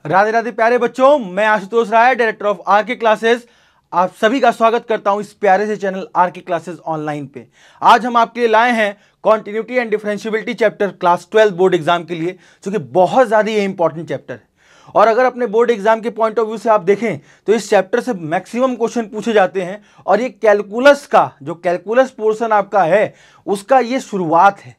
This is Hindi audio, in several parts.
राधे राधे प्यारे बच्चों, मैं आशुतोष राय, डायरेक्टर ऑफ आरके क्लासेस, आप सभी का स्वागत करता हूं इस प्यारे से चैनल आरके क्लासेस ऑनलाइन पे। आज हम आपके लिए लाए हैं continuity and differentiability chapter class 12 board exam के लिए, जो कि बहुत ज्यादा ये इंपॉर्टेंट चैप्टर है। और अगर अपने बोर्ड एग्जाम के पॉइंट ऑफ व्यू से आप देखें तो इस चैप्टर से मैक्सिमम क्वेश्चन पूछे जाते हैं और ये कैलकुलस का जो कैलकुलस पोर्शन आपका है उसका ये शुरुआत है।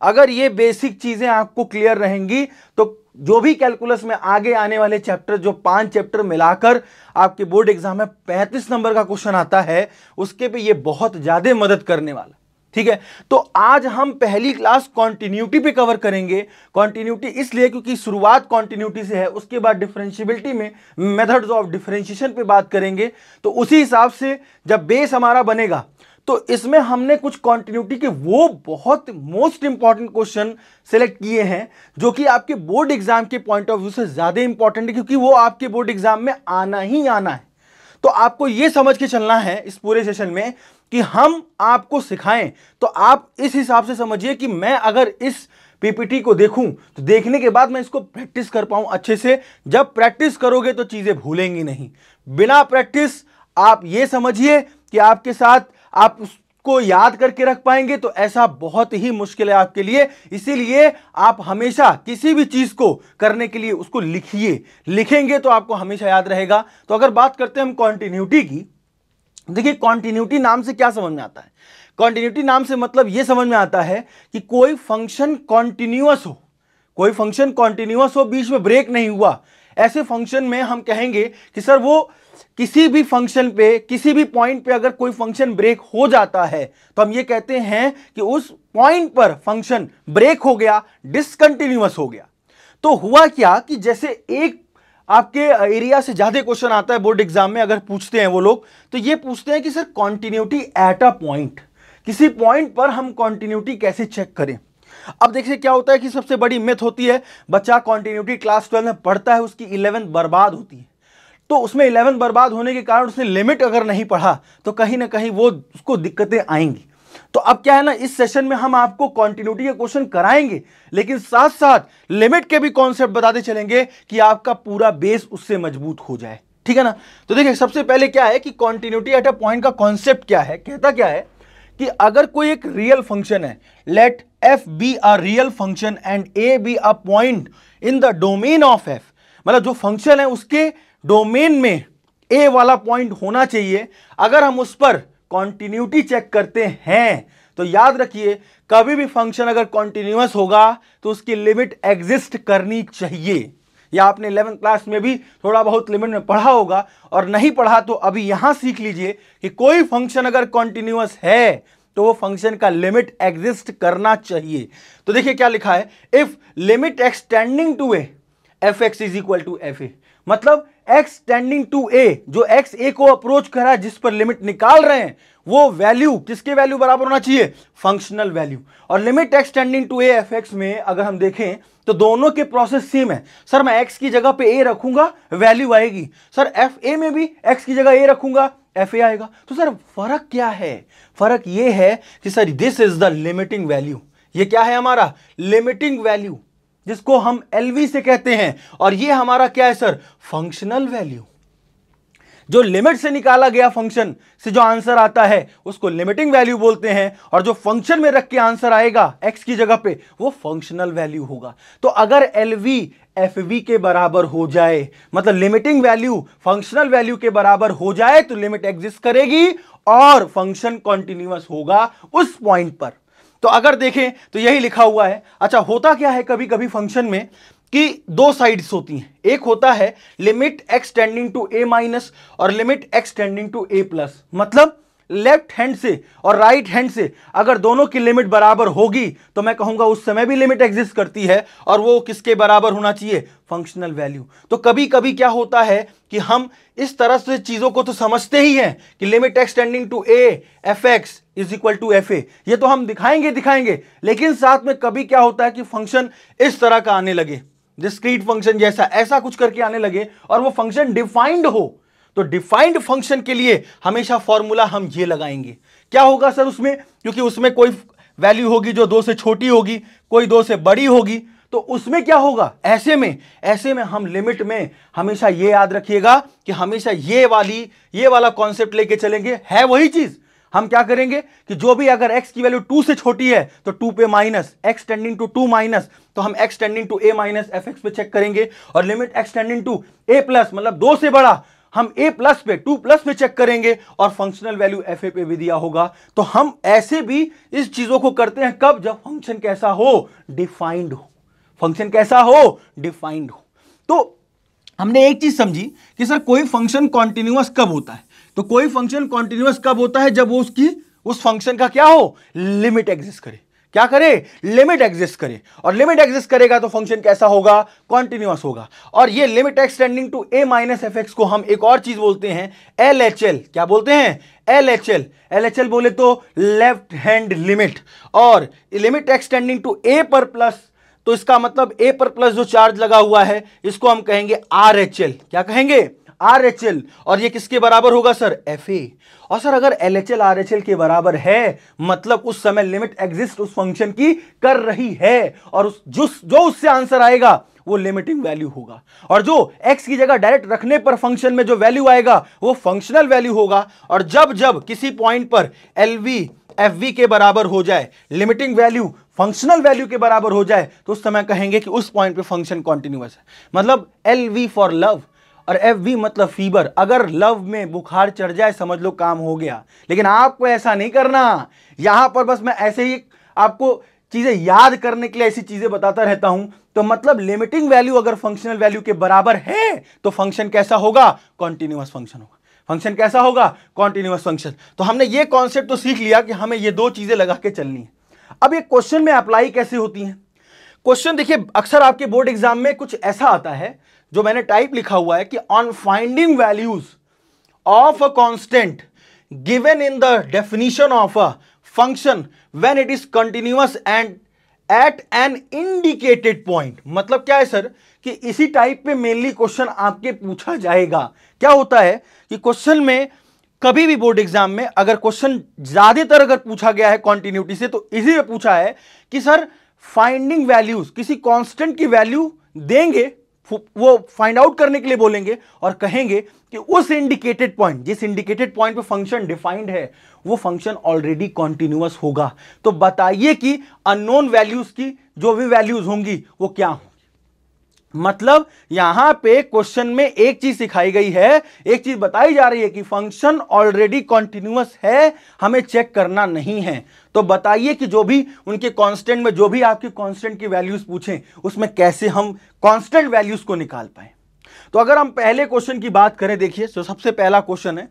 अगर ये बेसिक चीजें आपको क्लियर रहेंगी तो जो भी कैलकुलस में आगे आने वाले चैप्टर, जो 5 चैप्टर मिलाकर आपके बोर्ड एग्जाम में 35 नंबर का क्वेश्चन आता है, उसके पे ये बहुत ज्यादा मदद करने वाला। ठीक है, तो आज हम पहली क्लास कॉन्टिन्यूटी पे कवर करेंगे। कॉन्टिन्यूटी इसलिए क्योंकि शुरुआत कॉन्टिन्यूटी से है, उसके बाद डिफरेंशिएबिलिटी में मेथड्स ऑफ डिफरेंशिएशन पे बात करेंगे। तो उसी हिसाब से जब बेस हमारा बनेगा तो इसमें हमने कुछ कॉन्टिन्यूटी के वो बहुत मोस्ट इंपॉर्टेंट क्वेश्चन सेलेक्ट किए हैं जो कि आपके बोर्ड एग्जाम के पॉइंट ऑफ व्यू से ज्यादा इंपॉर्टेंट है, क्योंकि वो आपके बोर्ड एग्जाम में आना ही आना है। तो आपको ये समझ के चलना है इस पूरे सेशन में कि हम आपको सिखाएं, तो आप इस हिसाब से समझिए कि मैं अगर इस पीपीटी को देखूं तो देखने के बाद मैं इसको प्रैक्टिस कर पाऊं अच्छे से। जब प्रैक्टिस करोगे तो चीजें भूलेंगी नहीं। बिना प्रैक्टिस आप ये समझिए कि आपके साथ आप उसको याद करके रख पाएंगे तो ऐसा बहुत ही मुश्किल है आपके लिए। इसीलिए आप हमेशा किसी भी चीज को करने के लिए उसको लिखिए, लिखेंगे तो आपको हमेशा याद रहेगा। तो अगर बात करते हैं हम कॉन्टिन्यूटी की, देखिए कॉन्टिन्यूटी नाम से क्या समझ में आता है। कॉन्टिन्यूटी नाम से मतलब यह समझ में आता है कि कोई फंक्शन कॉन्टिन्यूअस हो, कोई फंक्शन कॉन्टिन्यूअस हो, बीच में ब्रेक नहीं हुआ। ऐसे फंक्शन में हम कहेंगे कि सर वो किसी भी फंक्शन पे, किसी भी पॉइंट पे अगर कोई फंक्शन ब्रेक हो जाता है तो हम ये कहते हैं कि उस पॉइंट पर फंक्शन ब्रेक हो गया, डिसकंटिन्यूअस हो गया। तो हुआ क्या कि जैसे एक आपके एरिया से ज्यादा क्वेश्चन आता है बोर्ड एग्जाम में, अगर पूछते हैं वो लोग तो ये पूछते हैं कि sir continuity at a point, किसी पॉइंट पर हम कॉन्टिन्यूटी कैसे चेक करें। अब देखिए क्या होता है कि सबसे बड़ी मिथ होती है, बच्चा कॉन्टिन्यूटी क्लास 12 में पढ़ता है, उसकी 11th बर्बाद होती है। तो उसमें 11th बर्बाद होने के कारण उसने लिमिट अगर नहीं पढ़ा तो कहीं ना कहीं वो उसको दिक्कतें आएंगी। तो अब क्या है ना, इस सेशन में हम आपको कॉन्टिन्यूटी के क्वेश्चन कराएंगे, लेकिन साथ साथ लिमिट के भी कॉन्सेप्ट बताते चलेंगे कि आपका पूरा बेस उससे मजबूत हो जाए। ठीक है ना। तो देखिए सबसे पहले क्या है कि कॉन्टिन्यूटी एट अ पॉइंट का कॉन्सेप्ट क्या है, कहता क्या है कि अगर कोई एक रियल फंक्शन है, let f be a real function and a be a point in the domain of f, मतलब जो फंक्शन है उसके डोमेन में a वाला पॉइंट होना चाहिए। अगर हम उस पर कॉन्टिन्यूटी चेक करते हैं तो याद रखिए कभी भी फंक्शन अगर कॉन्टिन्यूअस होगा तो उसकी लिमिट एग्जिस्ट करनी चाहिए। या आपने 11th क्लास में भी थोड़ा बहुत लिमिट में पढ़ा होगा, और नहीं पढ़ा तो अभी यहां सीख लीजिए कि कोई फंक्शन अगर कॉन्टिन्यूअस है तो वो फंक्शन का लिमिट एग्जिस्ट करना चाहिए। तो देखिए क्या लिखा है, if limit x tending to a f x is equal to f a, मतलब x टेंडिंग टू a, जो x a को अप्रोच कर रहा है, जिस पर लिमिट निकाल रहे हैं, वो वैल्यू किसके वैल्यू बराबर होना चाहिए, फंक्शनल वैल्यू। और limit x tending to a f x में अगर हम देखें तो दोनों के प्रोसेस सेम है। सर मैं x की जगह पे a रखूंगा, वैल्यू आएगी। सर एफ ए में भी x की जगह a रखूंगा, एफ ए आएगा। तो सर फर्क क्या है, फर्क ये है कि sir this is the limiting value. ये क्या है हमारा लिमिटिंग वैल्यू, जिसको हम एलवी से कहते हैं। और ये हमारा क्या है सर, फंक्शनल वैल्यू। जो लिमिट से निकाला गया फंक्शन से जो आंसर आता है उसको लिमिटिंग वैल्यू बोलते हैं, और जो फंक्शन में रख के आंसर आएगा एक्स की जगह पे वो फंक्शनल वैल्यू होगा। तो अगर एलवी एफवी के बराबर हो जाए, मतलब लिमिटिंग वैल्यू फंक्शनल वैल्यू के बराबर हो जाए, तो लिमिट एग्जिस्ट करेगी और फंक्शन कॉन्टिन्यूअस होगा उस पॉइंट पर। तो अगर देखें तो यही लिखा हुआ है। अच्छा होता क्या है कभी कभी फंक्शन में कि दो साइड्स होती हैं, एक होता है limit x tending to a minus और limit x tending to a plus, मतलब लेफ्ट हैंड से और राइट हैंड से अगर दोनों की लिमिट बराबर होगी तो मैं कहूंगा उस समय भी लिमिट एग्जिस्ट करती है, और वो किसके बराबर होना चाहिए, फंक्शनल वैल्यू। तो कभी कभी क्या होता है कि हम इस तरह से चीजों को तो समझते ही हैं कि limit x tending to a f x is equal to f a, ये तो हम दिखाएंगे, लेकिन साथ में कभी क्या होता है कि फंक्शन इस तरह का आने लगे, डिस्क्रीट फंक्शन जैसा, ऐसा कुछ करके आने लगे, और वो फंक्शन डिफाइंड हो। तो डिफाइंड फंक्शन के लिए हमेशा फॉर्मूला हम ये लगाएंगे। क्या होगा सर उसमें, क्योंकि उसमें कोई वैल्यू होगी जो 2 से छोटी होगी, कोई 2 से बड़ी होगी, तो उसमें क्या होगा, ऐसे में हम लिमिट में हमेशा ये याद रखिएगा कि हमेशा ये वाला कॉन्सेप्ट लेके चलेंगे। है वही चीज, हम क्या करेंगे कि जो भी अगर x की वैल्यू 2 से छोटी है तो 2 पे minus, x tending to 2 minus, तो हम x tending to a minus fx पे चेक करेंगे, और limit x tending to a plus मतलब 2 से बड़ा हम a प्लस पे 2 प्लस पे चेक करेंगे, और फंक्शनल वैल्यू fa पे भी दिया होगा। तो हम ऐसे भी इस चीजों को करते हैं, कब, जब फंक्शन कैसा हो, डिफाइंड हो, फंक्शन कैसा हो, डिफाइंड हो। तो हमने एक चीज समझी कि सर कोई फंक्शन कॉन्टिन्यूअस कब होता है, तो कोई फंक्शन कॉन्टिन्यूअस कब होता है, जब वो उस फंक्शन का क्या हो, लिमिट एग्जिस्ट करे। क्या करे, लिमिट एग्जिस्ट करे, और लिमिट एग्जिस्ट करेगा तो फंक्शन कैसा होगा, कॉन्टिन्यूअस होगा। और ये limit x tending to a minus f x को हम एक और चीज बोलते हैं, LHL। क्या बोलते हैं, LHL। LHL बोले तो लेफ्ट हैंड लिमिट, और limit x tending to a पर प्लस, तो इसका मतलब a पर प्लस जो चार्ज लगा हुआ है इसको हम कहेंगे RHL। क्या कहेंगे, RHL। और ये किसके बराबर होगा सर, FA। और सर अगर LHL RHL के बराबर है मतलब उस समय लिमिट एग्जिस्ट उस फंक्शन की कर रही है, और जो उससे आंसर आएगा वो लिमिटिंग वैल्यू होगा, और जो x की जगह डायरेक्ट रखने पर फंक्शन में जो वैल्यू आएगा वो फंक्शनल वैल्यू होगा। और जब किसी पॉइंट पर LV FV के बराबर हो जाए, लिमिटिंग वैल्यू फंक्शनल वैल्यू के बराबर हो जाए, तो उस समय कहेंगे कि उस पॉइंट पे फंक्शन कॉन्टिन्यूअस है। मतलब LV फॉर लव और FV मतलब फीवर। अगर लव में बुखार चढ़ जाए समझ लो काम हो गया, लेकिन आपको ऐसा नहीं करना। यहां पर बस मैं ऐसे ही आपको चीजें याद करने के लिए ऐसी चीजें बताता रहता हूं। तो मतलब लिमिटिंग वैल्यू अगर फंक्शनल वैल्यू के बराबर है तो फंक्शन कैसा होगा, कॉन्टिन्यूअस फंक्शन होगा। फंक्शन कैसा होगा, कॉन्टिन्यूअस फंक्शन। तो हमने ये कॉन्सेप्ट तो सीख लिया कि हमें ये दो चीजें लगा के चलनी है। अब ये क्वेश्चन में अप्लाई कैसे होती हैं। क्वेश्चन देखिए अक्सर आपके बोर्ड एग्जाम में कुछ ऐसा आता है जो मैंने टाइप लिखा हुआ है कि on finding values of a constant given in the definition of a function when it is continuous and at an indicated point. मतलब क्या है सर कि इसी टाइप पे मेनली क्वेश्चन आपके पूछा जाएगा। क्या होता है कि क्वेश्चन में कभी भी बोर्ड एग्जाम में अगर क्वेश्चन ज्यादातर अगर पूछा गया है कॉन्टिन्यूटी से तो इसी में पूछा है कि सर फाइंडिंग वैल्यूज, किसी कांस्टेंट की वैल्यू देंगे, वो फाइंड आउट करने के लिए बोलेंगे और कहेंगे कि उस इंडिकेटेड पॉइंट, जिस इंडिकेटेड पॉइंट पे फंक्शन डिफाइंड है वो फंक्शन ऑलरेडी कॉन्टिन्यूअस होगा। तो बताइए कि अननोन वैल्यूज की जो भी वैल्यूज होंगी वो क्या होंगी। मतलब यहां पे क्वेश्चन में एक चीज सिखाई गई है, एक चीज बताई जा रही है कि फंक्शन ऑलरेडी कॉन्टिन्यूअस है, हमें चेक करना नहीं है। तो बताइए कि जो भी उनके कांस्टेंट में जो भी आपकी कांस्टेंट की वैल्यूज पूछें उसमें कैसे हम कांस्टेंट वैल्यूज को निकाल पाए। तो अगर हम पहले क्वेश्चन की बात करें, देखिए तो सबसे पहला क्वेश्चन है,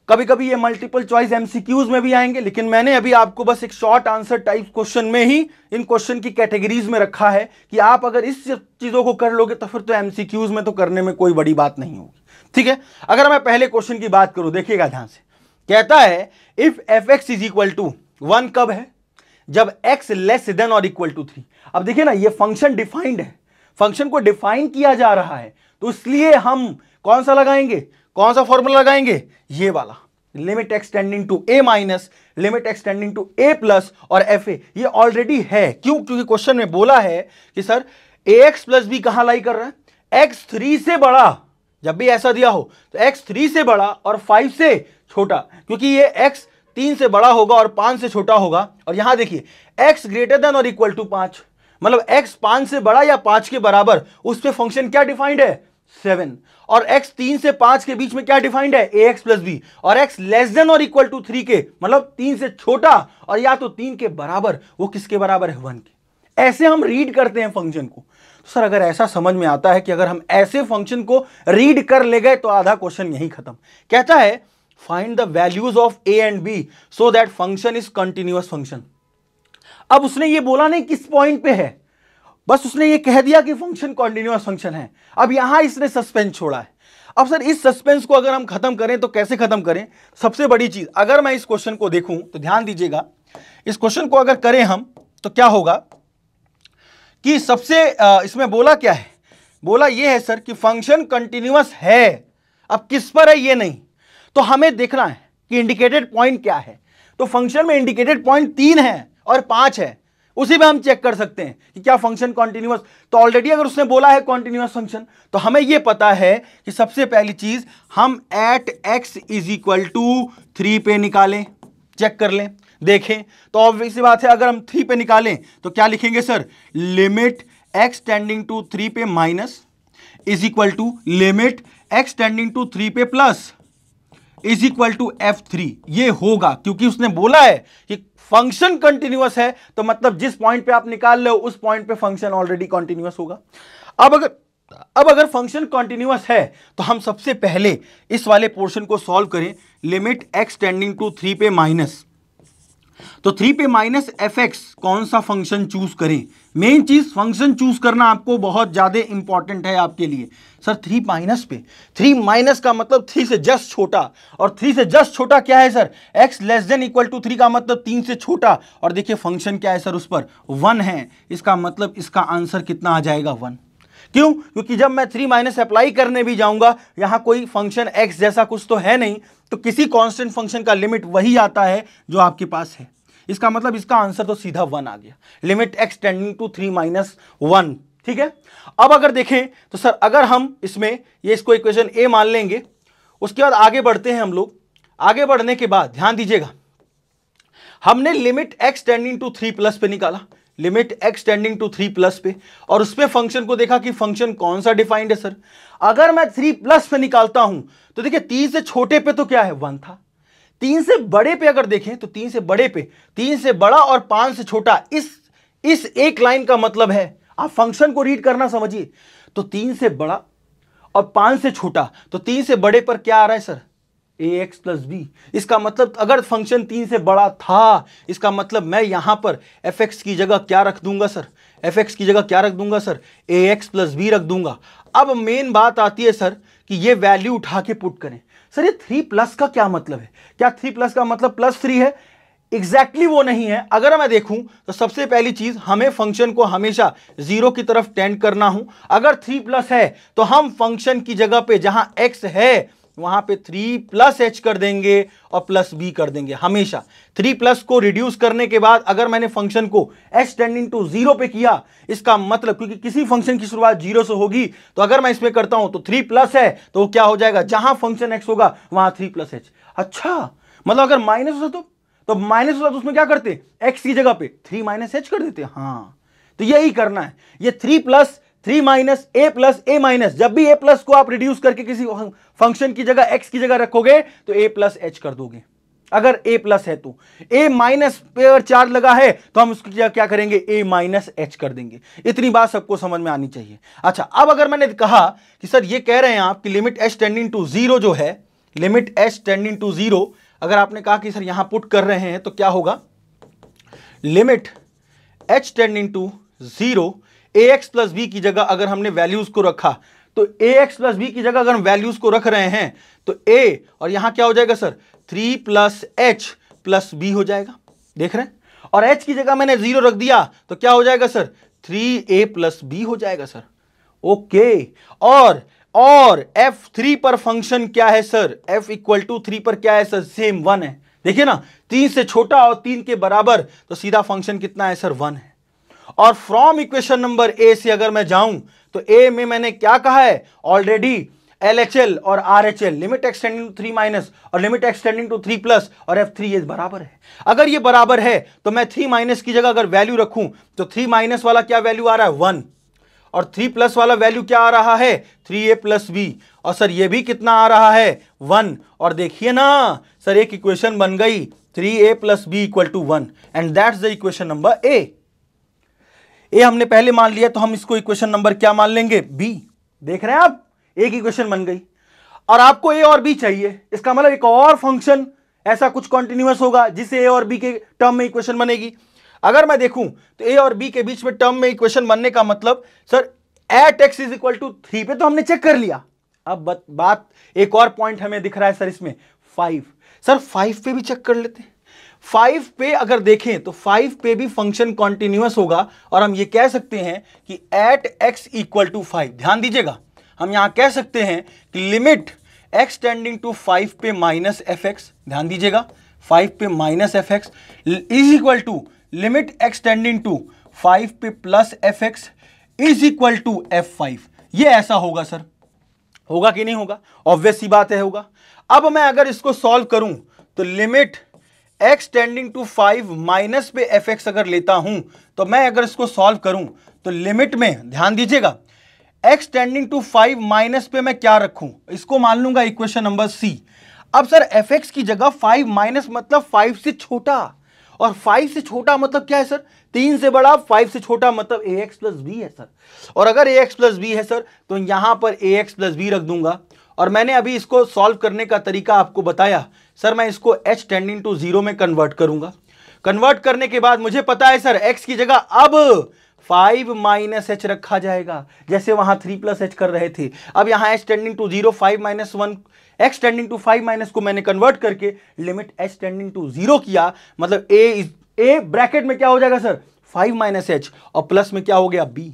कभी कभी ये मल्टीपल चॉइस एमसीक्यूज में भी आएंगे, लेकिन मैंने अभी आपको बस एक शॉर्ट आंसर टाइप क्वेश्चन में ही इन क्वेश्चन की कैटेगरीज में रखा है कि आप अगर इस चीजों को कर लोगे तो फिर तो एमसीक्यूज में तो करने में कोई बड़ी बात नहीं होगी। ठीक है, अगर मैं पहले क्वेश्चन की बात करूं, देखिएगा ध्यान से, कहता है if f x is equal to 1 कब है, जब x लेस देन और इक्वल टू 3। अब देखिए ना, ये फंक्शन डिफाइंड है, फंक्शन को डिफाइन किया जा रहा है, तो इसलिए हम कौन सा लगाएंगे, कौन सा फॉर्मूला लगाएंगे, ये वाला, limit x tending to a minus, limit x tending to a plus और fa। ये ऑलरेडी है, क्यों, क्योंकि क्वेश्चन में बोला है कि सर ax प्लस b कहां लाई कर रहा है, x 3 से बड़ा, जब भी ऐसा दिया हो तो x 3 से बड़ा और 5 से छोटा, क्योंकि ये x 3 से बड़ा होगा और 5 से छोटा होगा। और यहां देखिए x ग्रेटर देन और इक्वल टू 5, मतलब x 5 से बड़ा या 5 के बराबर, उस पे फंक्शन क्या डिफाइंड है, 7। और x 3 से 5 के बीच में क्या डिफाइंड है, ax प्लस b, और x लेस देन और इक्वल टू 3 के, मतलब 3 से छोटा और या तो 3 के बराबर, वो किसके बराबर है, 1 के। ऐसे हम रीड करते हैं फंक्शन को। तो सर अगर ऐसा समझ में आता है कि अगर हम ऐसे फंक्शन को रीड कर ले गए तो आधा क्वेश्चन यही खत्म। कहता है find the values of a and b so that function is continuous function. अब उसने ये बोला नहीं किस पॉइंट पे है, बस उसने ये कह दिया कि फंक्शन कॉन्टिन्यूअस फंक्शन है। अब यहां इसने सस्पेंस छोड़ा है। अब सर इस सस्पेंस को अगर हम खत्म करें तो कैसे खत्म करें, सबसे बड़ी चीज, अगर मैं इस क्वेश्चन को देखूं तो ध्यान दीजिएगा, इस क्वेश्चन को अगर करें हम तो क्या होगा कि सबसे इसमें बोला क्या है, बोला ये है सर कि फंक्शन कंटिन्यूअस है। अब किस पर है ये नहीं, तो हमें देखना है कि इंडिकेटेड पॉइंट क्या है। तो फंक्शन में इंडिकेटेड पॉइंट 3 है और 5 है, उसी में हम चेक कर सकते हैं कि क्या फंक्शन कॉन्टिन्यूअस। तो ऑलरेडी अगर उसने बोला है कॉन्टिन्यूअस फंक्शन, तो हमें यह पता है कि सबसे पहली चीज हम at x is equal to 3 पे निकालें, चेक कर लें, देखें। तो ऑब्वियस सी बात है, अगर हम 3 पे निकालें तो क्या लिखेंगे sir, limit x tending to 3 पे minus is equal to limit x tending to 3 पे plus is equal to F3। ये होगा क्योंकि उसने बोला है कि फंक्शन कंटिन्यूअस है, तो मतलब जिस पॉइंट पे आप निकाल रहे हो उस पॉइंट पे फंक्शन ऑलरेडी कंटिन्यूअस होगा। अब अगर फंक्शन कंटिन्यूअस है तो हम सबसे पहले इस वाले पोर्शन को सॉल्व करें। लिमिट एक्स टेंडिंग टू 3 पे माइनस, तो 3 पे माइनस एफ एक्स, कौन सा फंक्शन चूज करें। मेन चीज फंक्शन चूज करना आपको बहुत ज्यादा इंपॉर्टेंट है आपके लिए। सर 3 माइनस पे, 3 माइनस का मतलब 3 से जस्ट छोटा, और 3 से जस्ट छोटा क्या है sir, x less than equal to 3 का मतलब 3 से छोटा। और देखिए फंक्शन क्या है सर, उस पर 1 है, इसका मतलब इसका आंसर कितना आ जाएगा 1। क्यों, क्योंकि जब मैं 3 माइनस अप्लाई करने भी जाऊंगा, यहां कोई फंक्शन x जैसा कुछ तो है नहीं, तो किसी कांस्टेंट फंक्शन का लिमिट वही आता है जो आपके पास है। इसका मतलब इसका आंसर तो सीधा 1 आ गया, limit x tending to 3 minus 1। ठीक है, अब अगर देखें तो सर अगर हम इसमें ये इसको इक्वेशन a मान लेंगे, उसके बाद आगे बढ़ते हैं हम लोग। आगे बढ़ने के बाद ध्यान दीजिएगा, हमने limit x tending to 3 plus पे निकाला, limit x tending to 3 plus पे, और उसमें फंक्शन को देखा कि फंक्शन कौन सा डिफाइंड है सर। अगर मैं 3 प्लस पे निकालता हूं तो देखिए 3 से छोटे पे तो क्या है 1 था, 3 से बड़े पे अगर देखें तो 3 से बड़े पे, 3 से बड़ा और 5 से छोटा, इस एक लाइन का मतलब है, आप फंक्शन को रीड करना समझिए, तो 3 से बड़ा और 5 से छोटा, तो 3 से बड़े पर क्या आ रहा है सर, ax प्लस बी। इसका मतलब अगर फंक्शन 3 से बड़ा था, इसका मतलब मैं यहां पर fx की जगह क्या रख दूंगा सर, fx की जगह क्या रख दूंगा सर, ax प्लस बी रख दूंगा। अब मेन बात आती है सर कि ये वैल्यू उठा के पुट करें। सर ये 3 प्लस का क्या मतलब है, क्या 3 प्लस का मतलब +3 है? एग्जैक्टली वो नहीं है। अगर मैं देखूं तो सबसे पहली चीज हमें फंक्शन को हमेशा 0 की तरफ टेंड करना हूं। अगर 3 प्लस है तो हम फंक्शन की जगह पे जहां x है वहां पे 3 प्लस h कर देंगे और प्लस b कर देंगे हमेशा। 3 प्लस को रिड्यूस करने के बाद अगर मैंने फंक्शन को h टेंडिंग टू 0 पे किया, इसका मतलब क्योंकि किसी फंक्शन की शुरुआत 0 से होगी, तो अगर मैं इसमें करता हूं तो 3 प्लस है तो वो क्या हो जाएगा, जहां फंक्शन x होगा वहां 3 प्लस h। अच्छा, मतलब अगर माइनस होता तो माइनस होता तो उसमें क्या करते, x की जगह पे 3 माइनस h कर देते। हाँ, तो यही करना है, ये 3 plus 3 minus a plus a minus, जब भी a प्लस को आप रिड्यूस करके किसी फंक्शन की जगह x की जगह रखोगे तो a प्लस h कर दोगे। अगर a प्लस है तो a माइनस पे अगर चार्ज लगा है तो हम उसकी जगह क्या करेंगे, a माइनस h कर देंगे। इतनी बात सबको समझ में आनी चाहिए। अच्छा, अब अगर मैंने कहा कि सर ये कह रहे हैं आप कि लिमिट h टेंडिंग टू 0 जो है, लिमिट h टेंडिंग टू 0, अगर आपने कहा कि सर यहां पुट कर रहे हैं तो क्या होगा, limit h tending to 0 ax plus b की जगह अगर हमने वैल्यूज को रखा, तो ax प्लस बी की जगह अगर हम वैल्यूज को रख रहे हैं तो a, और यहां क्या हो जाएगा sir, 3 plus h plus b हो जाएगा। देख रहे हैं, और h की जगह मैंने 0 रख दिया तो क्या हो जाएगा सर, 3a प्लस बी हो जाएगा सर। ओके, और f3 पर फंक्शन क्या है सर, f इक्वल टू 3 पर क्या है सर, सेम 1 है। देखिए ना, 3 से छोटा और 3 के बराबर, तो सीधा फंक्शन कितना है सर, 1 है। और फ्रॉम इक्वेशन नंबर ए से अगर मैं जाऊं तो ए में मैंने क्या कहा है ऑलरेडी, LHL और RHL, limit x tending to 3 minus और लिमिट एक्सटेंडिंग टू 3 प्लस, और F3 ये बराबर है। अगर ये बराबर है तो मैं 3 माइनस की जगह अगर वैल्यू रखूं तो 3 माइनस वाला क्या वैल्यू आ रहा है, 1, और 3 प्लस वाला वैल्यू क्या आ रहा है, 3a प्लस बी, और सर ये भी कितना आ रहा है, 1। और देखिए ना सर, एक इक्वेशन बन गई 3a plus b equal to 1, and that's the equation number A हमने पहले मान लिया, तो हम इसको इक्वेशन नंबर क्या मान लेंगे, बी। देख रहे हैं आप, एक इक्वेशन बन गई। और आपको ए और बी चाहिए, इसका मतलब एक और फंक्शन ऐसा कुछ कॉन्टिन्यूअस होगा जिससे ए और बी के टर्म में इक्वेशन बनेगी। अगर मैं देखूं तो ए और बी के बीच में टर्म में इक्वेशन बनने का मतलब sir at x is equal to 3 पे तो हमने चेक कर लिया। अब बात एक और पॉइंट हमें दिख रहा है सर इसमें, 5। सर 5 पे भी चेक कर लेते हैं। 5 पे अगर देखें तो 5 पे भी फंक्शन कॉन्टिन्यूअस होगा, और हम ये कह सकते हैं कि एट एक्स इक्वल टू 5, ध्यान दीजिएगा, हम यहां कह सकते हैं कि लिमिट एक्स टेंडिंग टू 5 पे माइनस एफ एक्स, ध्यान दीजिएगा 5 पे minus f x is equal to limit x tending to 5 पे plus F x is equal to F5। ये ऐसा होगा सर, होगा कि नहीं होगा? ऑब्वियस सी बात है, होगा। अब मैं अगर इसको सॉल्व करूं तो limit x tending to 5 minus पे एफ एक्स अगर लेता हूं तो मैं अगर इसको सॉल्व करूं तो लिमिट में ध्यान दीजिएगा x टेंडिंग टू 5 माइनस पे मैं क्या रखूं, इसको मान लूंगा इक्वेशन नंबर सी। अब सर एफ एक्स की जगह 5 माइनस मतलब 5 से छोटा, और 5 से छोटा मतलब क्या है सर? 3 से बड़ा, 5 से छोटा मतलब ax प्लस बी है सर। और अगर ax प्लस बी है सर तो यहां पर ax प्लस बी रख दूंगा। और मैंने अभी इसको सॉल्व करने का तरीका आपको बताया सर, मैं इसको h टेंडिंग टू 0 में कन्वर्ट करूंगा। कन्वर्ट करने के बाद मुझे पता है सर x की जगह अब 5 माइनस एच रखा जाएगा, जैसे वहां 3 प्लस एच कर रहे थे। अब यहां h tending to 0 5 minus 1 x tending to 5 minus को मैंने कन्वर्ट करके लिमिट h टेंडिंग टू 0 किया, मतलब a ब्रैकेट में क्या हो जाएगा सर? 5 माइनस एच, और प्लस में क्या हो गया? b।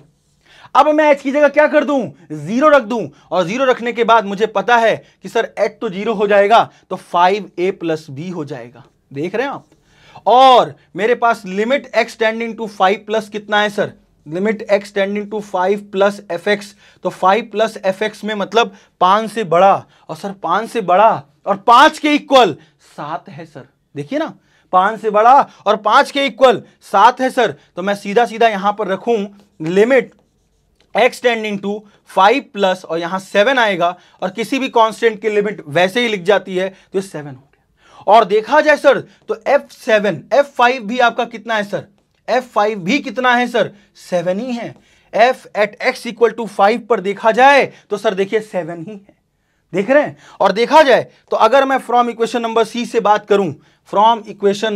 अब मैं h की जगह क्या कर दूं? 0 रख दूं, और 0 रखने के बाद मुझे पता है कि सर h तो 0 हो जाएगा तो 5a प्लस b हो जाएगा। देख रहे हैं आप? और मेरे पास limit x tending to 5 plus कितना है sir? Limit x tending to 5 plus F X, तो 5 प्लस एफ एक्स में मतलब 5 से बड़ा, और सर 5 से बड़ा और 5 के इक्वल 7 है सर। देखिए ना, 5 से बड़ा और 5 के इक्वल 7 है सर। तो मैं सीधा सीधा यहां पर रखूं limit x tending to 5 plus, और यहां 7 आएगा, और किसी भी कांस्टेंट की लिमिट वैसे ही लिख जाती है तो 7 हो गया। और देखा जाए सर तो F7 F5 भी आपका कितना है सर? F5 भी कितना है सर? 7 ही है। f at x equal to 5 पर देखा जाए तो सर देखिए 7 ही है। देख रहे हैं? और देखा जाए तो अगर मैं फ्रॉम इक्वेशन नंबर सी से बात करूं, फ्रॉम इक्वेशन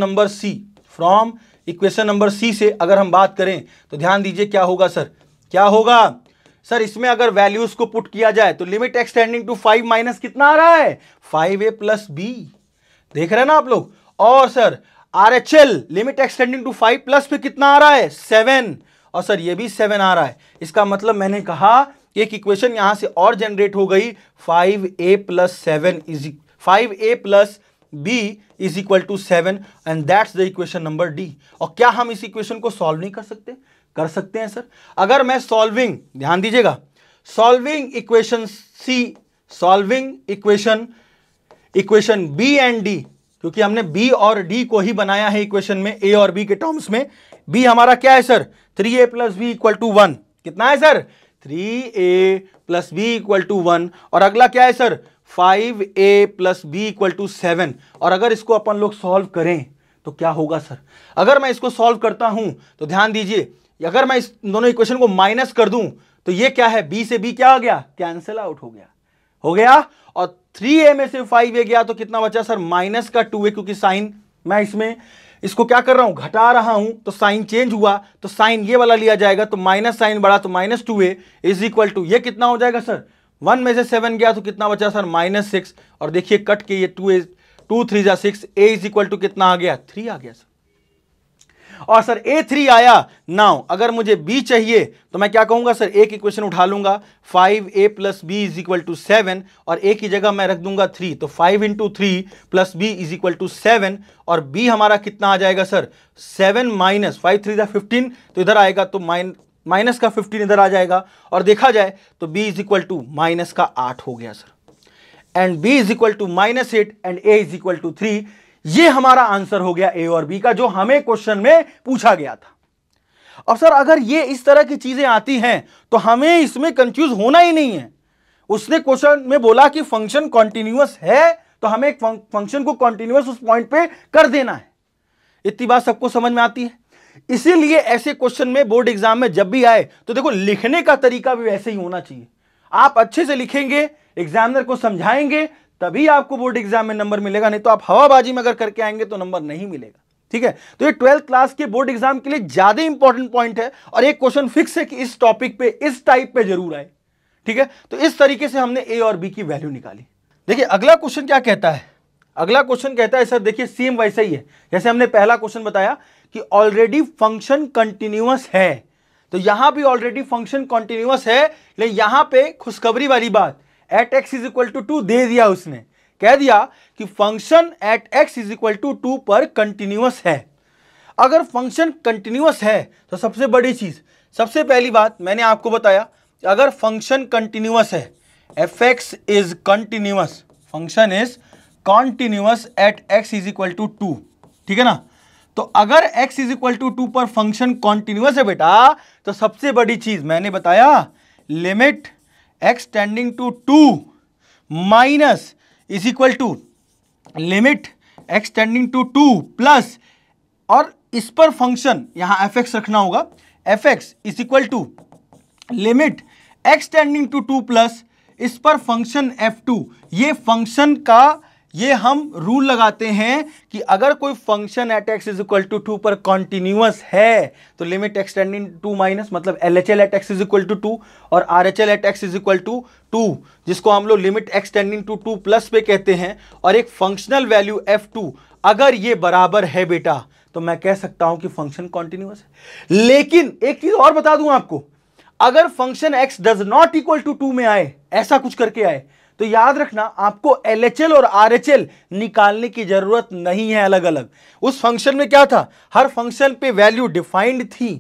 नंबर सी से अगर हम बात करें तो ध्यान दीजिए क्या होगा सर? क्या होगा सर? इसमें अगर वैल्यूज को पुट किया जाए तो limit x tending to 5 minus कितना आ रहा है? 5a plus B. देख रहे हैं ना आप लोग? और sir RHL limit x tending to 5 plus पे कितना आ रहा है? 7, और सर ये भी 7 आ रहा है। इसका मतलब मैंने कहा एक इक्वेशन यहां से और जनरेट हो गई, 5a plus b is equal to 7, and that's the equation number D. और क्या हम इस इक्वेशन को सॉल्व नहीं कर सकते? कर सकते हैं सर। अगर मैं सॉल्विंग, ध्यान दीजिएगा, solving equation C, solving equation B and D, क्योंकि हमने बी और डी को ही बनाया है इक्वेशन में, ए और बी के टर्म्स में। बी हमारा क्या है sir? 3a plus b equal to 1। कितना है sir? 3a plus b equal to 1। और अगला क्या है sir? 5a plus b equal to 7। और अगर इसको अपन लोग सॉल्व करें तो क्या होगा सर? अगर मैं इसको सॉल्व करता हूं तो ध्यान दीजिए, अगर मैं इस दोनों इक्वेशन को माइनस कर दूं तो ये क्या है? b से b क्या आ गया? कैंसिल आउट हो गया। और 3a में से 5a गया तो कितना बचा सर? माइनस का 2a, क्योंकि साइन मैं इसमें इसको क्या कर रहा हूं? घटा रहा हूं, तो साइन चेंज हुआ तो साइन ये वाला लिया जाएगा, तो माइनस साइन बढ़ा तो minus 2a is equal to, ये कितना हो जाएगा सर? 1 में से 7 गया तो कितना बचा सर? -6। और देखिए कट के ये 2 3 जा 6, a इज इक्वल टू कितना आ गया? 3 आ गया सर। और सर a3 आया। नाउ अगर मुझे b चाहिए तो मैं क्या कहूंगा सर? एक इक्वेशन उठा लूंगा, 5a plus b is equal to 7, और a की जगह मैं रख दूंगा 3, तो 5 into 3 plus b is equal to 7। और b हमारा कितना आ जाएगा सर? 7 माइनस 5 3 15, तो इधर आएगा तो माइनस का 15 इधर आ जाएगा। और देखा जाए तो b is equal to minus का 8 हो गया सर, and b is equal to -8 and a is equal to 3। ये हमारा आंसर हो गया ए और बी का, जो हमें क्वेश्चन में पूछा गया था। अब सर अगर ये इस तरह की चीजें आती हैं तो हमें इसमें कंफ्यूज होना ही नहीं है। उसने क्वेश्चन में बोला कि फंक्शन कॉन्टिन्यूअस है, तो हमें फंक्शन को कॉन्टिन्यूअस उस पॉइंट पे कर देना है। इतनी बात सबको समझ में आती है। इसीलिए ऐसे क्वेश्चन में बोर्ड एग्जाम में जब भी आए तो देखो, लिखने का तरीका भी वैसे ही होना चाहिए। आप अच्छे से लिखेंगे, एग्जामिनर को समझाएंगे, तभी आपको बोर्ड एग्जाम में नंबर मिलेगा, नहीं तो आप हवाबाजी में अगर करके आएंगे तो नंबर नहीं मिलेगा। ठीक है, तो ये 12th क्लास के बोर्ड एग्जाम के लिए ज्यादा इंपॉर्टेंट पॉइंट है, और एक क्वेश्चन फिक्स है कि इस टॉपिक पे, इस टाइप पे जरूर आए। ठीक है, तो इस तरीके से हमने ए और बी की वैल्यू निकाली। देखिए अगला क्वेश्चन क्या कहता है? अगला क्वेश्चन कहता है सर, देखिए सेम वैसा ही है जैसे हमने पहला क्वेश्चन बताया कि ऑलरेडी फंक्शन कंटिन्यूअस है, तो यहां भी ऑलरेडी फंक्शन कंटिन्यूअस है, लेकिन यहां पे खुशखबरी वाली बात, at x is equal to 2 दे दिया उसने, कह दिया कि function at x is equal to 2 पर कंटिन्यूअस है। अगर फंक्शन कंटिन्यूअस है तो सबसे बड़ी चीज, सबसे पहली बात मैंने आपको बताया, अगर फंक्शन कंटिन्यूअस है, f x is continuous, function is continuous at x is equal to 2, ठीक है ना। तो अगर x इज इक्वल टू 2 पर फंक्शन कॉन्टिन्यूअस है बेटा, तो सबसे बड़ी चीज मैंने बताया, limit x tending to 2 minus is equal to limit x tending to 2 plus, और इस पर फंक्शन यहां एफ एक्स रखना होगा, f x is equal to limit x tending to 2 plus इस पर फंक्शन f2। ये फंक्शन का ये हम रूल लगाते हैं कि अगर कोई function at x is equal to 2 पर कॉन्टिन्यूअस है तो limit x tending to minus, मतलब LHL at x is equal to 2 और RHL at x is equal to 2, जिसको हम लोग limit x tending to 2 plus पे कहते हैं, और एक फंक्शनल वैल्यू f2, अगर ये बराबर है बेटा तो मैं कह सकता हूं कि फंक्शन कॉन्टिन्यूअस है। लेकिन एक चीज और बता दूं आपको, अगर function x does not equal to 2 में आए, ऐसा कुछ करके आए, तो याद रखना आपको LHL और RHL निकालने की जरूरत नहीं है अलग अलग। उस फंक्शन में क्या था, हर फंक्शन पे वैल्यू डिफाइंड थी,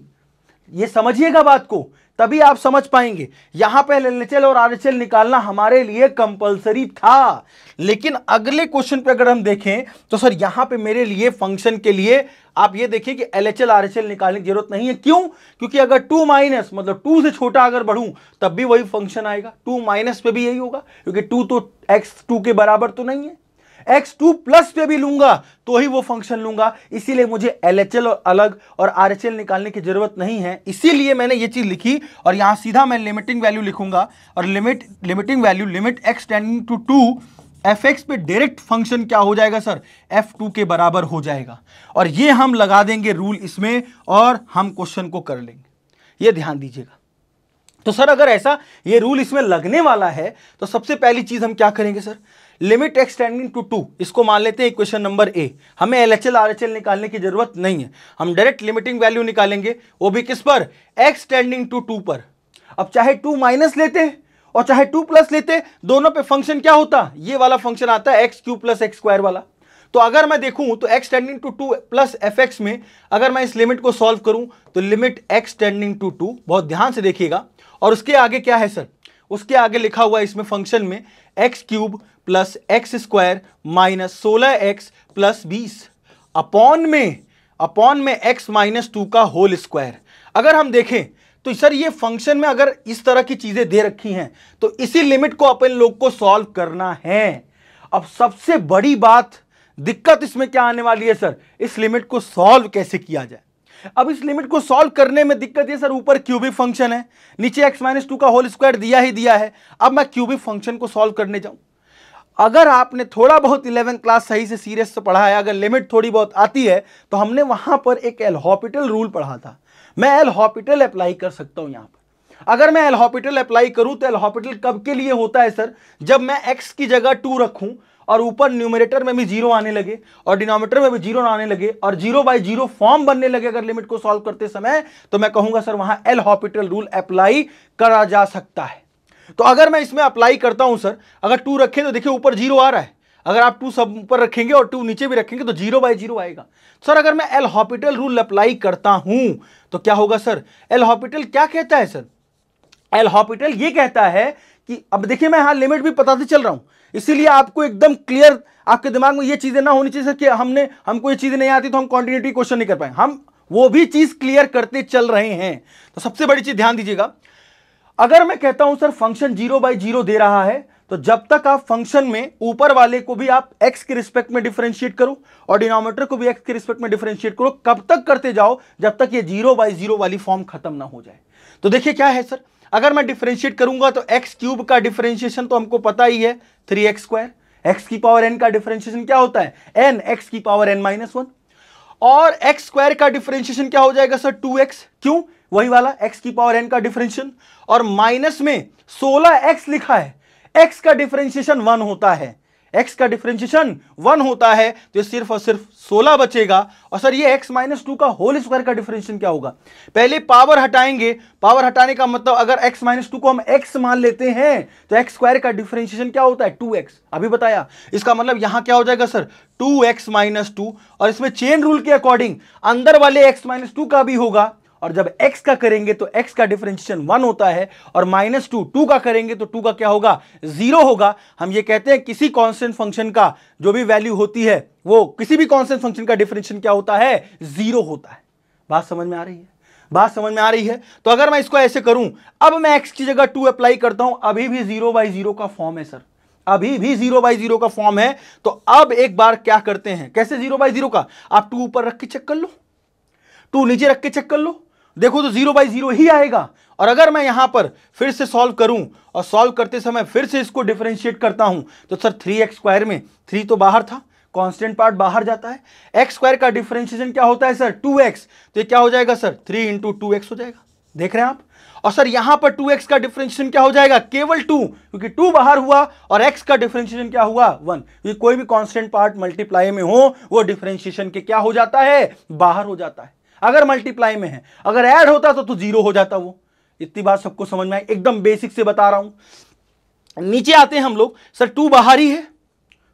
ये समझिएगा बात को, तभी आप समझ पाएंगे। यहां पे LHL और RHL निकालना हमारे लिए कंपलसरी था, लेकिन अगले क्वेश्चन पे अगर हम देखें तो सर यहां पे मेरे लिए फंक्शन के लिए आप ये देखिए कि LHL RHL निकालने की जरूरत नहीं है। क्यों? क्योंकि अगर 2 माइनस मतलब 2 से छोटा अगर बढ़ूं तब भी वही फंक्शन आएगा, 2 माइनस पे भी यही होगा, क्योंकि 2 तो x2 के बराबर तो नहीं है, x2 प्लस पे भी लूंगा तो ही वो फंक्शन लूंगा, इसीलिए मुझे LHL और अलग और RHL निकालने की जरूरत नहीं है। इसीलिए मैंने ये चीज लिखी, और यहां सीधा मैं लिमिटिंग वैल्यू लिखूंगा, और limiting value limit x tending to 2 f x पे डायरेक्ट फंक्शन क्या हो जाएगा सर, f2 के बराबर हो जाएगा, और ये हम लगा देंगे रूल इसमें और हम क्वेश्चन को कर लेंगे, ये ध्यान दीजिएगा। तो सर अगर ऐसा ये रूल इसमें लगने वाला है तो सबसे पहली चीज हम क्या करेंगे sir, limit x tending to 2, इसको मान लेते हैं इक्वेशन नंबर ए, हमें LHL RHL निकालने की जरूरत नहीं है, हम डायरेक्ट लिमिटिंग वैल्यू निकालेंगे, वो भी किस पर, x टेंडिंग टू 2 पर। अब चाहे 2 माइनस लेते और चाहे 2 प्लस लेते, दोनों पे फंक्शन क्या होता, ये वाला फंक्शन आता है x³ प्लस x² वाला। तो अगर मैं देखूं तो x tending to 2 plus F x में अगर मैं इस लिमिट को सॉल्व करूं तो लिमिट x टेंडिंग टू 2, बहुत ध्यान से देखिएगा, और उसके आगे क्या है सर, उसके आगे लिखा हुआ है इसमें फंक्शन में x³ plus x² minus 16x plus 20 upon में x माइनस 2 का होल स्क्वायर। अगर हम देखें तो सर ये फंक्शन में अगर इस तरह की चीजें दे रखी हैं तो इसी लिमिट को अपन लोग को सॉल्व करना है। अब सबसे बड़ी बात, दिक्कत इसमें क्या आने वाली है सर, इस लिमिट को सॉल्व कैसे किया जाए। अब इस लिमिट को सॉल्व करने में दिक्कत है सर, ऊपर क्यूबिक फंक्शन है, नीचे x माइनस 2 का होल स्क्वायर दिया ही दिया है। अब मैं क्यूबिक फंक्शन को सॉल्व करने जाऊं, अगर आपने थोड़ा बहुत 11th क्लास सही से सीरियस से पढ़ा है, अगर लिमिट थोड़ी बहुत आती है तो हमने वहां पर एक एल हॉपिटल रूल पढ़ा था, मैं एल हॉपिटल अप्लाई कर सकता हूं यहां पर। अगर मैं एल हॉपिटल अप्लाई करूं तो एल हॉपिटल कब के लिए होता है सर, जब मैं x की जगह 2 रखूं और ऊपर न्यूमरेटर में भी 0 आने लगे और डिनोमिनेटर में भी 0 आने लगे और 0/0 फॉर्म बनने लगे अगर लिमिट को सॉल्व करते समय, तो मैं कहूंगा सर वहां एल हॉपिटल रूल अप्लाई करा जा सकता है। तो अगर मैं इसमें अप्लाई करता हूं सर, अगर 2 रखें तो देखिए ऊपर 0 आ रहा है, अगर आप 2 सब ऊपर रखेंगे और 2 नीचे भी रखेंगे तो 0/0 आएगा। सर अगर मैं एल हॉपिटल रूल अप्लाई करता हूं तो क्या होगा सर, एल हॉपिटल क्या कहता है सर, एल हॉपिटल ये कहता है कि अब देखिए मैं यहां लिमिट भी पता से चल रहा हूं, इसीलिए आपको एकदम क्लियर आपके दिमाग में ये चीजें ना होनी चाहिए सर कि हमको ये चीजें नहीं आती तो हम क्वांटिटी क्वेश्चन नहीं कर पाए, हम वो भी चीज क्लियर करते चल रहे हैं। तो सबसे बड़ी चीज ध्यान दीजिएगा, अगर मैं कहता हूं सर फंक्शन 0/0 दे रहा है तो जब तक आप फंक्शन में ऊपर वाले को भी आप x के रिस्पेक्ट में डिफरेंशिएट करो और डिनोमिनेटर को भी x के रिस्पेक्ट में डिफरेंशिएट करो, कब तक करते जाओ जब तक ये 0/0 वाली फॉर्म खत्म ना हो जाए। तो देखिए क्या है सर, अगर मैं डिफरेंशिएट करूंगा तो x³ का डिफरेंशिएशन तो हमको पता ही है 3x², x की पावर n का डिफरेंशिएशन क्या होता है n, x की पावर n-1, और x² का डिफरेंशिएशन क्या हो जाएगा सर 2x, क्यों, वही वाला x की पावर n का डिफरेंशिएशन, और माइनस में 16x लिखा है, x का डिफरेंशिएशन 1 होता है, x का डिफरेंशिएशन 1 होता है तो ये सिर्फ और सिर्फ 16 बचेगा। और सर ये x माइनस 2 का होल स्क्वायर का डिफरेंशिएशन क्या होगा? पहले पावर हटाएंगे, पावर हटाने का मतलब अगर x माइनस 2 को हम x मान लेते हैं तो x स्क्वायर का डिफरेंशिएशन क्या होता है? 2x, अभी बताया। इसका मतलब यहां क्या हो जाएगा सर? 2x माइनस 2, और इसमें चेन रूल के अकॉर्डिंग अंदर वाले x माइनस 2 का भी होगा, और जब x का करेंगे तो x का डिफरेंशिएशन 1 होता है, और माइनस 2 का करेंगे तो 2 का क्या होगा? 0 होगा। हम ये कहते हैं किसी कांस्टेंट फंक्शन का जो भी वैल्यू होती है वो किसी भी कांस्टेंट फंक्शन का डिफरेंशिएशन क्या होता है? 0 होता है। बात समझ में आ रही है? बात समझ में आ रही है? तो अगर मैं इसको ऐसे करूं, अब मैं x की जगह 2 अप्लाई करता हूं, अभी भी 0/0 का फॉर्म है सर, अभी भी 0/0 का फॉर्म है। तो अब एक बार क्या करते हैं, कैसे 0/0 का? आप 2 ऊपर रख के चेक कर लो, 2 नीचे रख के चेक कर लो, देखो तो 0/0 ही आएगा। और अगर मैं यहां पर फिर से सॉल्व करूं और सॉल्व करते समय फिर से इसको डिफरेंशिएट करता हूं तो सर 3x स्क्वायर में 3 तो बाहर था, कांस्टेंट पार्ट बाहर जाता है, x स्क्वायर का डिफरेंशिएशन क्या होता है सर? 2x, तो ये क्या हो जाएगा सर? 3 × 2x हो जाएगा। देख रहे हैं आप? और सर यहां पर 2x का डिफरेंशिएशन क्या हो जाएगा? केवल 2, क्योंकि 2 बाहर हुआ, और x का डिफरेंशिएशन क्या हुआ? 1। ये कोई भी कांस्टेंट पार्ट मल्टीप्लाई में हो वो डिफरेंशिएशन के क्या हो जाता है? बाहर हो जाता है। अगर मल्टीप्लाई में है, अगर ऐड होता तो 0 हो जाता वो। इतनी बात सबको समझ में आई? एकदम बेसिक से बता रहा हूं। नीचे आते हैं हम लोग, सर 2 बाहरी है,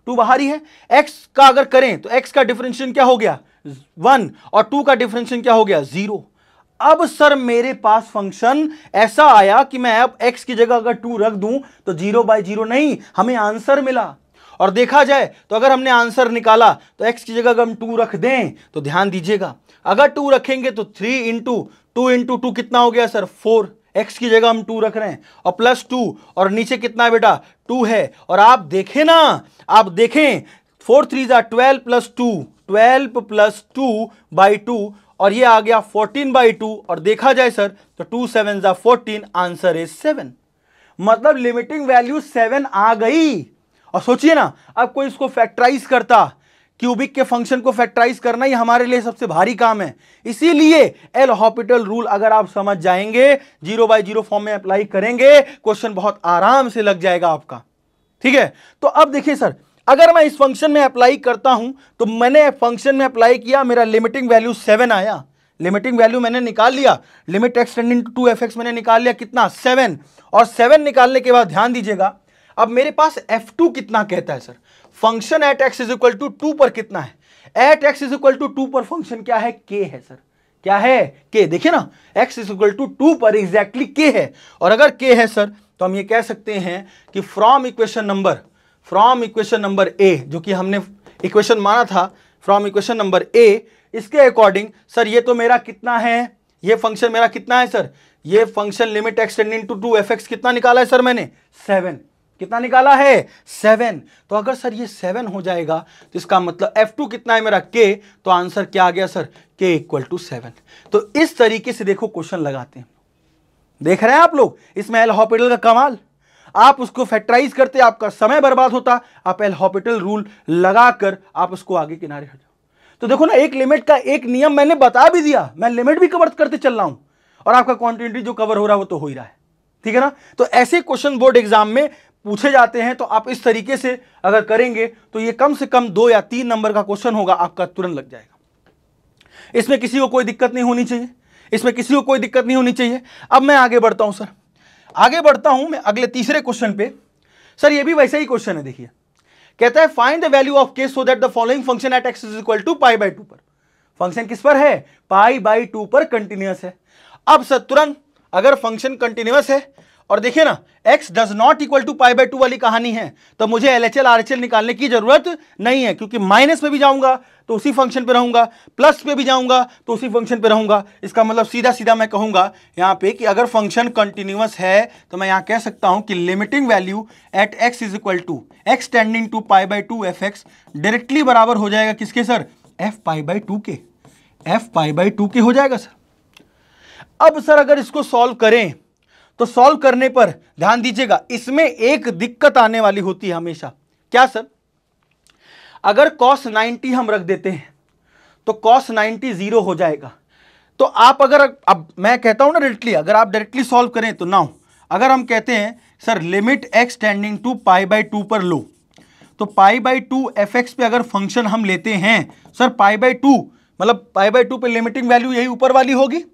2 बाहरी है, x का अगर करें तो x का डिफरेंशिएशन क्या हो गया? 1, और 2 का डिफरेंशिएशन क्या हो गया? 0। अब सर मेरे पास फंक्शन ऐसा आया कि मैं अब x की जगह अगर 2 रख दूं तो 0/0 नहीं, हमें आंसर मिला। और देखा जाए तो अगर हमने आंसर निकाला तो x की जगह अगर हम 2 रख दें तो ध्यान दीजिएगा, अगर 2 रखेंगे तो 3 × 2 × 2 कितना हो गया सर? 4। x की जगह हम 2 रख रहे हैं, और प्लस 2, और नीचे कितना है बेटा? 2 है। और आप देखें ना, आप देखें 4 3 12 + 2, 12 + 2/2, और ये आ गया 14/2। और देखा जाए सर तो 2 7 14, आंसर इज 7। मतलब लिमिटिंग वैल्यू 7 आ गई। और सोचिए ना, अब कोई इसको फैक्टराइज करता, क्यूबिक के फंक्शन को फैक्टराइज करना ही हमारे लिए सबसे भारी काम है। इसीलिए एल हॉपिटल रूल अगर आप समझ जाएंगे, 0/0 फॉर्म में अप्लाई करेंगे, क्वेश्चन बहुत आराम से लग जाएगा आपका। ठीक है? तो अब देखिए सर, अगर मैं इस फंक्शन में अप्लाई करता हूं तो मैंने फंक्शन में अप्लाई किया, मेरा लिमिटिंग वैल्यू 7 आया, लिमिटिंग वैल्यू मैंने निकाल लिया, limit x tending to 2f(x) मैंने निकाल लिया, कितना? 7। और 7 निकालने के बाद ध्यान दीजिएगा, अब मेरे पास f2 कितना कहता है सर? फंक्शन एट x = 2 पर कितना है? एट x = 2 पर फंक्शन क्या है? k है सर। क्या है? k। देखिए ना, x = 2 पर एग्जैक्टली k है। और अगर k है सर तो हम ये कह सकते हैं कि फ्रॉम इक्वेशन नंबर a, जो कि हमने इक्वेशन माना था, फ्रॉम इक्वेशन नंबर a, इसके अकॉर्डिंग सर ये तो मेरा कितना है? ये फंक्शन मेरा कितना है सर? ये function limit x tending to 2f(x) कितना निकाला है सर मैंने? 7। कितना निकाला है? 7। तो अगर सर ये 7 हो जाएगा तो इसका मतलब f2 कितना है मेरा? k। तो आंसर क्या आ गया सर? k = 7। तो इस तरीके से देखो क्वेश्चन लगाते हैं। देख रहे हैं आप लोग इसमें एल हॉपिटल का कमाल? आप उसको फैक्टराइज करते, आपका समय बर्बाद होता, आप एल हॉपिटल रूल लगाकर आप उसको आगे किनारे हटाओ। तो देखो ना, एक लिमिट का एक नियम मैंने बता भी दिया, मैं लिमिट भी कवर करते चल रहा हूं, और आपका क्वांटिटी जो कवर हो रहा है वो तो हो ही रहा है। ठीक है ना? तो ऐसे क्वेश्चन बोर्ड एग्जाम में पूछे जाते हैं, तो आप इस तरीके से अगर करेंगे तो ये कम से कम 2 या 3 नंबर का क्वेश्चन होगा, आपका तुरंत लग जाएगा। इसमें किसी को कोई दिक्कत नहीं होनी चाहिए, इसमें किसी को कोई दिक्कत नहीं होनी चाहिए। अब मैं आगे बढ़ता हूं सर, आगे बढ़ता हूं मैं अगले तीसरे क्वेश्चन पे। सर ये भी वैसा ही क्वेश्चन है, देखिए कहता है find the value of k so that the following function at x = π/2 पर। फंक्शन किस पर है? π/2 पर कंटिन्यूअस है। अब सर तुरंत अगर फंक्शन कंटिन्यूअस है और देखिए ना x does not equal to π/2 वाली कहानी है, तो मुझे LHL RHL निकालने की जरूरत नहीं है, क्योंकि माइनस पे भी जाऊंगा तो उसी फंक्शन पे रहूंगा, प्लस पे भी जाऊंगा तो उसी फंक्शन पे रहूंगा। इसका मतलब सीधा सीधा मैं कहूंगा यहां पे कि अगर फंक्शन कंटिन्यूअस है तो मैं यहां कह सकता हूं कि limiting value at x = x tending to π/2 f(x) directly बराबर हो जाएगा किसके सर? f π/2 के, f π/2 के हो जाएगा सर। अब सर अगर इसको सॉल्व करें तो सॉल्व करने पर ध्यान दीजिएगा, इसमें एक दिक्कत आने वाली होती है हमेशा। क्या सर? अगर cos 90 हम रख देते हैं तो cos 90 0 हो जाएगा। तो आप अगर, अब मैं कहता हूं ना डायरेक्टली, अगर आप डायरेक्टली सॉल्व करें तो नाउ अगर हम कहते हैं sir limit x tending to π/2 पर लो, तो pi by two F x पे अगर फंक्शन हम लेते हैं सर, पाई बाई टू मतलब पाई बाई टू पे लिमिटिंग वैल्यू यही ऊपर वाली होगी।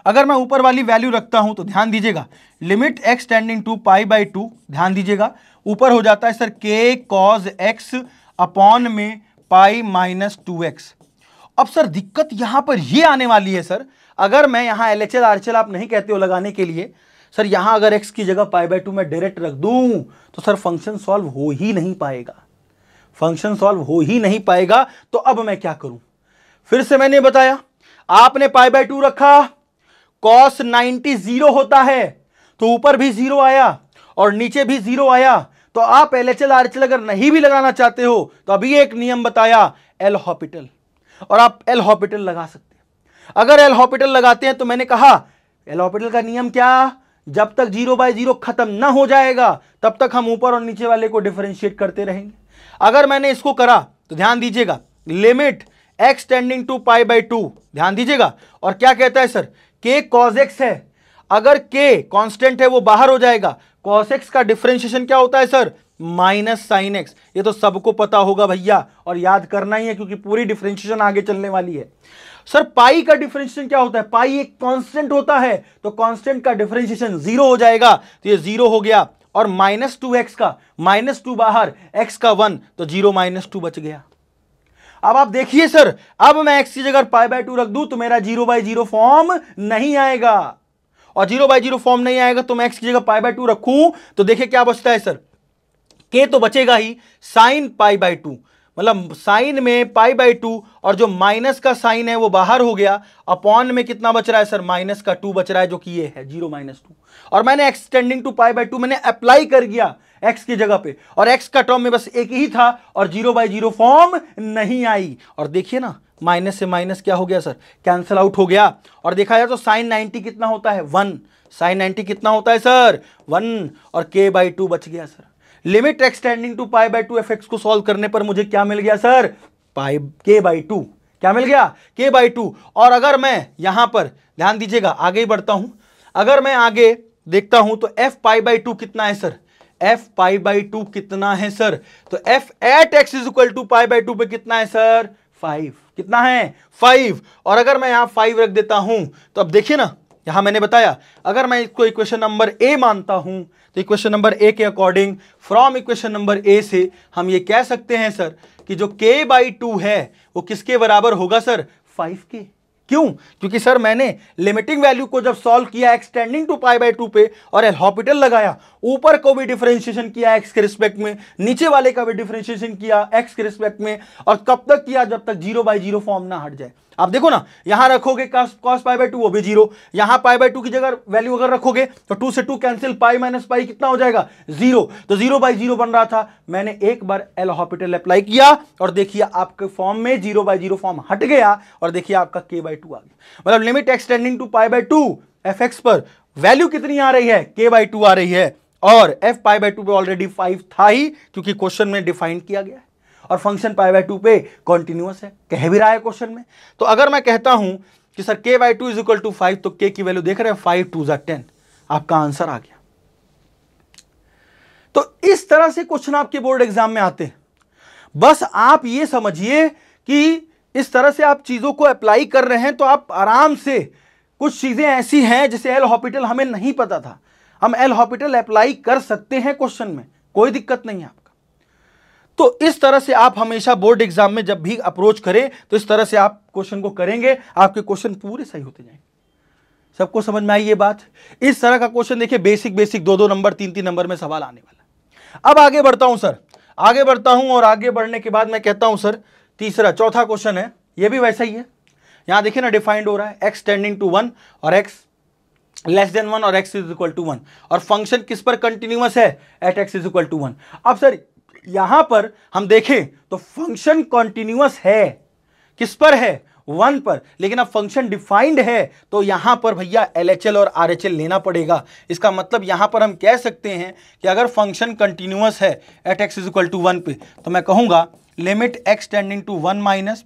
अगर मैं ऊपर वाली वैल्यू रखता हूं तो ध्यान दीजिएगा, limit x tending to pi by two, ध्यान दीजिएगा ऊपर हो जाता है सर के कॉज एक्स अपॉन में पाई माइनस टू एक्स। अब सर दिक्कत यहां पर ये आने वाली है सर, अगर मैं यहां एलएचएल आरएचएल आप नहीं कहते हो लगाने के लिए सर, यहां अगर x की जगह पाई बाई टू में डायरेक्ट रख दूं तो सर फंक्शन सॉल्व हो ही नहीं पाएगा, फंक्शन सॉल्व हो ही नहीं पाएगा। तो अब मैं क्या करूं, फिर से मैंने बताया, आपने पाई बाई टू रखा, कॉस 90 जीरो होता है तो ऊपर भी जीरो आया और नीचे भी जीरो आया। तो आप एलएचएल आरएचएल अगर नहीं भी लगाना चाहते हो तो अभी एक नियम बताया, एल हॉपिटल, और आप एल हॉपिटल लगा सकते हैं। अगर एल हॉपिटल लगाते हैं तो मैंने कहा एल हॉपिटल का नियम क्या, जब तक 0/0 खत्म ना हो जाएगा तब तक हम ऊपर और नीचे वाले को डिफरेंशिएट करते रहेंगे। अगर मैंने इसको करा तो ध्यान दीजिएगा, limit x tending to pi by two, ध्यान दीजिएगा, और क्या कहता है सर, k cos x है, अगर k कांस्टेंट है वो बाहर हो जाएगा, cos x का डिफरेंशिएशन क्या होता है सर, माइनस साइन एक्स। ये तो सबको पता होगा भैया और याद करना ही है क्योंकि पूरी डिफरेंशिएशन आगे चलने वाली है। सर पाई का डिफरेंशिएशन क्या होता है, पाई एक कांस्टेंट होता है तो कांस्टेंट का डिफरेंशिएशन जीरो हो जाएगा, तो ये जीरो हो गया, और माइनस टू एक्स का माइनस टू बाहर, एक्स का 1 तो 0 माइनस 2 बच गया। अब आप देखिए सर, अब मैं एक्स की जगह पाई बाई टू रख दूं तो मेरा 0/0 फॉर्म नहीं आएगा, और 0/0 फॉर्म नहीं आएगा तो मैं एक्स की जगह पाई बाई टू रखूं तो देखिए क्या बचता है सर, के तो बचेगा ही, साइन पाई बाई टू, मतलब साइन में पाई बाई टू, और जो माइनस का साइन है वो बाहर हो गया, अपॉन में कितना बच रहा है सर, माइनस का 2 बच रहा है जो कि ये है 0 माइनस 2, और मैंने x tending to pi by two मैंने अप्लाई कर दिया एक्स की जगह पे, और एक्स का टर्म में बस एक ही था और 0/0 फॉर्म नहीं आई। और देखिए ना, माइनस से माइनस क्या हो गया सर, कैंसिल आउट हो गया, और देखा जाए तो साइन 90 कितना होता है 1, साइन 90 कितना होता है सर 1, और k बाई टू बच गया sir. Limit x tending to pi by two F x को सॉल्व करने पर मुझे क्या मिल गया सर, पाई के बाई टू, क्या मिल गया, के बाई टू। और अगर मैं यहां पर ध्यान दीजिएगा आगे ही बढ़ता हूं, अगर मैं आगे देखता हूं तो एफ पाई बाई टू कितना है sir, f pi by two कितना है सर, तो f at x is equal to pi by two पे कितना है सर 5, कितना है 5, और अगर मैं यहां 5 रख देता हूं तो अब देखिए ना, यहां मैंने बताया अगर मैं इसको इक्वेशन नंबर ए मानता हूं तो इक्वेशन नंबर ए के अकॉर्डिंग फ्रॉम इक्वेशन नंबर ए से हम ये कह सकते हैं सर कि जो k बाई टू है वो किसके बराबर होगा सर 5k। क्यों, क्योंकि सर मैंने लिमिटिंग वैल्यू को जब सॉल्व किया x tending to pi by two पे और एल हॉपिटल लगाया, ऊपर को भी डिफरेंशिएशन किया एक्स के रिस्पेक्ट में, नीचे वाले का भी डिफरेंशिएशन किया एक्स के रिस्पेक्ट में, और कब तक किया, जब तक 0/0 फॉर्म ना हट जाए। आप देखो ना, यहां रखोगे cos पाई बाई टू वो भी 0, यहां पाई बाई टू की जगह वैल्यू अगर रखोगे तो 2 से 2 कैंसिल, पाई माइनस पाई कितना हो जाएगा 0, तो 0/0 बन रहा था। मैंने एक बार एल हॉपिटल अप्लाई किया और देखिए आपके फॉर्म में 0/0 फॉर्म हट गया, और देखिए आपका k बाई टू आ गया। मतलब limit x tending to pi by two F x पर वैल्यू कितनी आ रही है, k बाई टू आ रही है, और एफ पाई बाई टू पे ऑलरेडी 5 था ही क्योंकि क्वेश्चन में डिफाइन किया गया है, और फंक्शन पाई बाई टू पे कॉन्टिन्यूअस है, कह भी रहा है क्वेश्चन में। तो अगर मैं कहता हूं कि sir k by to is equal to 5, तो k की वैल्यू देख रहे हैं 5 2 10, आपका आंसर आ गया। तो इस तरह से क्वेश्चन आपके बोर्ड एग्जाम में आते हैं। बस आप ये समझिए कि इस तरह से आप चीजों को अप्लाई कर रहे हैं तो आप आराम से, कुछ चीजें ऐसी हैं जैसे एल हॉपिटल हमें नहीं पता था, हम एल हॉपिटल अप्लाई कर सकते हैं क्वेश्चन में, कोई दिक्कत नहीं है आपका। तो इस तरह से आप हमेशा बोर्ड एग्जाम में जब भी अप्रोच करें तो इस तरह से आप क्वेश्चन को करेंगे, आपके क्वेश्चन पूरे सही होते जाएंगे। सबको समझ में आई ये बात? इस तरह का क्वेश्चन देखिए, बेसिक 2-2 नंबर 3-3 नंबर में सवाल आने वाला है। अब आगे बढ़ता हूं सर, आगे बढ़ता हूं, और आगे बढ़ने के बाद मैं कहता हूं सर चौथा क्वेश्चन है, ये भी वैसा ही है। यहां देखिए ना, डिफाइंड हो रहा है एक्स टेंडिंग टू 1 और एक्स लेस देन 1 और एक्स इज इक्वल टू 1, और फंक्शन किस पर कंटिन्यूअस है, at x is equal to 1। अब सर यहां पर हम देखें तो फंक्शन कॉन्टिन्यूअस है, किस पर है 1 पर, लेकिन अब फंक्शन डिफाइंड है तो यहां पर भैया एलएचएल और आरएचएल लेना पड़ेगा। इसका मतलब यहां पर हम कह सकते हैं कि अगर फंक्शन कंटिन्यूअस है at x is equal to 1 पे, तो मैं कहूंगा limit x tending to 1 minus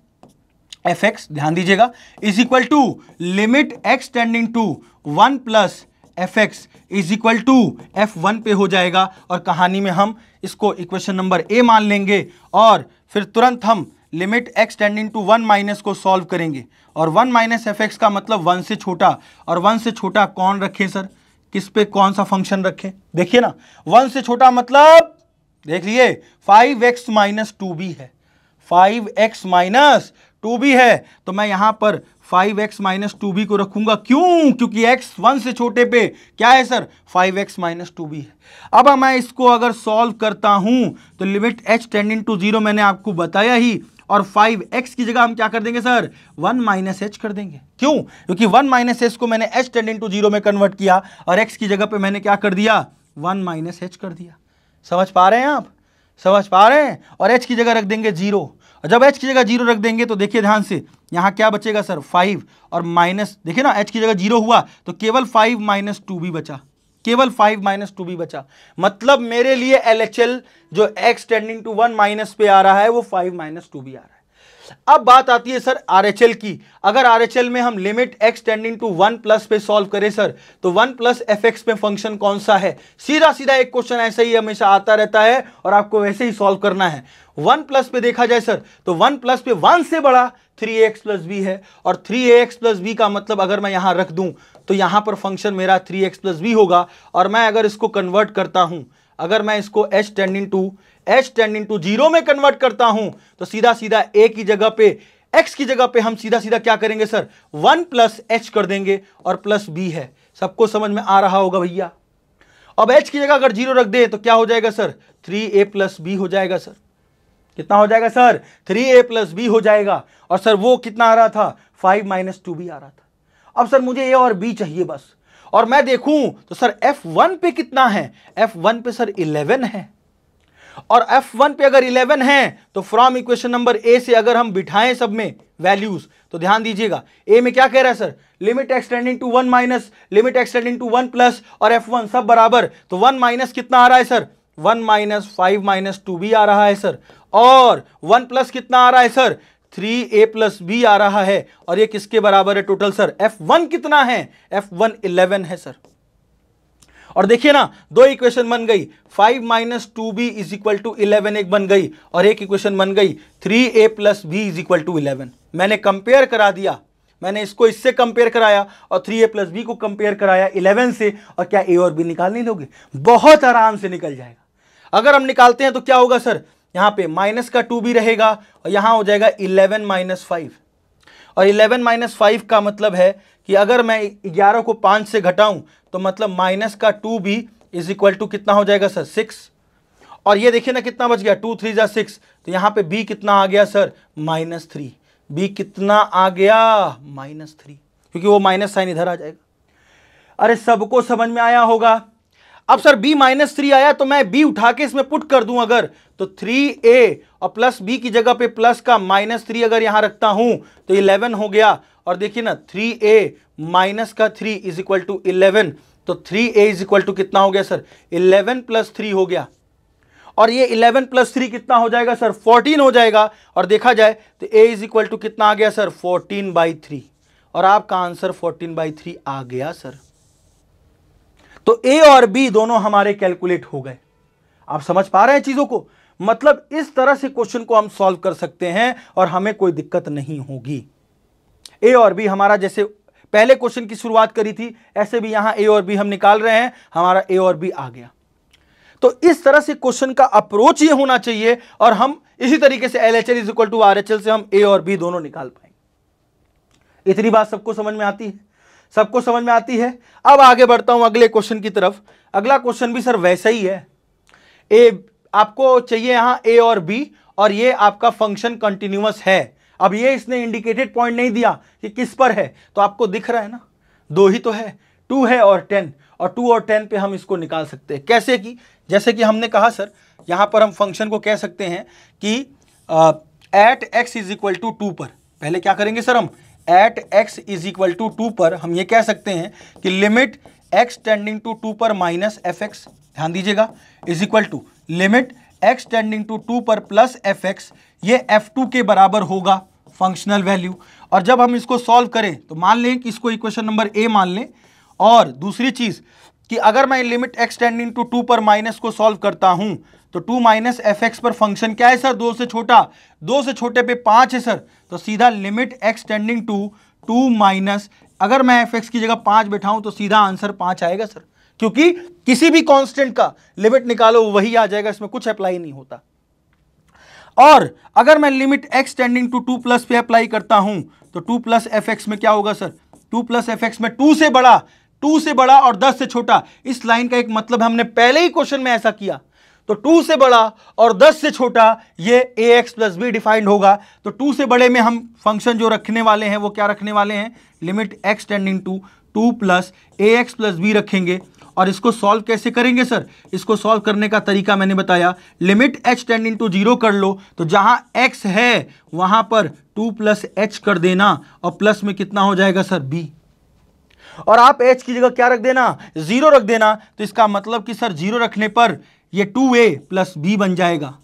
f x, ध्यान दीजिएगा, is equal to limit x tending to 1 plus F x is equal to F1 पे हो जाएगा और कहानी में हम इसको इक्वेशन नंबर ए मान लेंगे और फिर तुरंत हम limit x tending to 1 minus को सॉल्व करेंगे और 1 माइनस एफ एक्स का मतलब 1 से छोटा, और 1 से छोटा कौन रखें सर, किस पे कौन सा फंक्शन रखें, देखिए ना 1 से छोटा मतलब देख लिए 5x माइनस 2b है, 5x माइनस 2b है, तो मैं यहां पर 5x माइनस 2b को रखूंगा, क्यों, क्योंकि x 1 से छोटे पे क्या है सर 5x माइनस 2b है। अब मैं इसको अगर सॉल्व करता हूं तो लिमिट h टेंडिंग टू 0 मैंने आपको बताया ही, और 5x की जगह हम क्या कर देंगे सर 1 माइनस h कर देंगे, क्यों, क्योंकि 1 माइनस h को मैंने h टेंडिंग टू 0 में कन्वर्ट किया और x की जगह पे मैंने क्या कर दिया 1 माइनस h कर दिया। समझ पा रहे हैं आप, समझ पा रहे हैं, और h की जगह रख देंगे 0, और जब h की जगह 0 रख देंगे तो देखिए ध्यान से यहां क्या बचेगा सर 5 और माइनस, देखिए ना h की जगह 0 हुआ तो केवल 5 माइनस 2b बचा, केवल 5 माइनस 2b बचा, मतलब मेरे लिए LHL जो x टेंडिंग टू 1 माइनस पे आ रहा है वो 5 माइनस 2b आ रहा है। अब बात आती है सर RHL की, अगर RHL में हम limit x tending to 1 plus पे सॉल्व करें सर तो 1 प्लस एफ एक्स पे फंक्शन कौन सा है, सीधा सीधा एक क्वेश्चन ऐसा ही हमेशा आता रहता है और आपको वैसे ही सॉल्व करना है। 1 प्लस पे देखा जाए सर तो 1 प्लस पे 1 से बड़ा 3ax प्लस बी है, और 3ax प्लस बी का मतलब अगर मैं यहां रख दूं तो यहां पर फंक्शन मेरा 3x प्लस बी होगा, और मैं अगर इसको कन्वर्ट करता हूं, अगर मैं इसको h टेंडिंग टू 0 में कन्वर्ट करता हूं तो सीधा सीधा a की जगह पे x की जगह पे हम सीधा सीधा क्या करेंगे सर 1 प्लस h कर देंगे और प्लस b है। सबको समझ में आ रहा होगा भैया। अब h की जगह अगर 0 रख दे तो क्या हो जाएगा सर 3a प्लस b हो जाएगा सर, कितना हो जाएगा सर 3a प्लस b हो जाएगा, और सर वो कितना आ रहा था 5 माइनस 2b आ रहा था। अब सर मुझे a और b चाहिए बस, और मैं देखूं तो सर F1 पे कितना है, F1 पे सर 11 है, और F1 पे अगर 11 है तो फ्रॉम इक्वेशन नंबर A से अगर हम बिठाएं सब में वैल्यूज तो ध्यान दीजिएगा A में क्या कह रहा है sir limit x tending to 1 minus limit x tending to 1 plus और F1 सब बराबर, तो 1 माइनस कितना आ रहा है सर 1 माइनस 5 माइनस 2b आ रहा है सर, और 1 प्लस कितना आ रहा है सर 3a प्लस b आ रहा है, और ये किसके बराबर है टोटल सर F1 कितना है F1 11 है सर। और देखिए ना दो इक्वेशन बन गई 5 minus 2b is equal to 11 एक बन गई, और एक इक्वेशन बन गई 3a plus b is equal to 11। मैंने कंपेयर करा दिया, मैंने इसको इससे कंपेयर कराया और 3a प्लस b को कंपेयर कराया 11 से, और क्या a और b निकाल नहीं लोगे, बहुत आराम से निकल जाएगा। अगर हम निकालते हैं तो क्या होगा सर यहाँ पे माइनस का 2b रहेगा और यहाँ हो जाएगा 11 माइनस 5, और 11 माइनस 5 का मतलब है कि अगर मैं 11 को 5 से घटाऊं तो मतलब माइनस का 2b इज इक्वल टू कितना हो जाएगा सर 6, और ये देखिए ना कितना बच गया 2 3 जा 6, तो यहाँ पे b कितना आ गया सर माइनस 3, b कितना आ गया माइनस 3, क्योंकि वो माइनस साइन इधर आ जाएगा। अरे सबको समझ में आया होगा। अब सर b माइनस 3 आया तो मैं b उठा के इसमें पुट कर दूं अगर, तो 3a और प्लस b की जगह पे प्लस का माइनस 3 अगर यहां रखता हूं तो 11 हो गया, और देखिए ना 3a माइनस का 3 इज इक्वल टू 11, तो 3a इज इक्वल टू कितना हो गया सर 11 प्लस 3 हो गया, और ये 11 प्लस 3 कितना हो जाएगा सर 14 हो जाएगा, और देखा जाए तो a इज इक्वल टू कितना आ गया सर 14/3, और आपका आंसर 14/3 आ गया सर। तो a और b दोनों हमारे कैलकुलेट हो गए। आप समझ पा रहे हैं चीजों को, मतलब इस तरह से क्वेश्चन को हम सॉल्व कर सकते हैं और हमें कोई दिक्कत नहीं होगी। a और b हमारा जैसे पहले क्वेश्चन की शुरुआत करी थी ऐसे भी यहां a और b हम निकाल रहे हैं, हमारा a और b आ गया। तो इस तरह से क्वेश्चन का अप्रोच ये होना चाहिए, और हम इसी तरीके से LHL is equal to RHL से हम a और b दोनों निकाल पाएंगे। इतनी बात सबको समझ में आती है, सबको समझ में आती है। अब आगे बढ़ता हूं अगले क्वेश्चन की तरफ। अगला क्वेश्चन भी सर वैसा ही है, आपको चाहिए यहां a और b, और ये आपका फंक्शन कंटिन्यूअस है। अब ये इसने इंडिकेटेड पॉइंट नहीं दिया कि किस पर है, तो आपको दिख रहा है ना दो ही तो है, 2 है और 10, और 2 और 10 पे हम इसको निकाल सकते हैं। कैसे कि जैसे कि हमने कहा सर यहां पर हम फंक्शन को कह सकते हैं कि at x is equal to 2 पर, पहले क्या करेंगे सर हम at x is equal to 2 पर हम ये कह सकते हैं कि लिमिट x टेंडिंग टू 2 पर माइनस एफ एक्स, ध्यान दीजिएगा, is equal to limit x tending to 2 पर प्लस एफ एक्स, ये f2 के बराबर होगा फंक्शनल वैल्यू। और जब हम इसको सॉल्व करें तो मान लें कि इसको इक्वेशन नंबर a मान लें, और दूसरी चीज कि अगर मैं लिमिट एक्स टेंडिंग टू 2 पर माइनस को सॉल्व करता हूं तो 2 माइनस एफ एक्स पर फंक्शन क्या है सर, 2 से छोटा, 2 से छोटे पे 5 है सर, तो सीधा limit x tending to 2 minus, अगर मैं एफ एक्स की जगह 5 बैठाऊं तो सीधा आंसर 5 आएगा सर, क्योंकि किसी भी कांस्टेंट का लिमिट निकालो वही आ जाएगा, इसमें कुछ अप्लाई नहीं होता। और अगर मैं limit x tending to 2 plus पे अप्लाई करता हूं तो 2 प्लस एफ एक्स में क्या होगा सर, 2 प्लस एफ एक्स में 2 से बड़ा, 2 से बड़ा और 10 से छोटा। इस लाइन का एक मतलब हमने पहले ही क्वेश्चन में ऐसा किया, तो 2 से बड़ा और 10 से छोटा ये ax प्लस बी डिफाइंड होगा। तो 2 से बड़े में हम फंक्शन जो रखने वाले हैं वो क्या रखने वाले हैं, limit x tending to 2 plus ax plus b रखेंगे। और इसको सॉल्व कैसे करेंगे सर, इसको सॉल्व करने का तरीका मैंने बताया, लिमिट h टेंडिंग टू 0 कर लो, तो जहां x है वहां पर 2 प्लस h कर देना और प्लस में कितना हो जाएगा सर b, और आप h की जगह क्या रख देना, 0 रख देना। तो इसका मतलब कि सर 0 रखने पर ये 2a प्लस b बन जाएगा।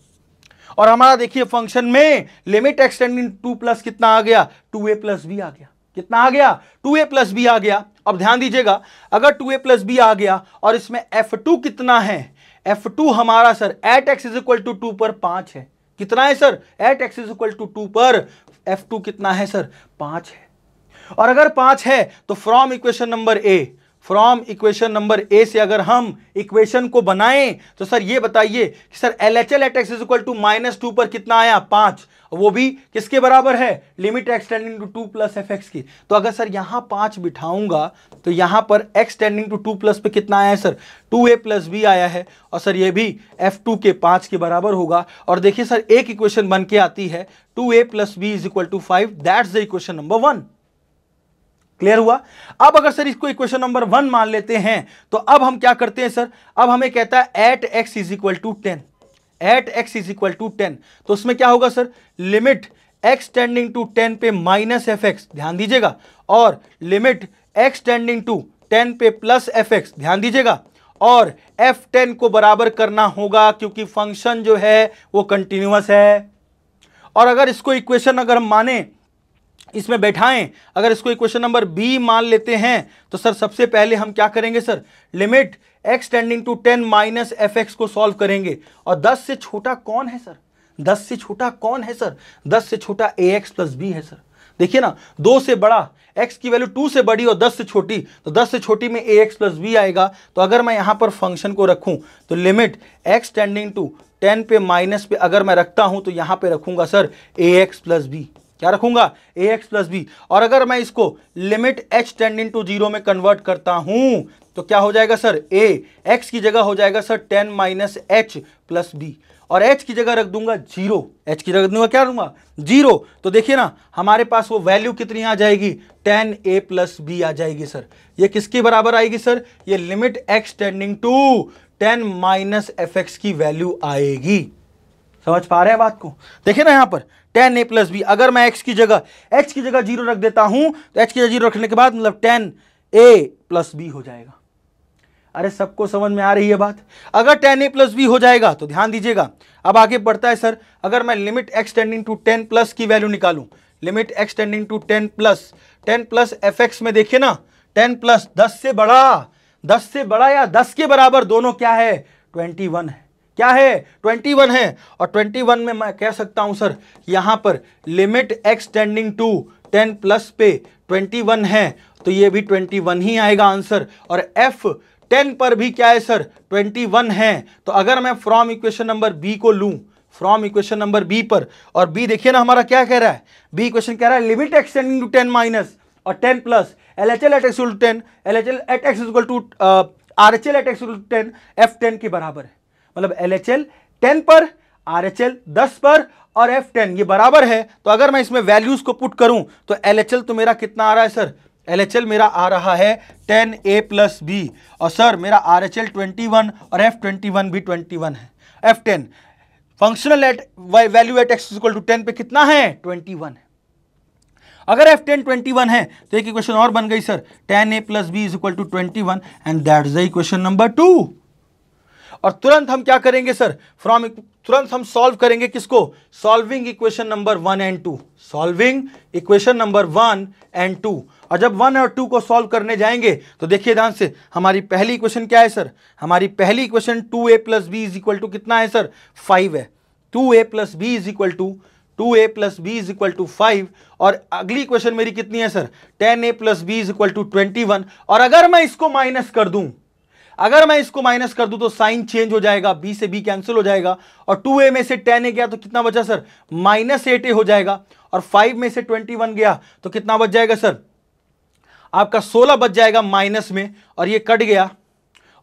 और हमारा देखिए फंक्शन में लिमिट एक्स टेंडिंग 2 प्लस कितना आ गया, 2a प्लस b आ गया, कितना आ गया, 2a प्लस b आ गया। अब ध्यान दीजिएगा, अगर 2a प्लस b आ गया और इसमें f2 कितना है, f2 हमारा sir at x is equal to 2 पर 5 है, कितना है sir, at x is equal to 2 पर f2 कितना है सर, 5 है। और अगर 5 है तो from equation number A, from equation number ए से अगर हम इक्वेशन को बनाएं तो सर ये बताइए कि sir LHL at x is equal to -2 पर कितना आया, 5, वो भी किसके बराबर है, limit x tending to 2 plus F x की। तो अगर सर यहां 5 बिठाऊंगा तो यहां पर एक्स टेंडिंग टू 2 प्लस पे कितना आया है सर, 2a प्लस b आया है, और सर ये भी f2 के 5 के बराबर होगा। और देखिए सर एक इक्वेशन बन के आती है 2a plus b is equal to 5, that's the equation number 1। Clear हुआ। अब अगर सर इसको इक्वेशन नंबर 1 मान लेते हैं तो अब हम क्या करते हैं सर, अब हमें कहता है at x is equal to 10, at x is equal to 10, तो उसमें क्या होगा sir, limit x tending to 10 पे माइनस एफ एक्स, ध्यान दीजिएगा, और लिमिट x टेंडिंग टू 10 पे प्लस एफ एक्स, ध्यान दीजिएगा, और f10 को बराबर करना होगा क्योंकि फंक्शन जो है वो कंटिन्यूअस है। और अगर इसको इक्वेशन अगर हम माने, इसमें बैठाएं, अगर इसको इक्वेशन नंबर बी मान लेते हैं तो सर सबसे पहले हम क्या करेंगे sir, limit x tending to 10 minus f x को सॉल्व करेंगे। और 10 से छोटा कौन है सर, 10 से छोटा कौन है सर, 10 से छोटा ax प्लस b है सर। देखिए ना, 2 से बड़ा, x की वैल्यू 2 से बड़ी और 10 से छोटी, तो 10 से छोटी में ax प्लस b आएगा। तो अगर मैं यहां पर फंक्शन को रखूं तो लिमिट x टेंडिंग टू 10 पे माइनस पे अगर मैं रखता हूं तो यहां पे रखूंगा सर ax प्लस b, क्या रखूंगा, ax प्लस बी। और अगर मैं इसको लिमिट h टेंडिंग टू 0 में कन्वर्ट करता हूं तो क्या हो जाएगा सर, a x की जगह हो जाएगा sir 10 minus h plus b, और h की जगह रख दूंगा 0, h की जगह रख दूंगा क्या दूंगा, 0। तो देखिए ना हमारे पास वो वैल्यू कितनी आ जाएगी, 10a प्लस बी आ जाएगी सर। ये किसके बराबर आएगी सर, ये limit x tending to 10 minus f x की वैल्यू आएगी। समझ पा रहे हैं बात को, देखिए ना यहां पर 10a प्लस बी, अगर मैं h की जगह 0 रख देता हूं तो h की जगह 0 रखने के बाद मतलब 10a प्लस बी हो जाएगा। अरे सबको समझ में आ रही है बात, अगर 10a प्लस बी हो जाएगा तो ध्यान दीजिएगा, अब आगे बढ़ता है सर, अगर मैं limit x tending to 10 plus की वैल्यू निकालूं, limit x tending to 10 plus F x में देखिए ना 10 प्लस 10 से बड़ा, 10 से बड़ा या 10 के बराबर दोनों क्या है, 21 है, क्या है, 21 है। और 21 में मैं कह सकता हूं सर यहां पर limit x tending to 10 plus पे 21 है, तो ये भी 21 ही आएगा आंसर। और f10 पर भी क्या है सर, 21 है। तो अगर मैं फ्रॉम इक्वेशन नंबर बी को लूं, फ्रॉम इक्वेशन नंबर बी पर, और बी देखिए ना हमारा क्या कह रहा है, बी इक्वेशन कह रहा है limit x tending to 10 minus और 10 plus LHL at x equal to 10, LHL at x equal to RHL at x equal to 10, f10 के बराबर है, मतलब LHL 10 पर, RHL 10 पर और f10 ये बराबर है। तो अगर मैं इसमें वैल्यूज को पुट करूं तो LHL तो मेरा कितना आ रहा है सर, LHL मेरा आ रहा है 10a प्लस बी, और सर मेरा RHL 21 और f21 भी 21 है। f10 functional at value at x equal to 10 पे कितना है, 21 है। अगर f10 21 है तो एक इक्वेशन और बन गई sir, 10a plus b is equal to 21, and that's the equation number 2। और तुरंत हम क्या करेंगे सर, तुरंत हम सॉल्व करेंगे किसको, solving equation number 1 and 2, solving equation number 1 and 2। और जब 1 और 2 को सॉल्व करने जाएंगे तो देखिए ध्यान से, हमारी पहली इक्वेशन क्या है सर, हमारी पहली equation 2a plus b is equal to कितना है सर, 5 है। 2a plus b is equal to 2a plus b is equal to 5। और अगली इक्वेशन मेरी कितनी है sir, 10a plus b is equal to 21। और अगर मैं इसको माइनस कर दूं, तो साइन चेंज हो जाएगा, b से b कैंसिल हो जाएगा, और 2a में से 10a गया तो कितना बचा सर, -8a हो जाएगा, और 5 में से 21 गया तो कितना बच जाएगा सर, आपका 16 बच जाएगा माइनस में, और ये कट गया,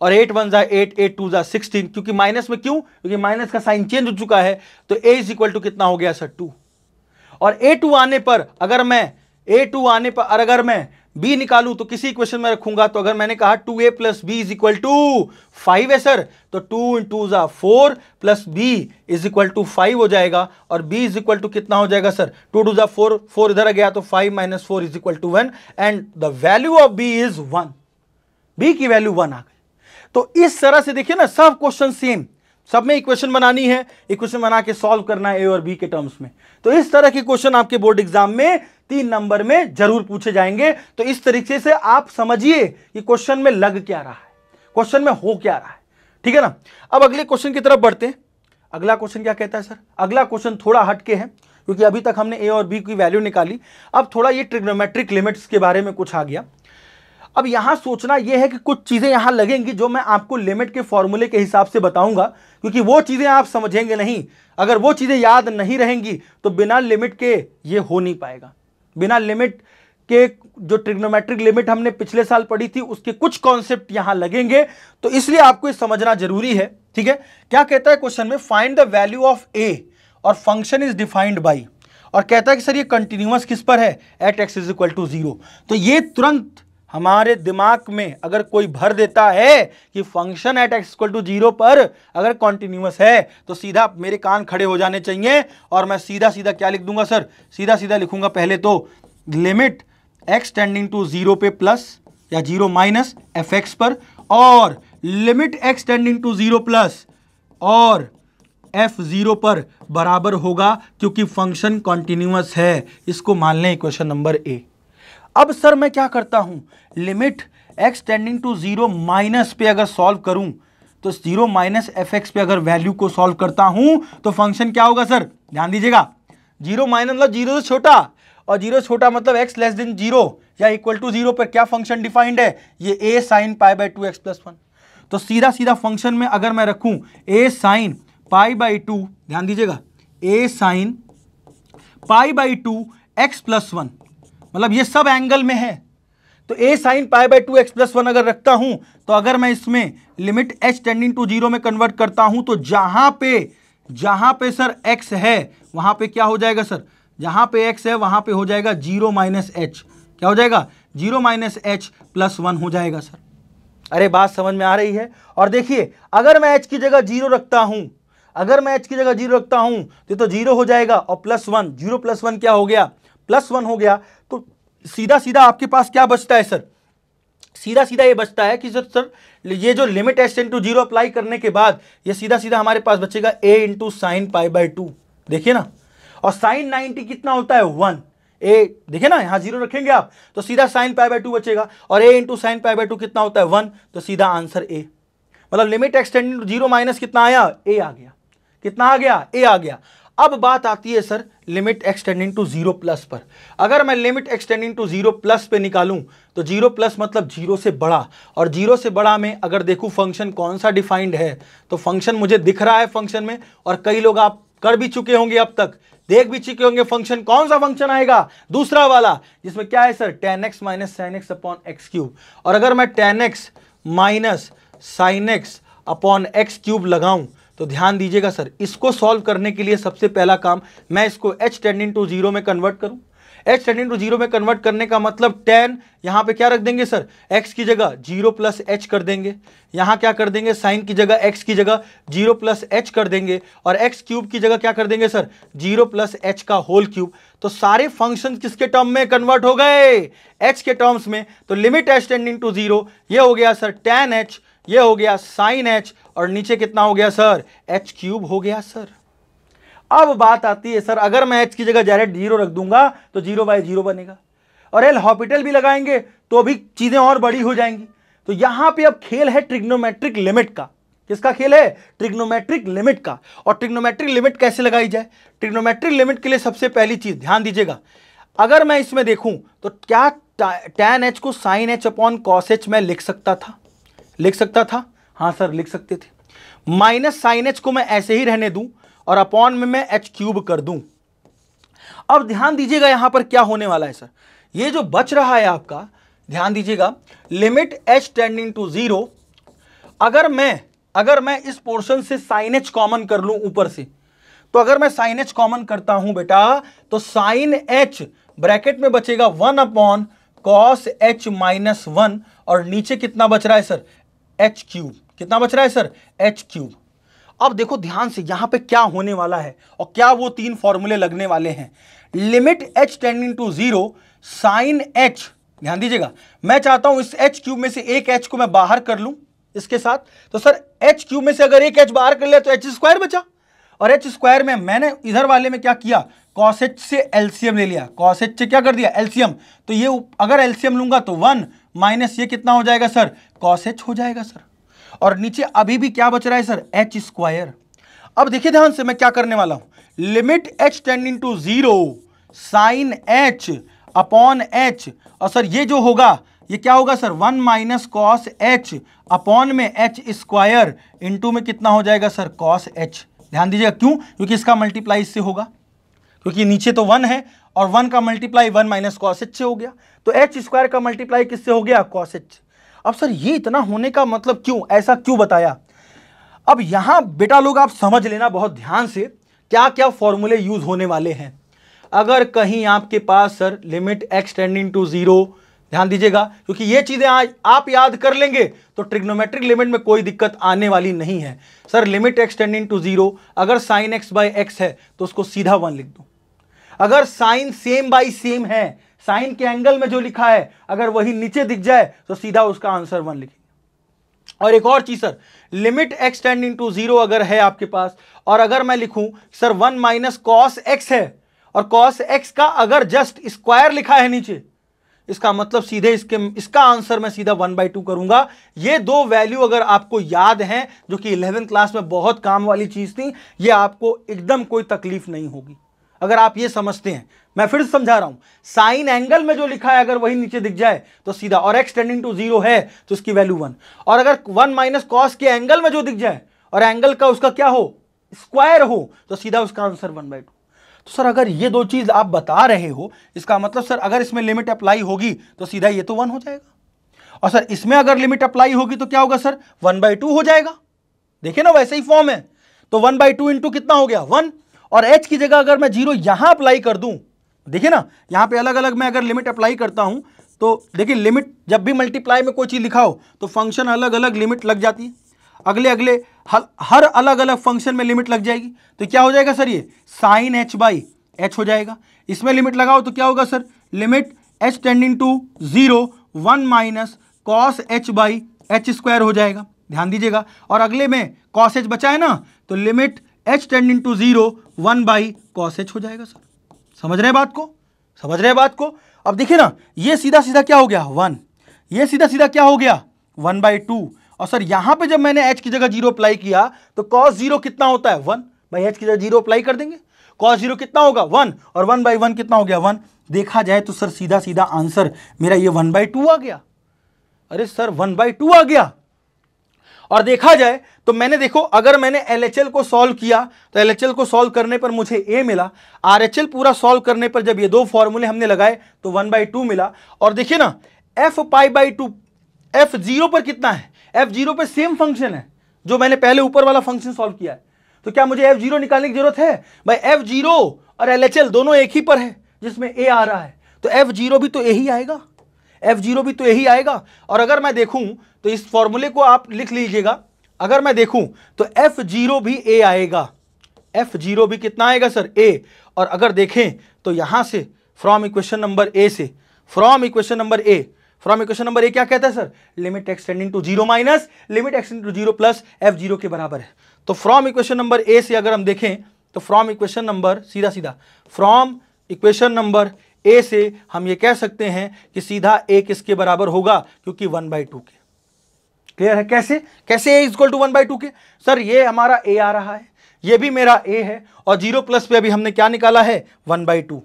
और 8 1 जा 8, 8 2 जा 16, क्योंकि माइनस में, क्यों, क्योंकि माइनस का साइन चेंज हो चुका है, तो a इज इक्वल टू कितना हो गया सर, 2। और a2 आने पर अगर मैं b निकालूं तो किसी इक्वेशन में रखूंगा, तो अगर मैंने कहा 2a plus b is equal to 5 है सर, तो 2 × 2 जा 4 plus b is equal to 5 हो जाएगा, और b इज इक्वल टू कितना हो जाएगा सर, 2 2 जा 4, 4 इधर आ गया तो 5 - 4 is equal to 1, and the value of b is 1, b की वैल्यू 1 आ गई। तो इस तरह से देखिए ना, सब क्वेश्चन सेम, सब में इक्वेशन बनानी है, इक्वेशन बना के सॉल्व करना है ए और बी के टर्म्स में। तो इस तरह के क्वेश्चन आपके बोर्ड एग्जाम में 3 नंबर में जरूर पूछे जाएंगे। तो इस तरीके से आप समझिए कि क्वेश्चन में लग क्या रहा है, क्वेश्चन में हो क्या रहा है, ठीक है ना। अब अगले क्वेश्चन की तरफ बढ़ते हैं। अगला क्वेश्चन क्या कहता है सर, अगला क्वेश्चन थोड़ा हटके है, क्योंकि अभी तक हमने ए और बी की वैल्यू निकाली, अब थोड़ा ये ट्रिग्नोमेट्रिक लिमिट्स के बारे में कुछ आ गया। अब यहां सोचना यह है कि कुछ चीजें यहां लगेंगी जो मैं आपको लिमिट के फॉर्मूले के हिसाब से बताऊंगा, क्योंकि वो चीजें आप समझेंगे नहीं, अगर वो चीजें याद नहीं रहेंगी तो बिना लिमिट के ये हो नहीं पाएगा। बिना लिमिट के जो ट्रिग्नोमेट्रिक लिमिट हमने पिछले साल पढ़ी थी उसके कुछ कॉन्सेप्ट यहां लगेंगे, तो इसलिए आपको ये समझना जरूरी है, ठीक है। क्या कहता है क्वेश्चन में, फाइंड द वैल्यू ऑफ ए और फंक्शन इज डिफाइंड बाई, और कहता है कि सर ये कंटिन्यूअस किस पर है, at x is equal to 0। तो ये तुरंत हमारे दिमाग में अगर कोई भर देता है कि function at x equal to 0 पर अगर कॉन्टिन्यूअस है, तो सीधा मेरे कान खड़े हो जाने चाहिए, और मैं सीधा सीधा क्या लिख दूंगा सर, सीधा सीधा लिखूंगा पहले तो लिमिट एक्स टेंडिंग टू 0 पे प्लस या 0 माइनस एफ एक्स पर, और limit x tending to 0 plus और f0 पर बराबर होगा, क्योंकि फंक्शन कॉन्टिन्यूअस है। इसको मान लें इक्वेशन नंबर ए। अब सर मैं क्या करता हूं, limit x tending to 0 minus पे अगर सॉल्व करूं, तो 0 माइनस एफ एक्स पे अगर वैल्यू को सॉल्व करता हूं तो फंक्शन क्या होगा सर, ध्यान दीजिएगा, 0 माइनस मतलब 0 से छोटा, और 0 से छोटा मतलब x लेस देन 0 या इक्वल टू 0 पर क्या फंक्शन डिफाइंड है, ये a sine pi by 2 x + 1। तो सीधा सीधा फंक्शन में अगर मैं रखूं a साइन पाई बाई 2, ध्यान दीजिएगा, a sine pi by 2 x + 1, मतलब ये सब एंगल में है, तो a sine pi by 2 x + 1 अगर रखता हूं, तो अगर मैं इसमें लिमिट h टेंडिंग टू 0 में कन्वर्ट करता हूं, तो जहां पे सर x है वहां पे क्या हो जाएगा सर, जहां पे x है वहां पे हो जाएगा 0 माइनस h, क्या हो जाएगा, 0 माइनस h + 1 हो जाएगा सर। अरे बात समझ में आ रही है। और देखिए अगर मैं h की जगह 0 रखता हूं, तो 0 हो जाएगा, और +1, 0 + 1 क्या हो गया, +1 हो गया। तो सीधा सीधा आपके पास क्या बचता है सर, सीधा सीधा ये बचता है कि सर ये जो limit h tend to 0 apply करने के बाद ये सीधा सीधा हमारे पास बचेगा a × साइन पाई बाई 2, देखिए ना, और साइन 90 कितना होता है 1, a देखिए ना, यहां 0 रखेंगे आप तो सीधा साइन पाई बाई 2 बचेगा, और a × साइन पाई बाई 2 कितना होता है 1, तो सीधा आंसर a, मतलब limit x tending to 0 minus कितना आया, a आ गया, कितना आ गया, a आ गया। अब बात आती है sir limit x tending to 0 plus पर। अगर मैं limit x tending to 0 plus पे निकालूं, तो 0 प्लस मतलब 0 से बड़ा, और 0 से बड़ा में अगर देखूं फंक्शन कौन सा डिफाइंड है, तो फंक्शन मुझे दिख रहा है फंक्शन में, और कई लोग आप कर भी चुके होंगे, अब तक देख भी चुके होंगे फंक्शन, कौन सा फंक्शन आएगा, दूसरा वाला, जिसमें क्या है sir, tan x minus sin x upon x cube. और अगर मैं tan x minus sin x upon x cube लगाऊं, तो ध्यान दीजिएगा सर, इसको सॉल्व करने के लिए सबसे पहला काम मैं इसको h टेंडिंग टू 0 में कन्वर्ट करूं। h टेंडिंग टू 0 में कन्वर्ट करने का मतलब tan, यहां पे क्या रख देंगे सर, x की जगह 0 + h कर देंगे, यहां क्या कर देंगे, sin की जगह x की जगह 0 + h कर देंगे, और x क्यूब की जगह क्या कर देंगे सर, 0 + h का होल क्यूब। तो सारे फंक्शन किसके टर्म में कन्वर्ट हो गए, h के टर्म्स में। तो लिमिट h टेंडिंग टू 0 ये हो गया सर tan h, ये हो गया sin h, और नीचे कितना हो गया सर, h क्यूब हो गया सर। अब बात आती है सर, अगर मैं h की जगह डायरेक्ट 0 रख दूंगा तो 0/0 बनेगा, और एल हॉस्पिटल भी लगाएंगे तो भी चीजें और बड़ी हो जाएंगी। तो यहां पे अब खेल है ट्रिग्नोमेट्रिक लिमिट का। किसका खेल है? ट्रिग्नोमेट्रिक लिमिट का। और ट्रिग्नोमेट्रिक लिमिट कैसे लगाई जाए? ट्रिग्नोमेट्रिक लिमिट के लिए सबसे पहली चीज ध्यान दीजिएगा, अगर मैं इसमें देखूं तो क्या tan h को sin h upon cos h में लिख सकता था? हाँ सर, लिख सकते थे। माइनस साइन एच को मैं ऐसे ही रहने दूं और अपॉन में मैं h क्यूब कर दूं। अब ध्यान दीजिएगा यहां पर क्या होने वाला है सर, ये जो बच रहा है आपका, ध्यान दीजिएगा, लिमिट h टेंडिंग टू 0, अगर मैं इस पोर्शन से साइन एच कॉमन कर लूं ऊपर से, तो अगर मैं साइन एच कॉमन करता हूं बेटा, तो साइन एच ब्रैकेट में बचेगा 1 अपॉन कॉस एच माइनस 1, और नीचे कितना बच रहा है सर? H cube. कितना बच रहा है सर? H cube. अब देखो ध्यान से यहां पे क्या होने वाला है और क्या वो तीन फॉर्मूले लगने वाले हैं। Limit h tending to 0 sine h, ध्यान दीजिएगा, मैं चाहता हूं इस एच क्यूब में से एक एच को मैं बाहर कर लूं इसके साथ, तो सर एच क्यूब में से अगर एक एच बाहर कर लिया तो एच स्क्वायर बचा, और एच स्क्वायर में मैंने इधर वाले में क्या किया? कॉस एच से एलसीएम ले लिया, कॉस एच से क्या कर दिया? एलसीएम। तो ये अगर एलसीएम लूंगा तो 1 माइनस ये कितना हो जाएगा सर? कॉस एच हो जाएगा सर। और नीचे अभी भी क्या बच रहा है सर? H square. अब देखिए ध्यान से मैं क्या करने वाला हूं, limit h tending to 0 sine h upon h, और सर ये जो होगा ये क्या होगा sir? 1 minus cos h upon में एच स्क्वायर इंटू में कितना हो जाएगा सर? Cos H. ध्यान दीजिएगा, क्यों? क्योंकि इसका मल्टीप्लाई इससे होगा, क्योंकि नीचे तो 1 है और 1 का मल्टीप्लाई 1 माइनस कॉस एच से हो गया, तो एच स्क्वायर का मल्टीप्लाई किससे हो गया? Cos H. अब सर ये इतना होने का मतलब क्यों, ऐसा क्यों बताया? अब यहां बेटा लोग आप समझ लेना बहुत ध्यान से क्या क्या फॉर्मूले यूज होने वाले हैं। अगर कहीं आपके पास sir limit x tending to 0, ध्यान दीजिएगा, क्योंकि ये चीजें आप याद कर लेंगे तो ट्रिग्नोमेट्रिक लिमिट में कोई दिक्कत आने वाली नहीं है। Sir limit x tending to 0, अगर साइन एक्स बाई एक्स है तो उसको सीधा 1 लिख दो। अगर साइन सेम बाई सेम है, साइन के एंगल में जो लिखा है अगर वही नीचे दिख जाए तो सीधा उसका आंसर 1 लिखेंगे। और एक और चीज sir, limit x tending to 0 अगर है आपके पास, और अगर मैं लिखूं सर 1 माइनस कॉस एक्स है, और कॉस एक्स का अगर जस्ट स्क्वायर लिखा है नीचे, इसका मतलब सीधे इसका आंसर मैं सीधा 1/2 करूंगा। ये दो वैल्यू अगर आपको याद हैं, जो कि 11th क्लास में बहुत काम वाली चीज थी, ये आपको एकदम कोई तकलीफ नहीं होगी अगर आप ये समझते हैं। मैं फिर समझा रहा हूं, साइन एंगल में जो लिखा है अगर वही नीचे दिख जाए तो सीधा, और एक्स टेंडिंग टू 0 है तो इसकी वैल्यू 1, और अगर 1 माइनस कॉस के एंगल में जो दिख जाए और एंगल का उसका क्या हो? स्क्वायर हो, तो सीधा उसका आंसर 1/2। तो सर अगर ये दो चीज आप बता रहे हो, इसका मतलब सर अगर इसमें लिमिट अप्लाई होगी तो सीधा ये तो 1 हो जाएगा, और सर इसमें अगर लिमिट अप्लाई होगी तो क्या होगा सर? 1/2 हो जाएगा। देखिए ना, वैसे ही फॉर्म है, तो 1/2 इंटू कितना हो गया? 1, और h की जगह अगर मैं 0 यहां अप्लाई कर दूं, देखिए ना यहां पे अलग अलग मैं अगर लिमिट अप्लाई करता हूं तो देखिए, लिमिट जब भी मल्टीप्लाई में कोई चीज लिखा हो तो फंक्शन अलग अलग लिमिट लग जाती है, अगले हर अलग अलग फंक्शन में लिमिट लग जाएगी। तो क्या हो जाएगा सर? ये साइन एच बाई एच हो जाएगा। इसमें लिमिट लगाओ तो क्या होगा sir? Limit h tending to 0 1 minus cos h by h square हो जाएगा। ध्यान दीजिएगा, और अगले में कॉस एच बचा है ना, तो limit h tending to 0 1 by cos h हो जाएगा। सर समझ रहे हैं बात को? समझ रहे हैं बात को? अब देखिए ना, ये सीधा सीधा क्या हो गया? 1, ये सीधा सीधा क्या हो गया? 1/2। और सर यहां पे जब मैंने h की जगह 0 अप्लाई किया तो cos 0 कितना होता है? 1, भाई h की जगह 0 अप्लाई कर देंगे, cos 0 कितना होगा? 1, और 1/1 कितना हो गया? 1। देखा जाए तो सर सीधा सीधा आंसर मेरा ये 1/2 आ गया। अरे सर 1/2 आ गया। और देखा जाए तो मैंने, देखो अगर मैंने LHL को सॉल्व किया तो LHL को सॉल्व करने पर मुझे a मिला, RHL पूरा सॉल्व करने पर जब ये दो फॉर्मूले हमने लगाए तो 1/2 मिला। और देखिए ना, f π/2 f0 पर कितना है? f0 पे सेम फंक्शन है जो मैंने पहले ऊपर वाला फंक्शन सॉल्व किया है, तो क्या मुझे f0 निकालने की जरूरत है? भाई f0 और LHL दोनों एक ही पर है जिसमें a आ रहा है, तो f0 भी तो यही आएगा, f0 भी तो यही आएगा। और अगर मैं देखूं तो इस फॉर्मूले को आप लिख लीजिएगा, अगर मैं देखूं तो f0 भी a आएगा, f0 भी कितना आएगा सर? a। और अगर देखें तो यहां से फ्रॉम इक्वेशन नंबर a से, फ्रॉम इक्वेशन नंबर a क्या कहता है sir? Limit x tending to 0 minus limit x tending to 0 plus f0 के बराबर है। तो फ्रॉम इक्वेशन नंबर a से अगर हम देखें तो फ्रॉम इक्वेशन नंबर, सीधा सीधा फ्रॉम इक्वेशन नंबर ए से हम ये कह सकते हैं कि सीधा ए किसके बराबर होगा, क्योंकि 1/2 के। क्लियर है? कैसे ए इक्वल टू 1/2 के? सर ये हमारा ए आ रहा है, ये भी मेरा ए है, और 0 प्लस पे अभी हमने क्या निकाला है? 1/2।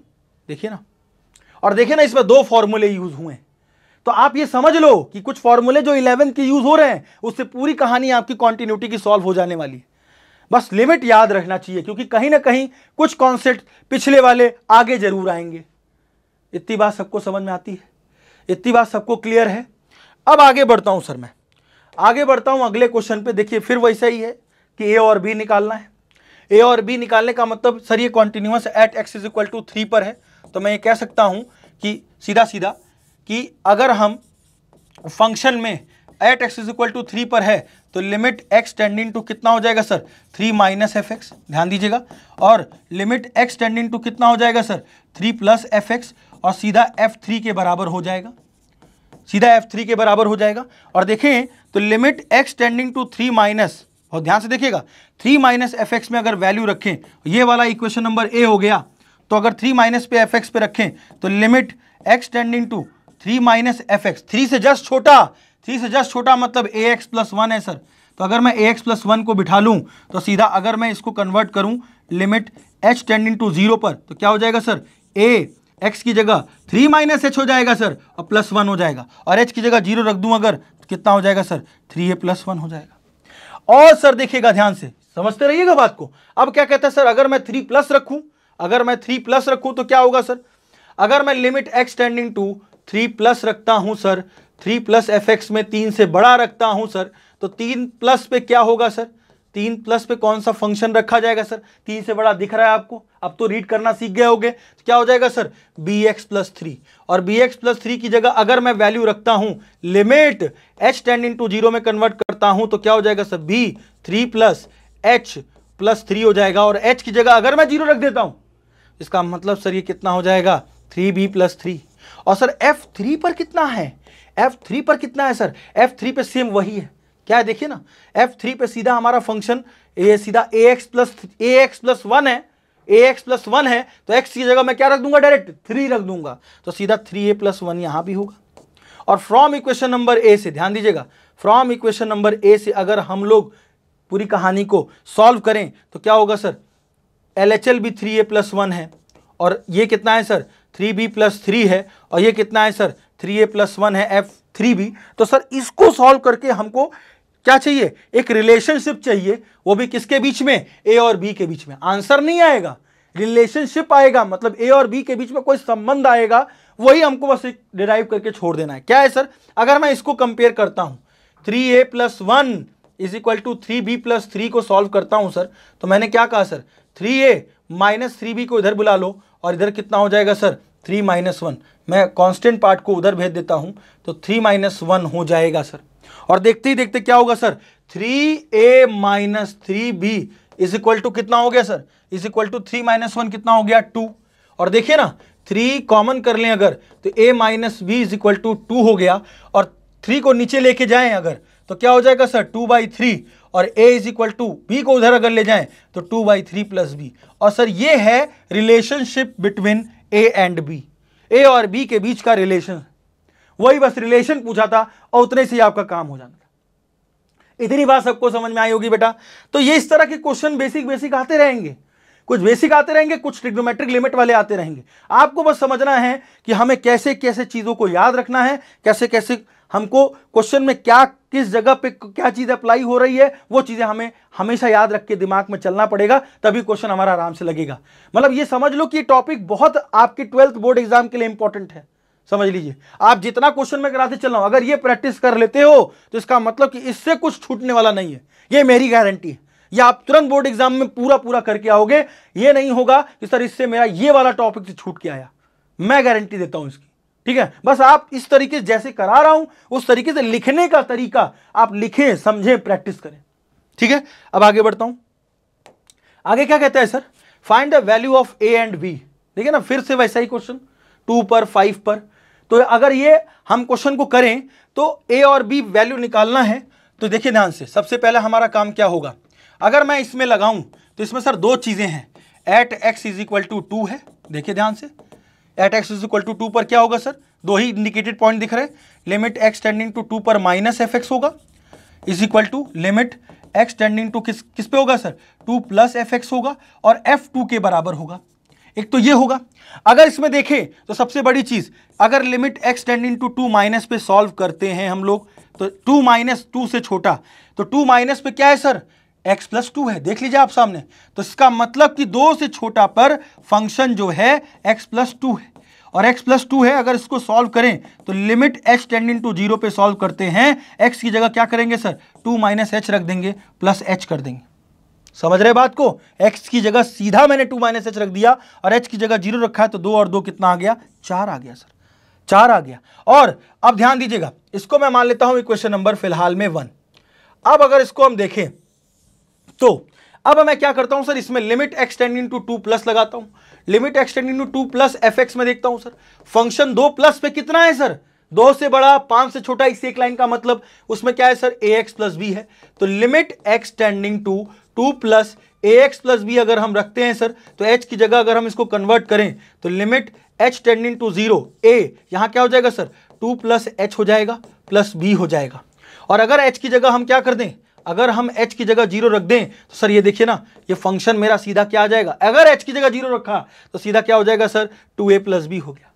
देखिए ना, और देखिए ना, इसमें दो फॉर्मूले यूज हुए हैं। तो आप ये समझ लो कि कुछ फॉर्मूले जो 11 के यूज हो रहे हैं, उससे पूरी कहानी आपकी कॉन्टिन्यूटी की सॉल्व हो जाने वाली है। बस लिमिट याद रखना चाहिए, क्योंकि कहीं ना कहीं कुछ कॉन्सेप्ट पिछले वाले आगे जरूर आएंगे। इतनी बात सबको समझ में आती है? इतनी बात सबको क्लियर है? अब आगे बढ़ता हूं सर, मैं आगे बढ़ता हूं अगले क्वेश्चन पे। देखिए फिर वैसा ही है कि ए और बी निकालना है। ए और बी निकालने का मतलब सर ये कॉन्टिन्यूअस एट x = 3 पर है, तो मैं ये कह सकता हूं कि सीधा सीधा कि अगर हम फंक्शन में एट x = 3 पर है तो लिमिट x टेंडिंग टू कितना हो जाएगा सर? 3 - fx। ध्यान दीजिएगा, और लिमिट x टेंडिंग टू कितना हो जाएगा सर? 3 + fx, और सीधा f3 के बराबर हो जाएगा, सीधा f3 के बराबर हो जाएगा। और देखें तो लिमिट x टेंडिंग टू 3 और ध्यान से देखिएगा 3 - fx में अगर वैल्यू रखें, ये वाला इक्वेशन नंबर ए हो गया। तो अगर 3 पे fx पे रखें तो limit x tending to 3 - fx, 3 से जस्ट छोटा, 3 से जस्ट छोटा मतलब ax + 1 है सर। तो अगर मैं ax + 1 को बिठा लूं तो सीधा अगर मैं इसको कन्वर्ट करूं लिमिट h टेंडिंग टू 0 पर, तो क्या हो जाएगा सर? a x की जगह 3 - h हो जाएगा सर, और +1 हो जाएगा, और h की जगह 0 रख दूं अगर, तो कितना हो जाएगा सर? 3a + 1 हो जाएगा। और सर देखिएगा, ध्यान से समझते रहिएगा बात को। अब क्या कहता है सर, अगर मैं 3+ रखूं, अगर मैं 3+ रखूं तो क्या होगा सर? अगर मैं लिमिट x टेंडिंग टू 3+ रखता हूं सर, 3 + fx में 3 से बड़ा रखता हूं सर, तो 3+ पे क्या होगा सर? 3+ पे कौन सा फंक्शन रखा जाएगा सर? 3 से बड़ा दिख रहा है आपको? अब तो रीड करना सीख गए होगे। तो क्या हो जाएगा सर? bx + 3, और bx + 3 की जगह अगर मैं वैल्यू रखता हूं लिमिट h टेंडिंग टू 0 में कन्वर्ट करता हूं तो क्या हो जाएगा सर? b 3 + h + 3 हो जाएगा, और h की जगह अगर मैं 0 रख देता हूं, इसका मतलब सर ये कितना हो जाएगा? 3b + 3। और सर f3 पर कितना है? f3 पर कितना है सर? f3 पे सेम वही है, क्या है देखिए ना, f3 पे सीधा हमारा फंक्शन ये सीधा ax + 1 है, ax + 1 है, तो x की जगह मैं क्या रख दूंगा? डायरेक्ट 3 रख दूंगा, तो सीधा 3a + 1 यहां भी होगा। और फ्रॉम इक्वेशन नंबर ए से, ध्यान दीजिएगा, फ्रॉम इक्वेशन नंबर ए से अगर हम लोग पूरी कहानी को सॉल्व करें तो क्या होगा सर? LHL भी 3a + 1 है, और ये कितना है सर? 3b + 3 है, और ये कितना है सर? 3a + 1 है, f3b। तो सर इसको सॉल्व करके हमको क्या चाहिए? एक रिलेशनशिप चाहिए, वो भी किसके बीच में? a और b के बीच में। आंसर नहीं आएगा, रिलेशनशिप आएगा, मतलब a और b के बीच में कोई संबंध आएगा, वही हमको बस डिराइव करके छोड़ देना है। क्या है सर? अगर मैं इसको कंपेयर करता हूं, 3a + 1 = 3b + 3 को सॉल्व करता हूं सर, तो मैंने क्या कहा सर? 3a - 3b को इधर बुला लो, और इधर कितना हो जाएगा सर? 3 - 1। मैं कांस्टेंट पार्ट को उधर भेज देता हूं, तो 3 - 1 हो जाएगा सर। और देखते ही देखते क्या होगा सर? 3a - 3b = कितना हो गया सर? = 3 - 1 कितना हो गया? 2। और देखिए ना, 3 कॉमन कर लें अगर, तो a - b = 2 हो गया, और 3 को नीचे लेके जाएं अगर, तो क्या हो जाएगा सर? 2/3, और a = b को उधर अगर ले जाएं तो 2/3 + b। और सर ये है relationship between a and b, a और b के बीच का रिलेशन। वही बस रिलेशन पूछा था, और उतने से ही आपका काम हो जाना था। इतनी बात सबको समझ में आई होगी बेटा। तो ये इस तरह के क्वेश्चन बेसिक आते रहेंगे, कुछ बेसिक आते रहेंगे, कुछ ट्रिग्नोमेट्रिक लिमिट वाले आते रहेंगे। आपको बस समझना है कि हमें कैसे कैसे चीजों को याद रखना है, कैसे कैसे हमको क्वेश्चन में क्या किस जगह पे क्या चीज अप्लाई हो रही है, वो चीजें हमें हमेशा याद रख के दिमाग में चलना पड़ेगा, तभी क्वेश्चन हमारा आराम से लगेगा। मतलब ये समझ लो कि टॉपिक बहुत आपके 12th बोर्ड एग्जाम के लिए इंपॉर्टेंट है। समझ लीजिए, आप जितना क्वेश्चन में कराते चल रहा हूं, अगर ये प्रैक्टिस कर लेते हो तो इसका मतलब कि इससे कुछ छूटने वाला नहीं है, ये मेरी गारंटी है। ये आप तुरंत बोर्ड एग्जाम में पूरा करके आओगे। ये नहीं होगा कि सर इससे मेरा ये वाला टॉपिक से छूट के आया, मैं गारंटी देता हूं इसकी। ठीक है, बस आप इस तरीके से जैसे करा रहा हूं उस तरीके से लिखने का तरीका आप लिखें, समझें, प्रैक्टिस करें। ठीक है, अब आगे बढ़ता हूं। आगे क्या कहता है sir? Find the value of a and b. देखिए ना, फिर से वैसा ही क्वेश्चन 2 पर 5 पर। तो अगर ये हम क्वेश्चन को करें तो ए और बी वैल्यू निकालना है, तो देखिए ध्यान से, सबसे पहले हमारा काम क्या होगा? अगर मैं इसमें लगाऊं तो इसमें सर दो चीजें हैं, एट x = 2 है, देखिए ध्यान से, at x is equal to 2 पर क्या होगा सर, दो ही इंडिकेटेड पॉइंट दिख रहे हैं, लिमिट एक्स टेंडिंग टू 2 पर माइनस एफ एक्स होगा is equal to limit x tending to किस पे होगा सर, 2 प्लस एफ एक्स होगा और एफ 2 के बराबर होगा। एक तो ये होगा। अगर इसमें देखें तो सबसे बड़ी चीज, अगर limit x tending to 2 minus पे सॉल्व करते हैं हम लोग तो 2 माइनस 2 से छोटा, तो 2 माइनस पे क्या है सर, x प्लस 2 है, देख लीजिए आप सामने। तो इसका मतलब कि 2 से छोटा पर फंक्शन जो है x प्लस 2 है, और x प्लस 2 है। अगर इसको सॉल्व करें तो लिमिट h टेंडिंग टू 0 पे सॉल्व करते हैं, x की जगह क्या करेंगे सर, 2 माइनस h रख देंगे प्लस h कर देंगे। समझ रहे बात को, x की जगह सीधा मैंने 2 माइनस h रख दिया और h की जगह 0 रखा है, तो 2 और 2 कितना आ गया, 4 आ गया सर, 4 आ गया। और अब ध्यान दीजिएगा, इसको मैं मान लेता हूं इक्वेशन नंबर फिलहाल में 1। अब अगर इसको हम देखें तो अब मैं क्या करता हूं सर, इसमें limit x tending to 2 plus लगाता हूं, limit x tending to 2 plus F x में देखता हूं सर, फंक्शन 2 प्लस पे कितना है सर, 2 से बड़ा 5 से छोटा, इस एक लाइन का मतलब उसमें क्या है sir, a x plus b है। तो limit x tending to 2 plus a x plus b अगर हम रखते हैं सर, तो एच की जगह अगर हम इसको कन्वर्ट करें तो लिमिट एच टेंडिंग टू 0 ए, यहां क्या हो जाएगा सर, 2 प्लस एच हो जाएगा प्लस बी हो जाएगा। और अगर एच की जगह हम क्या कर दें, अगर हम h की जगह 0 रख दें तो सर ये देखिए ना, ये फंक्शन मेरा सीधा क्या आ जाएगा, अगर h की जगह 0 रखा तो सीधा क्या हो जाएगा सर, 2a प्लस बी हो गया।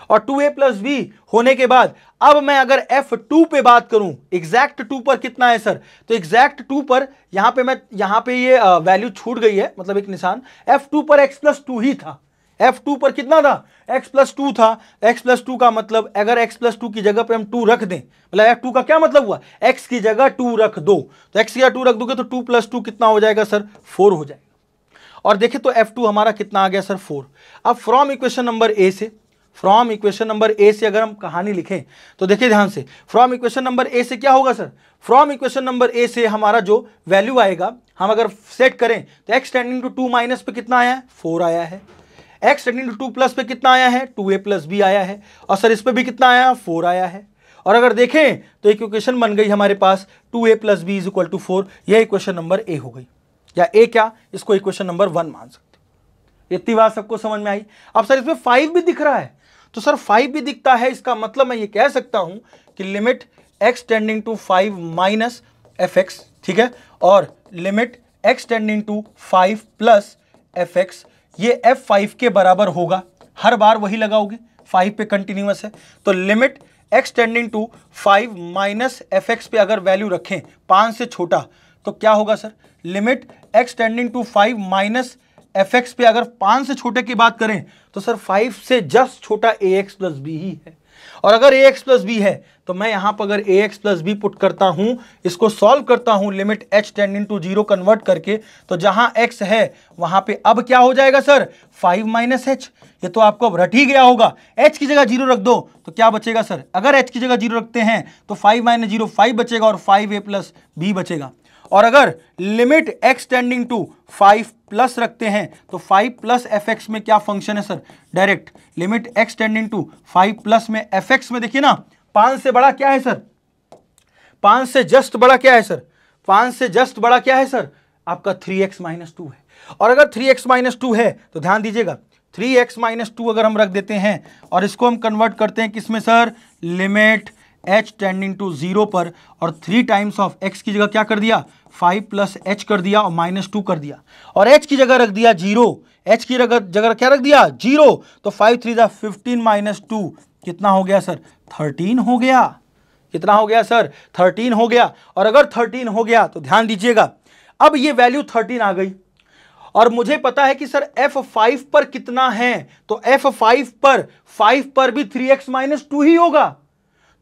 और 2a प्लस बी होने के बाद अब मैं अगर f2 पे बात करूं, एग्जैक्ट 2 पर कितना है सर, तो एग्जैक्ट 2 पर यहां पे ये वैल्यू छूट गई है, मतलब एक निशान, f2 पर x प्लस 2 ही था, f2 पर कितना था, x प्लस 2 था। x प्लस 2 का मतलब अगर x प्लस 2 की जगह पे हम 2 रख दें, मतलब f2 का क्या मतलब हुआ, x की जगह 2 रख दो, तो x की जगह 2 रख दोगे तो 2 प्लस 2 कितना हो जाएगा सर, 4 हो जाएगा। और देखिए तो f2 हमारा कितना आ गया सर, 4। अब फ्रॉम इक्वेशन नंबर ए से, फ्रॉम इक्वेशन नंबर ए से अगर हम कहानी लिखें तो देखिए ध्यान से, फ्रॉम इक्वेशन नंबर ए से क्या होगा सर, फ्रॉम इक्वेशन नंबर ए से हमारा जो वैल्यू आएगा, हम अगर सेट करें तो x टेंडिंग टू 2 माइनस पे कितना आया है, 4 आया है, x टेंडिंग टू 2 प्लस पे कितना आया है, 2a प्लस बी आया है, और सर इस पे भी कितना आया, 4 आया है। और अगर देखें तो एक इक्वेशन बन गई हमारे पास 2a plus b is equal to 4, यह इक्वेशन नंबर ए हो गई, या ए क्या, इसको इक्वेशन नंबर 1 मान सकते हो। इतनी बात सबको समझ में आई। अब सर इसमें 5 भी दिख रहा है, तो सर 5 भी दिखता है, इसका मतलब मैं ये कह सकता हूं कि limit x tending to 5 minus f x, ठीक है, और limit x tending to 5 plus F x, ये f5 के बराबर होगा, हर बार वही लगाओगे, 5 पे कंटिन्यूअस है, तो limit x tending to 5 minus f x पे अगर वैल्यू रखें 5 से छोटा, तो क्या होगा sir, limit x tending to 5 minus f x पे अगर 5 से छोटे की बात करें तो सर 5 से जस्ट छोटा ए एक्स प्लस बी ही है। और अगर ए एक्स प्लस बी है तो मैं यहां पर अगर a x plus b put करता हूं, इसको सॉल्व करता हूं limit h tending to 0 convert करके, तो जहां x है वहां पे अब क्या हो जाएगा सर, 5 माइनस एच। ये तो आपको अब रट ही गया होगा, h की जगह 0 रख दो तो क्या बचेगा सर, अगर h की जगह 0 रखते हैं तो 5 माइनस 0 5 बचेगा और 5a प्लस बी बचेगा। और अगर limit x tending to 5 plus रखते हैं तो 5 प्लस एफ एक्स में क्या फंक्शन है sir, direct limit x tending to 5 plus में एफ एक्स में देखिए ना, 5 से बड़ा क्या है सर, 5 से जस्ट बड़ा क्या है सर, 5 से जस्ट बड़ा क्या है सर, आपका 3x माइनस 2 है। और अगर 3x माइनस 2 है तो ध्यान दीजिएगा, 3x माइनस 2 अगर हम रख देते हैं और इसको हम कन्वर्ट करते हैं किसमें sir, limit h tending to 0 पर, और 3 टाइम्स ऑफ x की जगह क्या कर दिया, 5 प्लस h कर दिया और माइनस 2 कर दिया, और h की जगह रख दिया 0, h की जगह क्या रख दिया 0, तो 5 3 जा 15 माइनस 2 कितना हो गया सर, 13 हो गया। कितना हो गया सर, 13 हो गया। और अगर 13 हो गया तो ध्यान दीजिएगा, अब ये वैल्यू 13 आ गई और मुझे पता है कि सर f5 पर कितना है, तो f5 पर 5 पर भी 3x माइनस 2 ही होगा,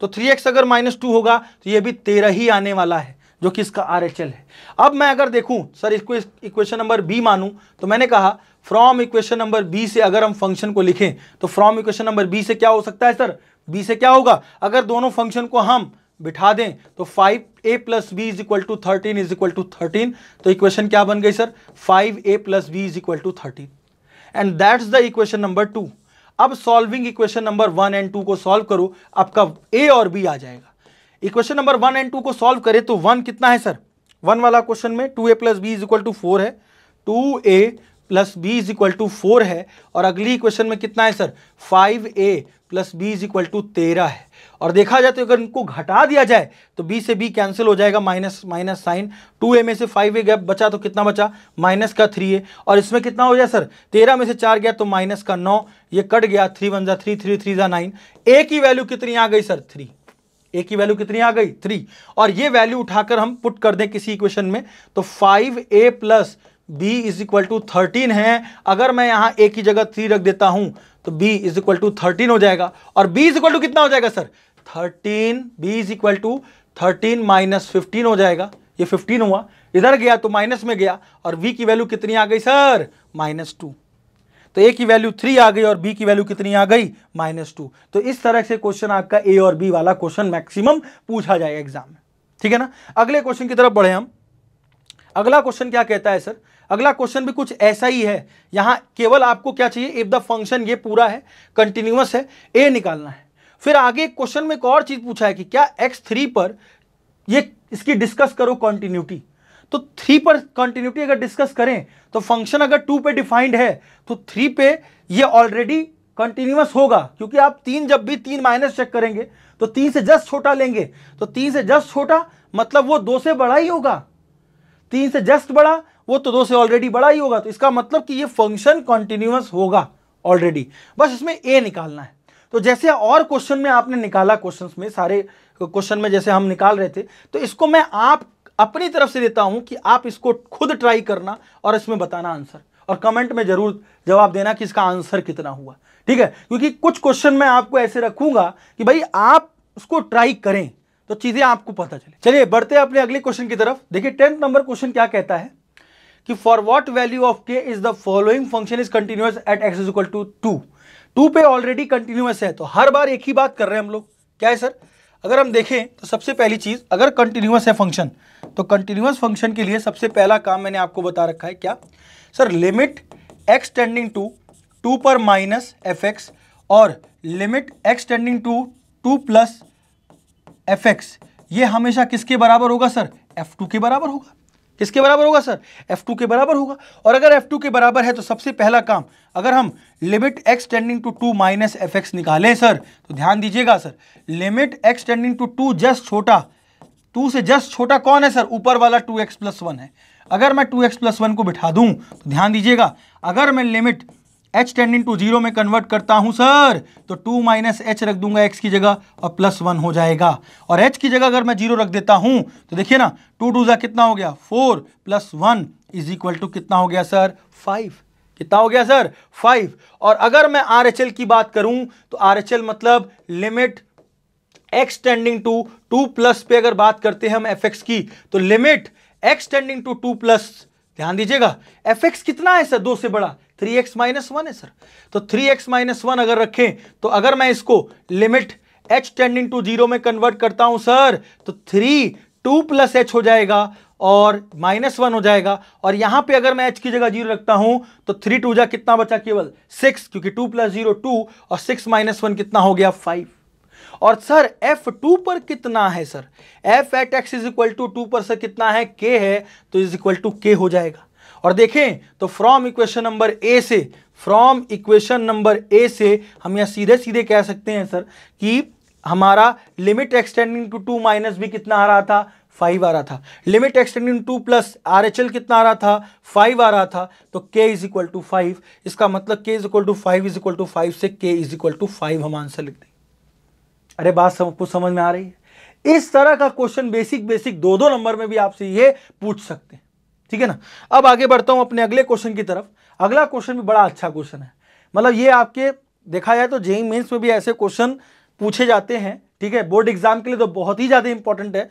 तो 3x अगर माइनस 2 होगा तो ये भी 13 ही आने वाला है, जो कि इसका RHL है। अब मैं अगर देखूं सर इसको इक्वेशन नंबर बी मानूं, तो मैंने कहा फ्रॉम इक्वेशन नंबर बी से अगर हम फंक्शन को लिखें तो फ्रॉम इक्वेशन नंबर बी से क्या हो सकता है सर, बी से क्या होगा, अगर दोनों फंक्शन को हम बिठा दें तो 5a plus b is equal to 13 is equal to 13, तो इक्वेशन क्या बन गई sir, 5a plus b is equal to 13, and that's the equation number 2। अब सॉल्विंग इक्वेशन नंबर 1 एंड 2 को सॉल्व करो, आपका a और b आ जाएगा। इक्वेशन नंबर 1 एंड 2 को सॉल्व करें तो 1 कितना है सर, 1 वाला क्वेश्चन में 2a plus b is equal to 4 है, 2a plus b is equal to 4 है, और अगली इक्वेशन में कितना है sir 5a plus b is equal to 13 है। और देखा जाए तो अगर इनको घटा दिया जाए तो b से b कैंसिल हो जाएगा, माइनस माइनस साइन, 2a में से 5a गैप बचा तो कितना बचा माइनस का 3a, और इसमें कितना हो जाए सर 13 में से 4 गया तो माइनस का 9, ये कट गया, 3 1 जा 3, 3 3 जा 9, a की वैल्यू कितनी आ गई सर 3, a की वैल्यू कितनी आ गई 3, और ये वैल्यू उठाकर हम पुट कर दें किसी इक्वेशन में तो 5a plus b is equal to 13 है। अगर मैं यहाँ a की जगह 3 रख देता हूं तो b इज इक्वल टू 13 हो जाएगा, और b इज इक्वल टू कितना हो जाएगा sir 13, b is equal to 13 minus 15 हो जाएगा, ये 15 हुआ, इधर गया तो माइनस में गया, और v की वैल्यू कितनी आ गई सर -2, तो a की वैल्यू 3 आ गई और b की वैल्यू कितनी आ गई -2। तो इस तरह से क्वेश्चन आपका a और b वाला क्वेश्चन मैक्सिमम पूछा जाएगा एग्जाम में, ठीक है ना। अगले क्वेश्चन की तरफ बढ़े हम। अगला क्वेश्चन क्या कहता है सर, अगला क्वेश्चन भी कुछ ऐसा ही है, यहां केवल आपको क्या चाहिए, इफ द फंक्शन ये पूरा है कंटिन्यूअस है, a निकालना है। फिर आगे क्वेश्चन में एक और चीज पूछा है कि क्या x3 पर ये इसकी डिस्कस करो कंटिन्यूटी, तो 3 पर कंटिन्यूटी अगर डिस्कस करें तो फंक्शन अगर 2 पे डिफाइंड है तो 3 पे ये ऑलरेडी कंटिन्यूअस होगा, क्योंकि आप 3 जब भी 3 माइनस चेक करेंगे तो 3 से जस्ट छोटा लेंगे, तो 3 से जस्ट छोटा मतलब वो 2 से बड़ा ही होगा, 3 से जस्ट बड़ा वो तो 2 से ऑलरेडी बड़ा ही होगा, तो इसका मतलब कि ये फंक्शन कंटिन्यूअस होगा ऑलरेडी, बस इसमें a निकालना है। तो जैसे और क्वेश्चन में आपने निकाला, क्वेश्चंस में सारे क्वेश्चन में जैसे हम निकाल रहे थे, तो इसको मैं आप अपनी तरफ से देता हूं कि आप इसको खुद ट्राई करना और इसमें बताना आंसर, और कमेंट में जरूर जवाब देना कि इसका आंसर कितना हुआ, ठीक है। क्योंकि कुछ क्वेश्चन मैं आपको ऐसे रखूंगा कि भाई आप उसको ट्राई करें तो चीजें आपको पता चले। चलिए बढ़ते हैं अपने अगले क्वेश्चन की तरफ। देखिए 10th नंबर क्वेश्चन क्या कहता है कि for what value of k is the following function is continuous at x is equal to 2 पे ऑलरेडी कंटिन्यूअस है, तो हर बार एक ही बात कर रहे हैं हम लोग, क्या है सर, अगर हम देखें तो सबसे पहली चीज, अगर कंटिन्यूअस है फंक्शन तो कंटिन्यूअस फंक्शन के लिए सबसे पहला काम मैंने आपको बता रखा है, क्या sir, limit x tending to 2 पर माइनस fx और limit x tending to 2 plus fx, ये हमेशा किसके बराबर होगा सर, f2 के बराबर होगा। किसके बराबर होगा सर, f2 के बराबर होगा। और अगर f2 के बराबर है तो सबसे पहला काम, अगर हम limit x tending to 2 minus fx निकालें सर, तो ध्यान दीजिएगा sir, limit x tending to 2 just छोटा, 2 से जस्ट छोटा कौन है सर, ऊपर वाला 2x प्लस 1 है। अगर मैं 2x प्लस 1 को बिठा दूं तो ध्यान दीजिएगा, अगर मैं लिमिट h टेंडिंग टू 0 में कन्वर्ट करता हूं सर, तो 2 माइनस h रख दूंगा x की जगह और प्लस 1 हो जाएगा, और h की जगह अगर मैं 0 रख देता हूं तो देखिए ना, 2 2 जा कितना हो गया 4 प्लस 1 इज इक्वल टू कितना हो गया सर 5, कितना हो गया सर 5। और अगर मैं RHL की बात करूं तो RHL मतलब limit x tending to 2 plus पे अगर बात करते हैं हम fx की, तो limit x tending to 2 plus, ध्यान दीजिएगा fx कितना है सर 2 से बड़ा, 3x माइनस 1 है सर, तो 3x माइनस 1 अगर रखें तो अगर मैं इसको लिमिट h टेंडिंग टू 0 में कन्वर्ट करता हूं सर, तो 2 प्लस h हो जाएगा और -1 हो जाएगा, और यहां पे अगर मैं h की जगह 0 रखता हूं तो 3 2 जा कितना बचा केवल 6, क्योंकि 2 प्लस 0 2 और 6 माइनस 1 कितना हो गया 5। और सर f2 पर कितना है sir, f at x is equal to 2 पर सर कितना है k है, तो इज इक्वल टू k हो जाएगा। और देखें तो फ्रॉम इक्वेशन नंबर ए से हम यह सीधे सीधे कह सकते हैं सर कि हमारा लिमिट एक्सटेंडिंग टू 2 माइनस भी कितना आ रहा था 5 आ रहा था, limit x tending to 2 plus RHL कितना आ रहा था 5 आ रहा था, तो k इज इक्वल टू 5, इसका मतलब k is equal to 5 is equal to 5 से k इज इक्वल टू 5 हम आंसर लिख देंगे। अरे बात सबको समझ में आ रही है। इस तरह का क्वेश्चन बेसिक 2 नंबर में भी आपसे ये पूछ सकते हैं, ठीक है ना। अब आगे बढ़ता हूं अपने अगले क्वेश्चन की तरफ। अगला क्वेश्चन भी बड़ा अच्छा क्वेश्चन है, मतलब ये आपके देखा जाए तो जेईई मेंस में भी ऐसे क्वेश्चन पूछे जाते हैं, ठीक है, बोर्ड एग्जाम के लिए तो बहुत ही ज्यादा इंपॉर्टेंट है।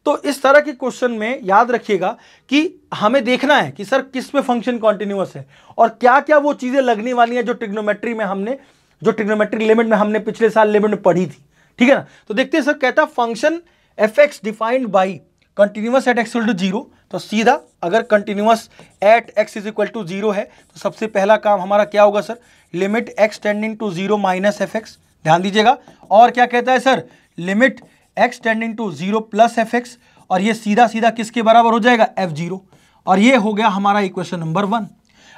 तो इस तरह के क्वेश्चन में याद रखिएगा कि हमें देखना है कि सर किस में फंक्शन कॉन्टिन्यूअस है और क्या क्या वो चीजें लगने वाली हैं जो ट्रिग्नोमेट्री में हमने, जो ट्रिग्नोमेट्रिक लिमिट में हमने पिछले साल लिमिट में पढ़ी थी, ठीक है ना। तो देखते हैं सर, कहता function fx defined by continuous at x equal to 0, तो सीधा अगर continuous at x is equal to 0 है तो सबसे पहला काम हमारा क्या होगा sir, limit x tending to 0 minus fx, ध्यान दीजिएगा। और क्या कहता है sir, limit x tending to 0 plus fx, और ये सीधा सीधा किसके बराबर हो जाएगा f0, और ये हो गया हमारा इक्वेशन नंबर 1।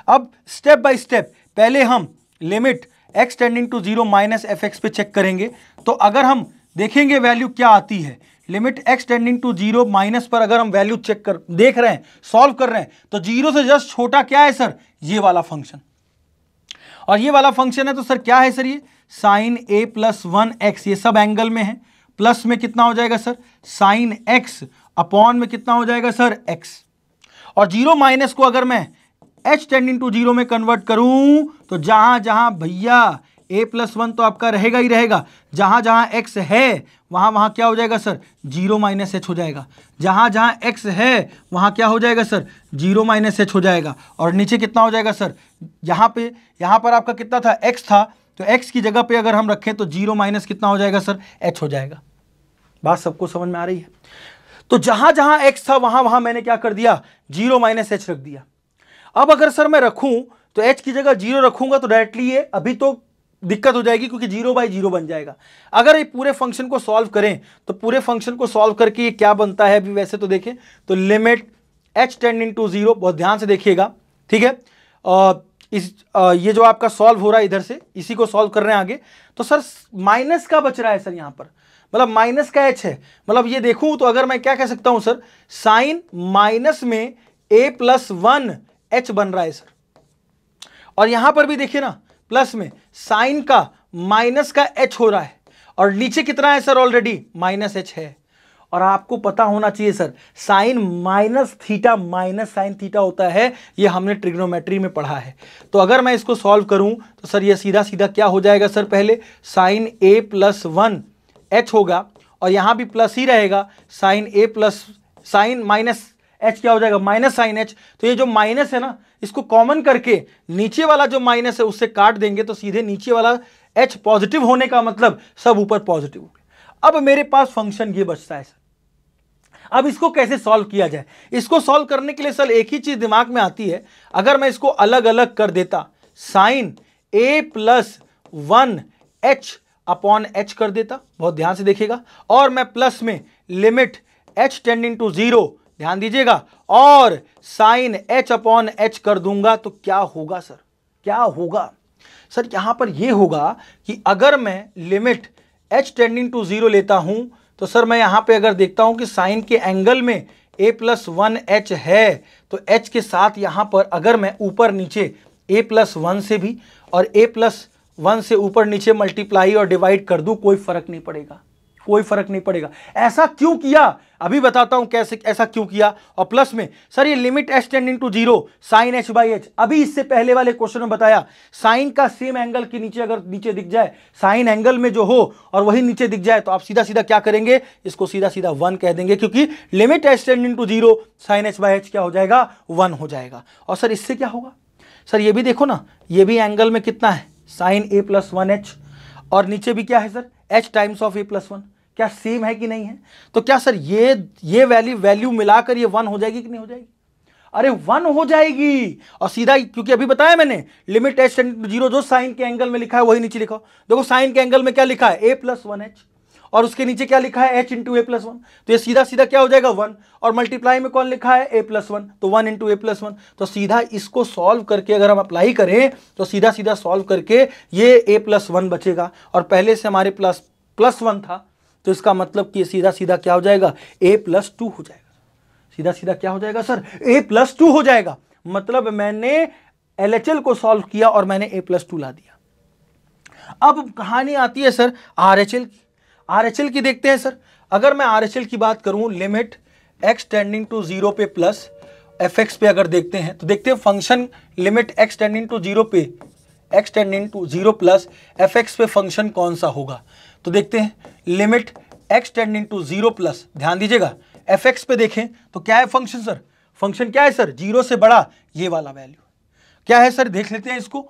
अब स्टेप बाय स्टेप पहले हम limit x tending to 0 minus f x पे चेक करेंगे। तो अगर हम देखेंगे वैल्यू क्या आती है, limit x tending to 0 minus पर अगर हम वैल्यू चेक कर देख रहे हैं, सॉल्व कर रहे हैं, तो 0 से जस्ट छोटा क्या है सर, ये वाला फंक्शन। और ये वाला फंक्शन है तो सर क्या है सर, ये साइन a प्लस 1x, ये सब एंगल में है, प्लस में कितना हो जाएगा सर साइन x, अपॉन में कितना हो जाएगा सर x। और 0 माइनस को अगर मैं h टेंडिंग टू 0 में कन्वर्ट करूं तो जहां जहां भैया a प्लस 1 तो आपका रहेगा ही रहेगा, जहां जहां x है वहां वहां क्या हो जाएगा सर 0 माइनस h हो जाएगा, जहां जहां x है वहां क्या हो जाएगा सर 0 माइनस h हो जाएगा। और नीचे कितना हो जाएगा सर, यहां पर आपका कितना था x था, तो x की जगह पे अगर हम रखें तो 0 माइनस कितना हो जाएगा सर h हो जाएगा। बात सबको समझ में आ रही है? तो जहां जहां x था वहां वहां मैंने क्या कर दिया 0 माइनस h रख दिया। अब अगर सर मैं रखूं तो h की जगह 0 रखूंगा तो डायरेक्टली ये अभी तो दिक्कत हो जाएगी क्योंकि 0 बाई 0 बन जाएगा। अगर ये पूरे फंक्शन को सॉल्व करें तो पूरे फंक्शन को सॉल्व करके ये क्या बनता है अभी वैसे तो देखें तो लिमिट h टेंडिंग टू 0, बहुत ध्यान से देखिएगा, ठीक है। ये जो आपका सॉल्व हो रहा है इधर से, इसी को सॉल्व कर रहे हैं आगे, तो सर माइनस का बच रहा है सर, यहां पर मतलब माइनस का h है, मतलब ये देखूं तो अगर मैं क्या कह सकता हूं सर, साइन माइनस में a प्लस 1 h बन रहा है सर। और यहां पर भी देखिए ना प्लस में साइन का माइनस का h हो रहा है, और नीचे कितना है सर ऑलरेडी माइनस h है। और आपको पता होना चाहिए sir sine minus theta minus sine theta होता है, ये हमने ट्रिग्नोमेट्री में पढ़ा है। तो अगर मैं इसको सॉल्व करूं तो सर ये सीधा सीधा क्या हो जाएगा सर, पहले साइन a प्लस 1 h होगा और यहां भी प्लस ही रहेगा, sine a plus sine minus h क्या हो जाएगा माइनस साइन h। तो ये जो माइनस है ना इसको कॉमन करके नीचे वाला जो माइनस है उससे काट देंगे तो सीधे नीचे वाला h पॉजिटिव होने का मतलब सब ऊपर पॉजिटिव हो गया। अब मेरे पास फंक्शन ये बचता है सर। अब इसको कैसे सॉल्व किया जाए, इसको सॉल्व करने के लिए सर एक ही चीज दिमाग में आती है, अगर मैं इसको अलग अलग कर देता, sine a plus 1 h upon h कर देता, बहुत ध्यान से देखिएगा, और मैं प्लस में लिमिट h टेंडिंग टू 0, ध्यान दीजिएगा, और साइन h अपॉन h कर दूंगा, तो क्या होगा सर, क्या होगा सर, यहां पर यह होगा कि अगर मैं लिमिट h टेंडिंग टू 0 लेता हूं तो सर मैं यहां पे अगर देखता हूं कि साइन के एंगल में a प्लस 1 h है, तो h के साथ यहां पर अगर मैं ऊपर नीचे a प्लस 1 से भी और a प्लस 1 से ऊपर नीचे मल्टीप्लाई और डिवाइड कर दूं, कोई फर्क नहीं पड़ेगा, कोई फर्क नहीं पड़ेगा। ऐसा क्यों किया अभी बताता हूं कैसे, ऐसा क्यों किया। और प्लस में सर ये limit h tending to 0 sine h by h, अभी इससे पहले वाले क्वेश्चन में बताया साइन का सेम एंगल के नीचे अगर नीचे दिख जाए, साइन एंगल में जो हो और वही नीचे दिख जाए, तो आप सीधा सीधा क्या करेंगे, इसको सीधा सीधा 1 कह देंगे, क्योंकि limit h tending to 0 sine h by h क्या हो जाएगा 1 हो जाएगा। और सर इससे क्या होगा, सर ये भी देखो ना, ये भी एंगल में कितना है साइन a प्लस 1 h, और नीचे भी क्या है sir h times of a plus 1, क्या सेम है कि नहीं है। तो क्या सर ये वैल्यू मिलाकर ये 1 हो जाएगी कि नहीं हो जाएगी, अरे 1 हो जाएगी। और सीधा, क्योंकि अभी बताया मैंने लिमिट h टेंडिंग टू 0 जो साइन के एंगल में लिखा है वही नीचे लिखा, देखो साइन के एंगल में क्या लिखा है a प्लस 1 h, और उसके नीचे क्या लिखा है h इंटू a प्लस 1, तो ये सीधा सीधा क्या हो जाएगा 1, और मल्टीप्लाई में कौन लिखा है a प्लस 1, तो 1 इंटू a प्लस 1। तो सीधा इसको सॉल्व करके अगर हम अप्लाई करें तो सीधा सीधा सॉल्व करके ये a प्लस 1 बचेगा, और पहले से हमारे प्लस 1 था, तो इसका मतलब कि सीधा सीधा क्या हो जाएगा a प्लस 2 हो जाएगा, सीधा सीधा क्या हो जाएगा सर a प्लस 2 हो जाएगा। मतलब मैंने LHL को सॉल्व किया और मैंने a प्लस 2 ला दिया। अब कहानी आती है सर RHL की, RHL की देखते हैं सर। अगर मैं RHL की बात करूं, लिमिट x टेंडिंग टू 0 पे प्लस fx पे अगर देखते हैं तो देखते हैं function limit x tending to 0 पे x tending to 0 plus fx पे फंक्शन कौन सा होगा। तो देखते हैं limit x tending to 0 plus, ध्यान दीजिएगा fx पे देखें तो क्या है फंक्शन सर, फंक्शन क्या है सर 0 से बड़ा ये वाला वैल्यू क्या है सर, देख लेते हैं इसको,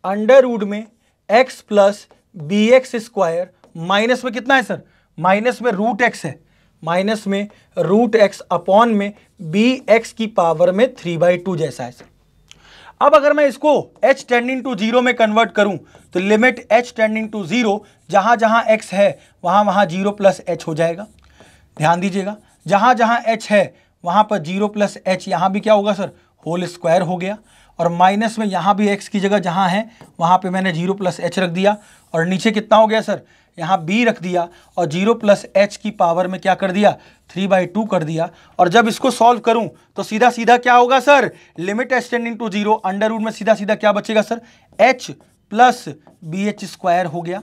अंडर रूट में x plus b x square, minus में कितना है सर, माइनस में रूट x है, माइनस में रूट x अपॉन में बी एक्स की पावर में 3/2 जैसा है सर। अब अगर मैं इसको h टेंडिंग टू 0 में कन्वर्ट करूं तो लिमिट h टेंडिंग टू 0, जहां जहां x है वहां वहां 0 प्लस h हो जाएगा, ध्यान दीजिएगा, जहां जहां h है वहां पर 0 प्लस h, यहां भी क्या होगा सर होल स्क्वायर हो गया, और माइनस में यहाँ भी x की जगह जहाँ है वहाँ पे मैंने 0 + h रख दिया, और नीचे कितना हो गया सर, यहाँ b रख दिया, और 0 + h की पावर में क्या कर दिया, 3/2 कर दिया। और जब इसको सॉल्व करूं तो सीधा सीधा क्या होगा sir, limit h tending to 0, under root में सीधा सीधा क्या बचेगा सर, h + bh² हो गया,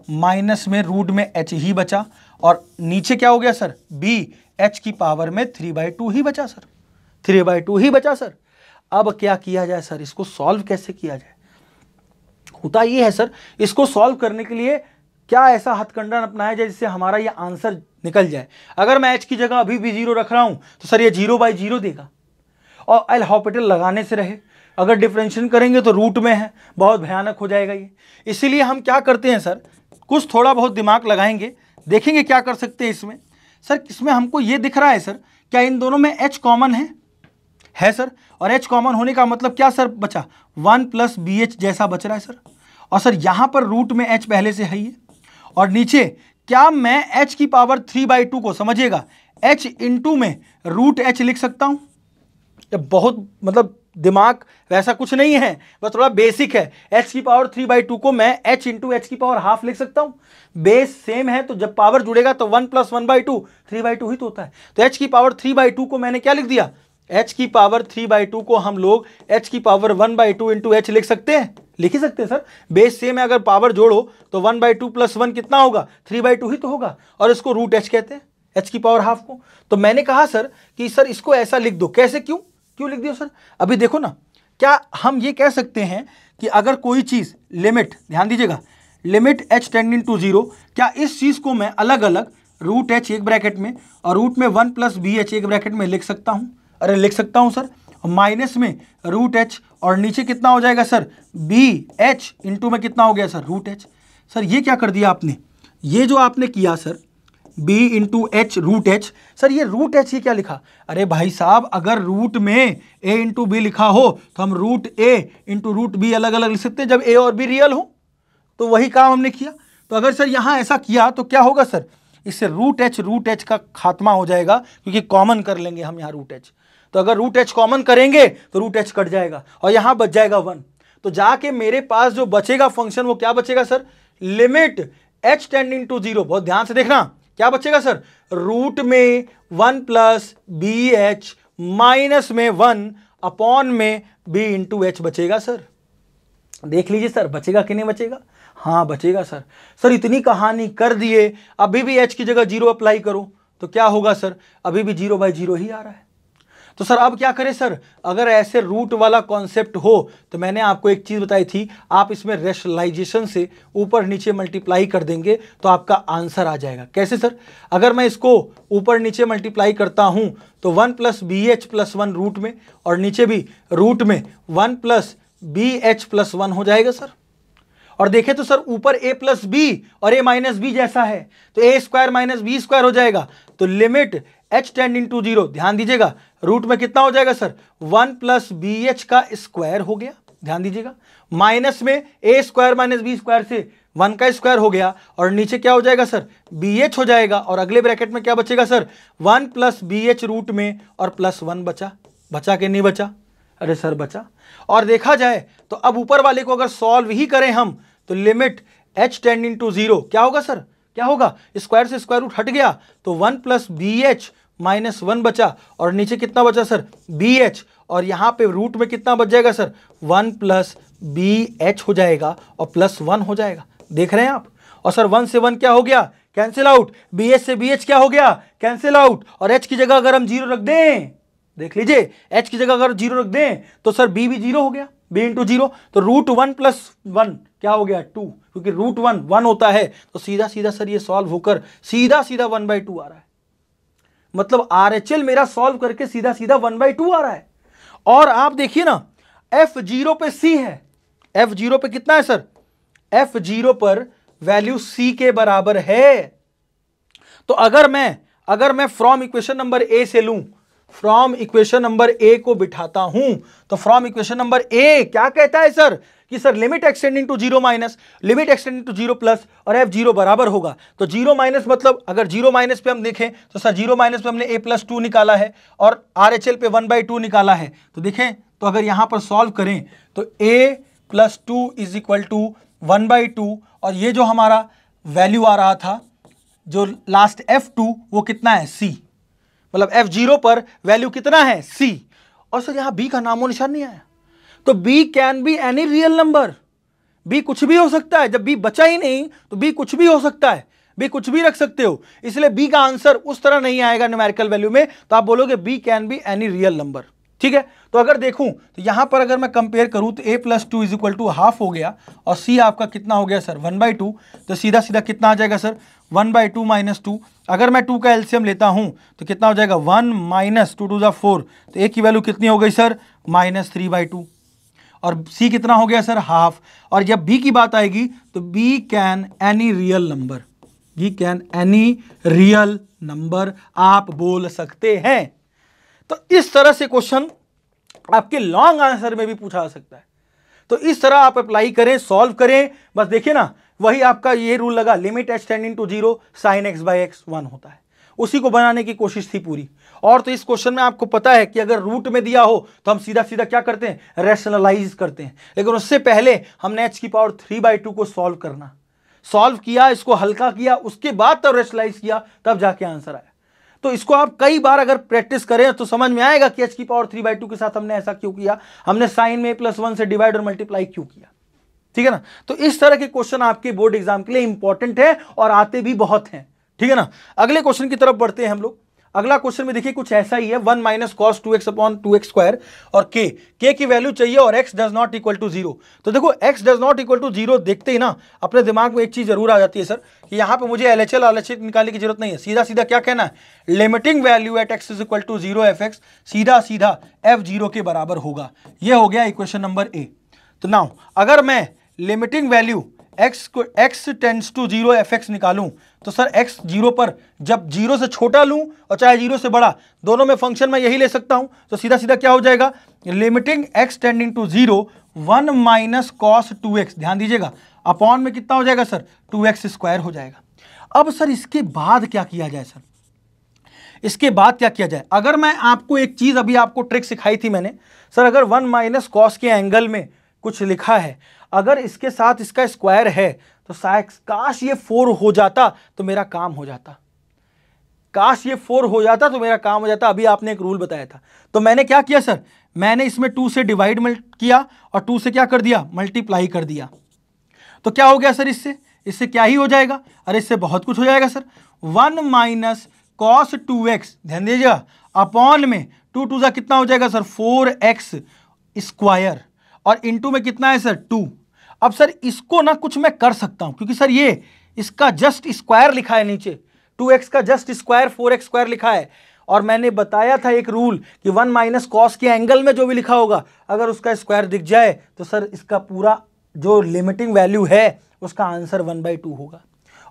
माइनस में रूट में h ही बचा, और नीचे क्या हो गया सर, b h की पावर में 3/2 ही बचा सर, 3/2 ही बचा सर। अब क्या किया जाए सर, इसको सॉल्व कैसे किया जाए। होता ये है सर, इसको सॉल्व करने के लिए क्या ऐसा हथकंडा अपनाया जाए जिससे हमारा ये आंसर निकल जाए। अगर मैं h की जगह अभी भी 0 रख रहा हूं तो सर ये 0/0 देगा, और एल हॉस्पिटल लगाने से रहे। अगर डिफरेंशिएशन करेंगे तो रूट में है, बहुत भयानक हो जाएगा ये। इसीलिए हम क्या करते हैं सर, कुछ थोड़ा बहुत दिमाग लगाएंगे, देखेंगे क्या कर सकते हैं इसमें। सर इसमें हमको ये दिख रहा है सर, क्या इन दोनों में h कॉमन है सर, और h कॉमन होने का मतलब क्या सर बचा, 1 + bh जैसा बच रहा है सर। और सर यहाँ पर रूट में h पहले से है ही, और नीचे क्या मैं h की पावर 3/2 को समझिएगा h इंटू में रूट h लिख सकता हूँ। बहुत मतलब दिमाग वैसा कुछ नहीं है, बस थोड़ा बेसिक है। h की पावर 3/2 को मैं h इंटू h की पावर हाफ लिख सकता हूँ। बेस सेम है तो जब पावर जुड़ेगा तो 1 + 1/2 3/2 ही तो होता है। तो h की पावर 3/2 को मैंने क्या लिख दिया, h की पावर 3/2 को हम लोग h की पावर 1/2 इंटू h लिख सकते हैं, लिख ही सकते हैं सर। बेस सेम है, अगर पावर जोड़ो तो 1/2 + 1 कितना होगा, 3/2 ही तो होगा, और इसको रूट h कहते हैं, h की पावर हाफ को। तो मैंने कहा सर कि सर इसको ऐसा लिख दो, कैसे, क्यों लिख दिया सर। अभी देखो ना, क्या हम ये कह सकते हैं कि अगर कोई चीज़ लिमिट, ध्यान दीजिएगा, लिमिट h टेंडिंग टू 0, क्या इस चीज़ को मैं अलग अलग रूट h एक ब्रैकेट में और रूट में 1 + bh एक ब्रैकेट में लिख सकता हूँ। अरे लिख सकता हूँ सर, माइनस में रूट h, और नीचे कितना हो जाएगा सर, bh इंटू में कितना हो गया सर, रूट h। सर ये क्या कर दिया आपने, ये जो आपने किया sir b into h root h, sir ये रूट h ये क्या लिखा। अरे भाई साहब, अगर रूट में a इंटू बी लिखा हो तो हम root a into root b अलग अलग लिख सकते हैं जब a और b रियल हो। तो वही काम हमने किया। तो अगर सर यहाँ ऐसा किया तो क्या होगा सर, इससे रूट h का खात्मा हो जाएगा, क्योंकि कॉमन कर लेंगे हम यहाँ रूट h। तो अगर रूट h कॉमन करेंगे तो रूट h कट जाएगा और यहाँ बच जाएगा 1। तो जाके मेरे पास जो बचेगा फंक्शन वो क्या बचेगा sir, limit h tending to 0। बहुत ध्यान से देखना, क्या बचेगा सर, रूट में 1 + bh माइनस में 1 अपॉन में b इंटू h बचेगा सर। देख लीजिए सर, बचेगा कि नहीं बचेगा, हाँ बचेगा सर। सर इतनी कहानी कर दिए, अभी भी h की जगह 0 अप्लाई करो तो क्या होगा सर, अभी भी 0/0 ही आ रहा है। तो सर अब क्या करें सर, अगर ऐसे रूट वाला कॉन्सेप्ट हो तो मैंने आपको एक चीज़ बताई थी, आप इसमें रेशनलाइजेशन से ऊपर नीचे मल्टीप्लाई कर देंगे तो आपका आंसर आ जाएगा। कैसे सर, अगर मैं इसको ऊपर नीचे मल्टीप्लाई करता हूं तो 1 + bh + 1 रूट में, और नीचे भी रूट में 1 + bh + 1 हो जाएगा सर। और देखें तो सर ऊपर a + b और a - b जैसा है तो a² - b² हो जाएगा। तो लिमिट h टेंडिंग टू 0, ध्यान दीजिएगा, रूट में कितना हो जाएगा सर, 1 + bh का स्क्वायर हो गया, ध्यान दीजिएगा, माइनस में a² - b² से 1 का स्क्वायर हो गया, और नीचे क्या हो जाएगा सर, bh हो जाएगा, और अगले ब्रैकेट में क्या बचेगा सर, 1 + bh रूट में और +1 बचा कि नहीं बचा, अरे सर बचा। और देखा जाए तो अब ऊपर वाले को अगर सॉल्व ही करें हम तो लिमिट h टेंडिंग टू 0 क्या होगा सर, क्या होगा, स्क्वायर से स्क्वायर रूट हट गया तो 1 + bh - 1 बचा, और नीचे कितना बचा सर, bh, और यहाँ पे रूट में कितना बच जाएगा सर, 1 + bh हो जाएगा और +1 हो जाएगा। देख रहे हैं आप, और सर 1 से 1 क्या हो गया, कैंसिल आउट, bh से bh क्या हो गया, कैंसिल आउट, और h की जगह अगर हम 0 रख दें, देख लीजिए h की जगह अगर 0 रख दें तो सर b भी 0 हो गया, b इंटू 0, तो रूट 1 + 1 क्या हो गया, 2, क्योंकि रूट 1 होता है। तो सीधा सीधा सर ये सॉल्व होकर सीधा सीधा 1/2 आ रहा है, मतलब RHL मेरा सॉल्व करके सीधा सीधा 1/2 आ रहा है। और आप देखिए ना, F0 पे C है, F0 पे कितना है सर, F0 पर वैल्यू C के बराबर है। तो अगर मैं फ्रॉम इक्वेशन नंबर A से लूं, फ्रॉम इक्वेशन नंबर A को बिठाता हूं, तो फ्रॉम इक्वेशन नंबर A क्या कहता है सर, कि sir limit x tending to 0 minus, limit x tending to 0 plus, और F0 बराबर होगा। तो 0 माइनस मतलब अगर 0 माइनस पे हम देखें तो सर 0 माइनस पे हमने a + 2 निकाला है और RHL पे 1/2 निकाला है। तो देखें तो अगर यहां पर सॉल्व करें तो a plus 2 is equal to 1/2 और ये जो हमारा वैल्यू आ रहा था जो लास्ट f2 वो कितना है c, मतलब f0 पर वैल्यू कितना है c। और सर यहां b का नामो निशान नहीं आया, तो b can be any real number, b कुछ भी हो सकता है। जब b बचा ही नहीं तो b कुछ भी हो सकता है, b कुछ भी रख सकते हो, इसलिए b का आंसर उस तरह नहीं आएगा न्यूमेरिकल वैल्यू में, तो आप बोलोगे b can be any real number. ठीक है, तो अगर देखूं तो यहां पर अगर मैं कंपेयर करूं तो a plus 2 is equal to half हो गया और c आपका कितना हो गया सर 1/2, तो सीधा सीधा कितना आ जाएगा सर 1/2 माइनस 2। अगर मैं 2 का एलसीएम लेता हूं तो कितना हो जाएगा 1 माइनस 2 टू द 4, तो a की वैल्यू कितनी हो गई सर -3/2 और c कितना हो गया सर हाफ। और जब b की बात आएगी तो b can any real number, b can any real number आप बोल सकते हैं। तो इस तरह से क्वेश्चन आपके लॉन्ग आंसर में भी पूछा जा सकता है, तो इस तरह आप अप्लाई करें, सॉल्व करें। बस देखिए ना, वही आपका ये रूल लगा, limit h tending to 0 sin x by x 1 होता है, उसी को बनाने की कोशिश थी पूरी। और तो इस क्वेश्चन में आपको पता है कि अगर रूट में दिया हो तो हम सीधा सीधा क्या करते हैं, रैशनलाइज करते हैं, लेकिन उससे पहले हमने h की पावर 3/2 को सॉल्व करना, सॉल्व किया, इसको हल्का किया, उसके बाद तब रैशनलाइज किया, तब जाके आंसर आया। तो इसको आप कई बार अगर प्रैक्टिस करें तो समझ में आएगा कि h की पावर 3/2 के साथ हमने ऐसा क्यों किया, हमने साइन में +1 से डिवाइड और मल्टीप्लाई क्यों किया। ठीक है ना, तो इस तरह के क्वेश्चन आपके बोर्ड एग्जाम के लिए इंपॉर्टेंट है और आते भी बहुत हैं। ठीक है ना, अगले क्वेश्चन की तरफ बढ़ते हैं हम लोग। अगला क्वेश्चन में देखिए कुछ ऐसा ही है, 1 minus cos 2x upon 2x square और k की वैल्यू चाहिए और x does not equal to 0। तो देखो x does not equal to 0 देखते ही ना अपने दिमाग में एक चीज जरूर आ जाती है सर कि यहाँ पे मुझे LHL RHS निकालने की जरूरत नहीं है, सीधा सीधा क्या कहना है, limiting value at x is equal to 0 fx सीधा सीधा f0 के बराबर होगा। ये हो गया इक्वेशन नंबर ए। तो नाउ अगर मैं limiting value x tends to 0 fx निकालूं तो सर x 0 पर जब 0 से छोटा लूं और चाहे 0 से बड़ा, दोनों में फंक्शन मैं यही ले सकता हूं, तो सीधा सीधा क्या हो जाएगा, limiting x tending to 0 1 minus cos 2x, ध्यान दीजिएगा अपॉन में कितना हो जाएगा सर 2x स्क्वायर हो जाएगा। अब सर इसके बाद क्या किया जाए, सर इसके बाद क्या किया जाए, अगर मैं आपको एक चीज अभी आपको ट्रिक सिखाई थी मैंने, सर अगर 1 माइनस कॉस के एंगल में कुछ लिखा है, अगर इसके साथ इसका स्क्वायर है तो शायद काश ये 4 हो जाता तो मेरा काम हो जाता, काश ये 4 हो जाता तो मेरा काम हो जाता। अभी आपने एक रूल बताया था, तो मैंने क्या किया सर, मैंने इसमें 2 से डिवाइड किया और 2 से क्या कर दिया, मल्टीप्लाई कर दिया। तो क्या हो गया सर, इससे क्या ही हो जाएगा, अरे इससे बहुत कुछ हो जाएगा सर। 1 माइनस कॉस 2x, ध्यान दीजिएगा अपॉन में 2 2 का कितना हो जाएगा सर 4x स्क्वायर और इंटू में कितना है सर 2। अब सर इसको ना कुछ मैं कर सकता हूं क्योंकि सर ये इसका जस्ट स्क्वायर लिखा है, नीचे 2x का जस्ट स्क्वायर 4x स्क्वायर लिखा है, और मैंने बताया था एक रूल कि 1 माइनस कॉस के एंगल में जो भी लिखा होगा अगर उसका स्क्वायर दिख जाए तो सर इसका पूरा जो लिमिटिंग वैल्यू है उसका आंसर 1/2 होगा।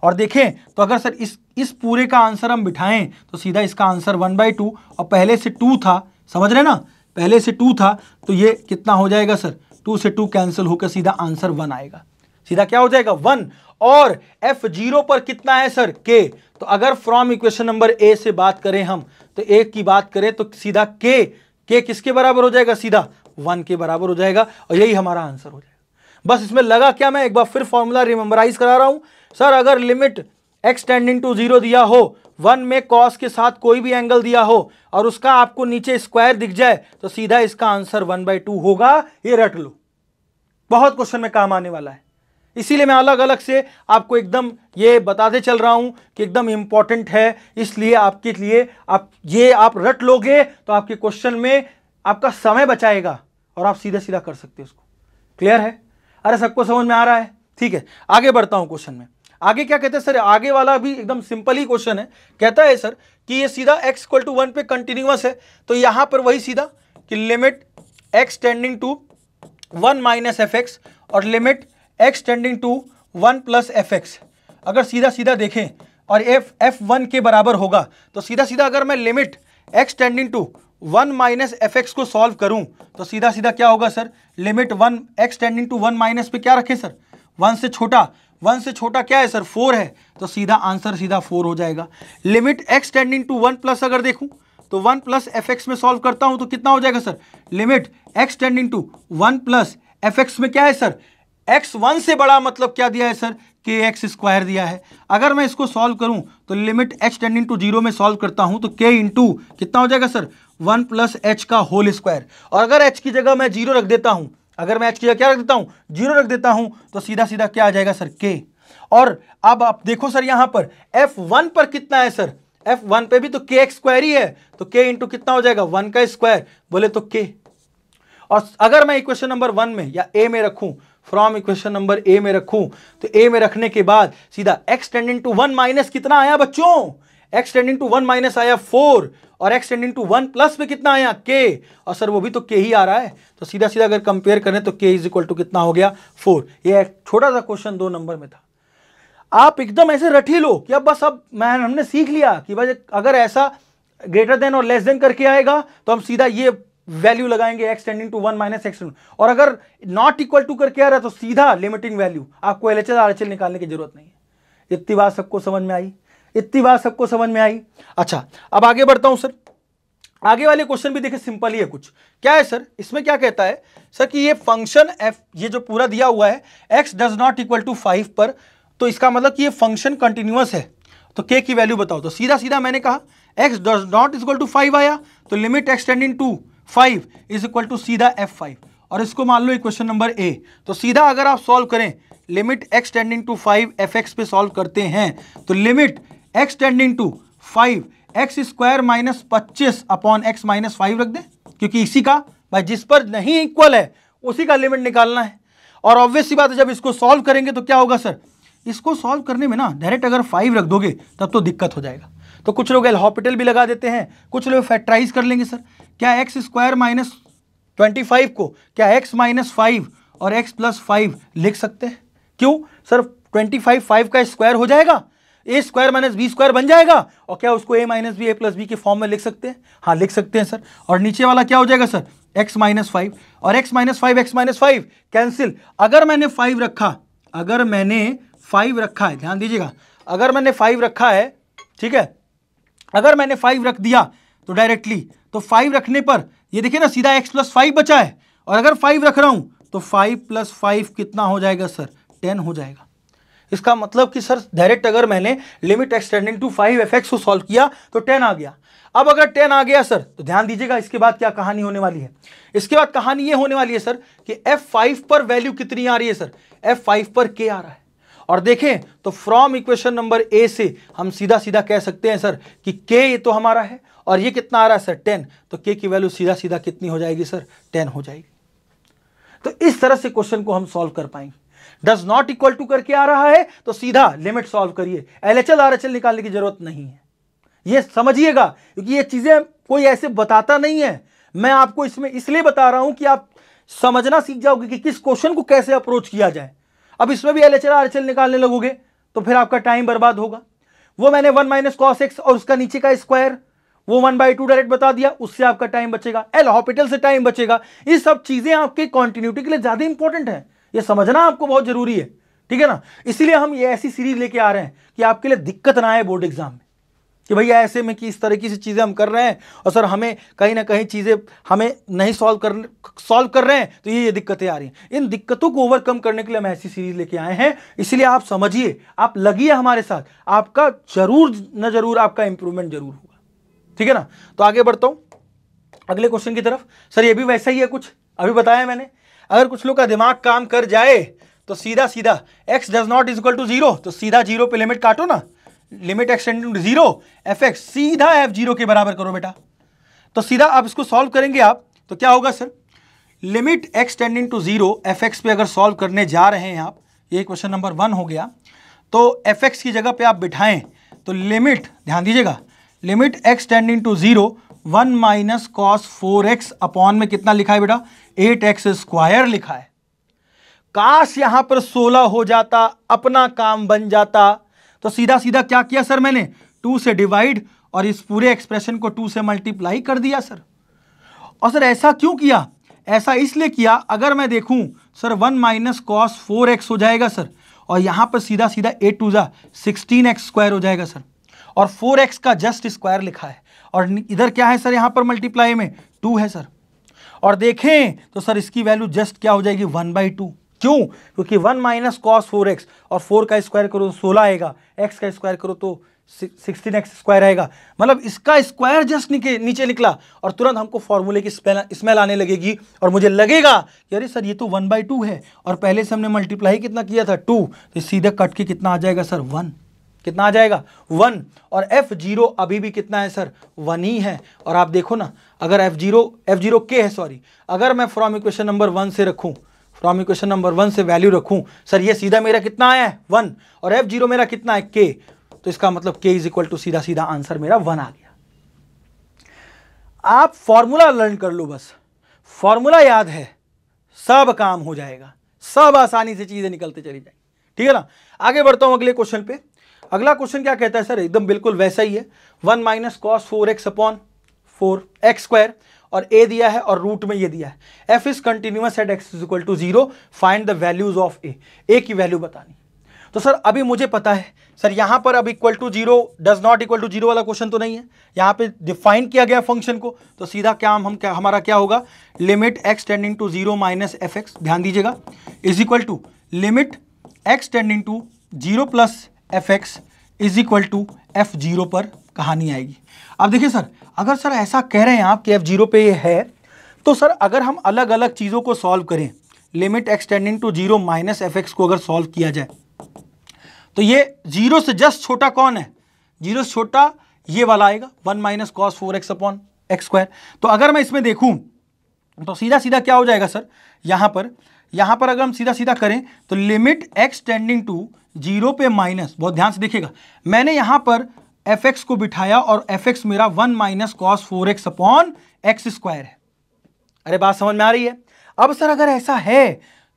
और देखें तो अगर सर इस पूरे का आंसर हम बिठाएं तो सीधा इसका आंसर 1/2 और पहले से 2 था, समझ रहे ना, पहले से 2 था तो ये कितना हो जाएगा सर 2 से 2 कैंसिल होकर सीधा आंसर 1 आएगा, सीधा क्या हो जाएगा 1। और f0 पर कितना है सर k, तो अगर फ्रॉम इक्वेशन नंबर ए से बात करें हम तो a की बात करें तो सीधा k किसके बराबर हो जाएगा, सीधा 1 के बराबर हो जाएगा और यही हमारा आंसर हो जाएगा। बस इसमें लगा क्या, मैं एक बार फिर फॉर्मूला रिमेंबराइज करा रहा हूं सर, अगर लिमिट x टेंडिंग टू 0 दिया हो, 1 में कॉस के साथ कोई भी एंगल दिया हो और उसका आपको नीचे स्क्वायर दिख जाए तो सीधा इसका आंसर 1/2 होगा। ये रट लो, बहुत क्वेश्चन में काम आने वाला है, इसीलिए मैं अलग अलग से आपको एकदम ये बताते चल रहा हूं कि एकदम इंपॉर्टेंट है, इसलिए आपके लिए आप रट लोगे तो आपके क्वेश्चन में आपका समय बचाएगा और आप सीधा सीधा कर सकते हो उसको। क्लियर है, अरे सबको समझ में आ रहा है, ठीक है। आगे बढ़ता हूं क्वेश्चन में, आगे क्या कहते हैं सर, आगे वाला भी एकदम सिंपल ही क्वेश्चन है, कहता है सर कि ये सीधा x इक्वल टू 1 पे कंटिन्यूअस है, तो यहां पर वही सीधा कि limit x tending to 1 minus fx और limit x tending to 1 plus fx अगर सीधा सीधा देखें और f1 के बराबर होगा तो सीधा सीधा अगर मैं limit x tending to 1 minus fx को सॉल्व करूं तो सीधा सीधा क्या होगा sir, limit 1 x tending to 1 minus पे क्या रखे सर 1 से छोटा क्या है सर 4 है, तो सीधा आंसर सीधा 4 हो जाएगा। Limit x tending to 1 plus अगर देखूं तो 1 प्लस एफ एक्स में सॉल्व करता हूं तो कितना हो जाएगा sir, limit x tending to 1 plus F x में क्या है सर, एक्स 1 से बड़ा मतलब क्या दिया है सर, के एक्स स्क्वायर दिया है। अगर मैं इसको सॉल्व करूं तो लिमिट एच टेंडिंग टू 0 में सॉल्व करता हूं तो के इंटू कितना हो जाएगा सर, 1 प्लस एच का होल स्क्वायर। और अगर एच की जगह मैं 0 रख देता हूं, अगर मैं एच की जगह क्या रख देता हूं, 0 रख देता हूं तो सीधा सीधा क्या आ जाएगा सर, के। और अब आप देखो सर यहां पर F1 पर कितना है सर, F1 पे भी तो के एक्स स्क्वायर ही है, तो के इंटू कितना हो जाएगा, 1 का स्क्वायर, बोले तो के। और अगर मैं इक्वेशन नंबर 1 में या ए में रखूं, फ्रॉम इक्वेशन नंबर ए में रखूं, तो ए में रखने के बाद सीधा x टेंडिंग टू 1 माइनस कितना आया बच्चों, x टेंडिंग टू 1 माइनस आया 4, और x टेंडिंग टू 1 प्लस में कितना आया, k, और सर वो भी तो k ही आ रहा है, तो सीधा सीधा अगर कंपेयर करें तो k इज इक्वल टू कितना हो गया, 4। ये एक छोटा सा क्वेश्चन 2 नंबर में था। आप एकदम ऐसे रट ही लो कि अब बस अब हमने सीख लिया कि भाई अगर ऐसा ग्रेटर देन और लेस देन करके आएगा तो हम सीधा ये वैल्यू लगाएंगे x tending to 1 minus x, और अगर नॉट इक्वल टू करके आ रहा है तो सीधा लिमिटिंग वैल्यू, आपको LHS RHS निकालने की जरूरत नहीं है। इतनी बात सबको समझ में आई, इतनी बात सबको समझ में आई। अच्छा अब आगे बढ़ता हूं सर, आगे वाले क्वेश्चन भी देखिए सिंपल ही है कुछ। क्या है सर, इसमें क्या कहता है सर कि ये फंक्शन f, ये जो पूरा दिया हुआ है x does not equal to 5 पर, तो इसका मतलब कि ये फंक्शन कंटिन्यूअस है, तो k की वैल्यू बताओ। तो सीधा सीधा मैंने कहा x does not equal to 5 आया, तो limit x tending to 5 is equal to सीधा f5, और इसको मान लो इक्वेशन नंबर a। तो सीधा अगर आप सॉल्व करें, limit x tending to 5 fx पे सॉल्व करते हैं तो limit x tending to 5 x square minus 25 upon x minus 5 रख दें, क्योंकि इसी का भाई जिस पर नहीं इक्वल है उसी का लिमिट निकालना है। और ऑब्वियस सी बात है जब इसको सॉल्व करेंगे तो क्या होगा सर, इसको सॉल्व करने में ना डायरेक्ट अगर 5 रख दोगे तब तो दिक्कत हो जाएगा। तो कुछ लोग एल हॉस्पिटल भी लगा देते हैं, कुछ लोग फैक्टराइज कर लेंगे। सर क्या एक्स स्क्वायर माइनस 25 को क्या एक्स माइनस 5 और एक्स प्लस 5 लिख सकते हैं? क्यों सर, 25 5 का स्क्वायर हो जाएगा, ए स्क्वायर माइनस बी स्क्वायर बन जाएगा, और क्या उसको ए माइनस बी ए प्लस बी के फॉर्म में लिख सकते हैं? हाँ लिख सकते हैं सर। और नीचे वाला क्या हो जाएगा सर, एक्स माइनस 5 और एक्स माइनस 5 कैंसिल। अगर मैंने 5 रखा, अगर मैंने 5 रखा है, ध्यान दीजिएगा, अगर मैंने 5 रखा है, ठीक है, अगर मैंने 5 रख दिया तो डायरेक्टली, तो 5 रखने पर ये देखिए ना सीधा x प्लस 5 बचा है, और अगर 5 रख रहा हूं तो 5 प्लस 5 कितना हो जाएगा सर, 10 हो जाएगा। इसका मतलब कि सर डायरेक्ट अगर मैंने limit x tending to 5 fx को सॉल्व किया तो 10 आ गया। अब अगर 10 आ गया सर तो ध्यान दीजिएगा इसके बाद क्या कहानी होने वाली है। इसके बाद कहानी ये होने वाली है सर कि f5 पर वैल्यू कितनी आ रही है सर, f5 पर k आ रहा है। और देखें तो फ्रॉम इक्वेशन नंबर ए से हम सीधा सीधा कह सकते हैं सर कि k ये तो हमारा है और ये कितना आ रहा है सर 10, तो k की वैल्यू सीधा सीधा कितनी हो जाएगी सर, 10 हो जाएगी। तो इस तरह से क्वेश्चन को हम सॉल्व कर पाएंगे। डज नॉट इक्वल टू करके आ रहा है तो सीधा लिमिट सॉल्व करिए, LHS RHS निकालने की जरूरत नहीं है। ये समझिएगा, क्योंकि ये चीजें कोई ऐसे बताता नहीं है, मैं आपको इसमें इसलिए बता रहा हूं कि आप समझना सीख जाओगे कि किस क्वेश्चन को कैसे अप्रोच किया जाए। अब इसमें भी LHS RHS निकालने लगोगे तो फिर आपका टाइम बर्बाद होगा। वो मैंने 1 माइनस कॉस एक्स और उसका नीचे का स्क्वायर वो 1/2 डायरेक्ट बता दिया, उससे आपका टाइम बचेगा, एल हॉस्पिटल से टाइम बचेगा। ये सब चीजें आपके कॉन्टिन्यूटी के लिए ज्यादा इंपॉर्टेंट है, ये समझना आपको बहुत जरूरी है, ठीक है ना। इसीलिए हम ये ऐसी सीरीज लेके आ रहे हैं कि आपके लिए दिक्कत ना आए बोर्ड एग्जाम में, कि भैया ऐसे में कि इस तरीके से चीज़ें हम कर रहे हैं और सर हमें कहीं ना कहीं चीज़ें हमें नहीं सॉल्व कर रहे हैं, तो ये दिक्कतें आ रही हैं। इन दिक्कतों को ओवरकम करने के लिए हम ऐसी सीरीज लेके आए हैं। इसलिए आप समझिए, आप लगिए हमारे साथ, आपका जरूर न जरूर आपका इंप्रूवमेंट जरूर होगा, ठीक है ना। तो आगे बढ़ता हूँ अगले क्वेश्चन की तरफ। सर ये भी वैसा ही है, कुछ अभी बताया मैंने। अगर कुछ लोग का दिमाग काम कर जाए तो सीधा सीधा x does not is equal to 0, तो सीधा 0 पे लिमिट काटो ना, limit x tending to 0 fx सीधा f0 के बराबर करो बेटा। तो सीधा आप इसको सॉल्व करेंगे आप, तो क्या होगा sir, limit x tending to 0 fx पे अगर सॉल्व करने जा रहे हैं आप, ये क्वेश्चन नंबर 1 हो गया, तो fx की जगह पे आप बिठाएं तो लिमिट, ध्यान दीजिएगा, limit x tending to 0 1 minus cos 4x upon में कितना लिखा है बेटा, 8x स्क्वायर लिखा है। काश यहां पर 16 हो जाता, अपना काम बन जाता। तो सीधा सीधा क्या किया सर मैंने, 2 से डिवाइड और इस पूरे एक्सप्रेशन को 2 से मल्टीप्लाई कर दिया सर। और सर ऐसा क्यों किया, ऐसा इसलिए किया, अगर मैं देखूं सर 1 माइनस कॉस 4x हो जाएगा सर, और यहां पर सीधा सीधा 8 2 16x स्क्वायर हो जाएगा सर, और 4x का जस्ट स्क्वायर लिखा है, और इधर क्या है सर, यहाँ पर मल्टीप्लाई में 2 है सर। और देखें तो सर इसकी वैल्यू जस्ट क्या हो जाएगी 1/2। क्यों? क्योंकि 1 माइनस कॉस 4x, और 4 का स्क्वायर करो तो 16 आएगा, x का स्क्वायर करो तो 16x स्क्वायर आएगा। मतलब इसका स्क्वायर जस्ट नीचे निकला और तुरंत हमको फॉर्मूले की स्मेल आने लगेगी और मुझे लगेगा कि अरे सर ये तो 1/2 है और पहले से हमने मल्टीप्लाई कितना किया था 2, तो सीधे कट के कितना आ जाएगा सर 1। कितना आ जाएगा 1। और f0 अभी भी कितना है सर 1 ही है। और आप देखो ना, अगर f0 k है सॉरी, अगर मैं फ्रॉम इक्वेशन नंबर 1 से रखूं, फ्रॉम इक्वेशन नंबर 1 से वैल्यू रखूं, सर ये सीधा मेरा कितना आया है 1, और f0 मेरा कितना है k, तो इसका मतलब k इज इक्वल टू सीधा सीधा आंसर मेरा 1 आ गया। आप फॉर्मूला लर्न कर लो, बस फॉर्मूला याद है, सब काम हो जाएगा, सब आसानी से चीजें निकलते चली जाएंगी। ठीक है ना। आगे बढ़ता हूं अगले क्वेश्चन पे। अगला क्वेश्चन क्या कहता है सर, एकदम बिल्कुल वैसा ही है, 1 minus cos 4x upon 4x square, और a दिया है और रूट में ये दिया है, f is continuous at x is equal to 0, find the values of a की वैल्यू बतानी। तो सर अभी मुझे पता है सर, यहां पर अब equal to 0 does not equal to 0 वाला क्वेश्चन तो नहीं है, यहां पे डिफाइन किया गया फंक्शन को, तो सीधा क्या हमारा क्या होगा, limit x tending to 0 minus fx, ध्यान दीजिएगा, is equal to limit x tending to 0 plus fx is equal to f0 पर कहानी आएगी। अब देखिए सर, अगर सर ऐसा कह रहे हैं आप कि f0 पे ये है, तो सर अगर हम अलग अलग चीज़ों को सॉल्व करें, limit x tending to 0 minus fx को अगर सॉल्व किया जाए, तो ये 0 से जस्ट छोटा कौन है, 0 से छोटा ये वाला आएगा 1 minus cos 4x upon x square. तो अगर मैं इसमें देखूं तो सीधा सीधा क्या हो जाएगा सर, यहाँ पर अगर हम सीधा सीधा करें तो लिमिट x टेंडिंग टू 0 पे माइनस, बहुत ध्यान से देखिएगा, मैंने यहाँ पर fx को बिठाया और fx मेरा 1 minus cos 4x upon x square है। अरे बात समझ में आ रही है। अब सर अगर ऐसा है,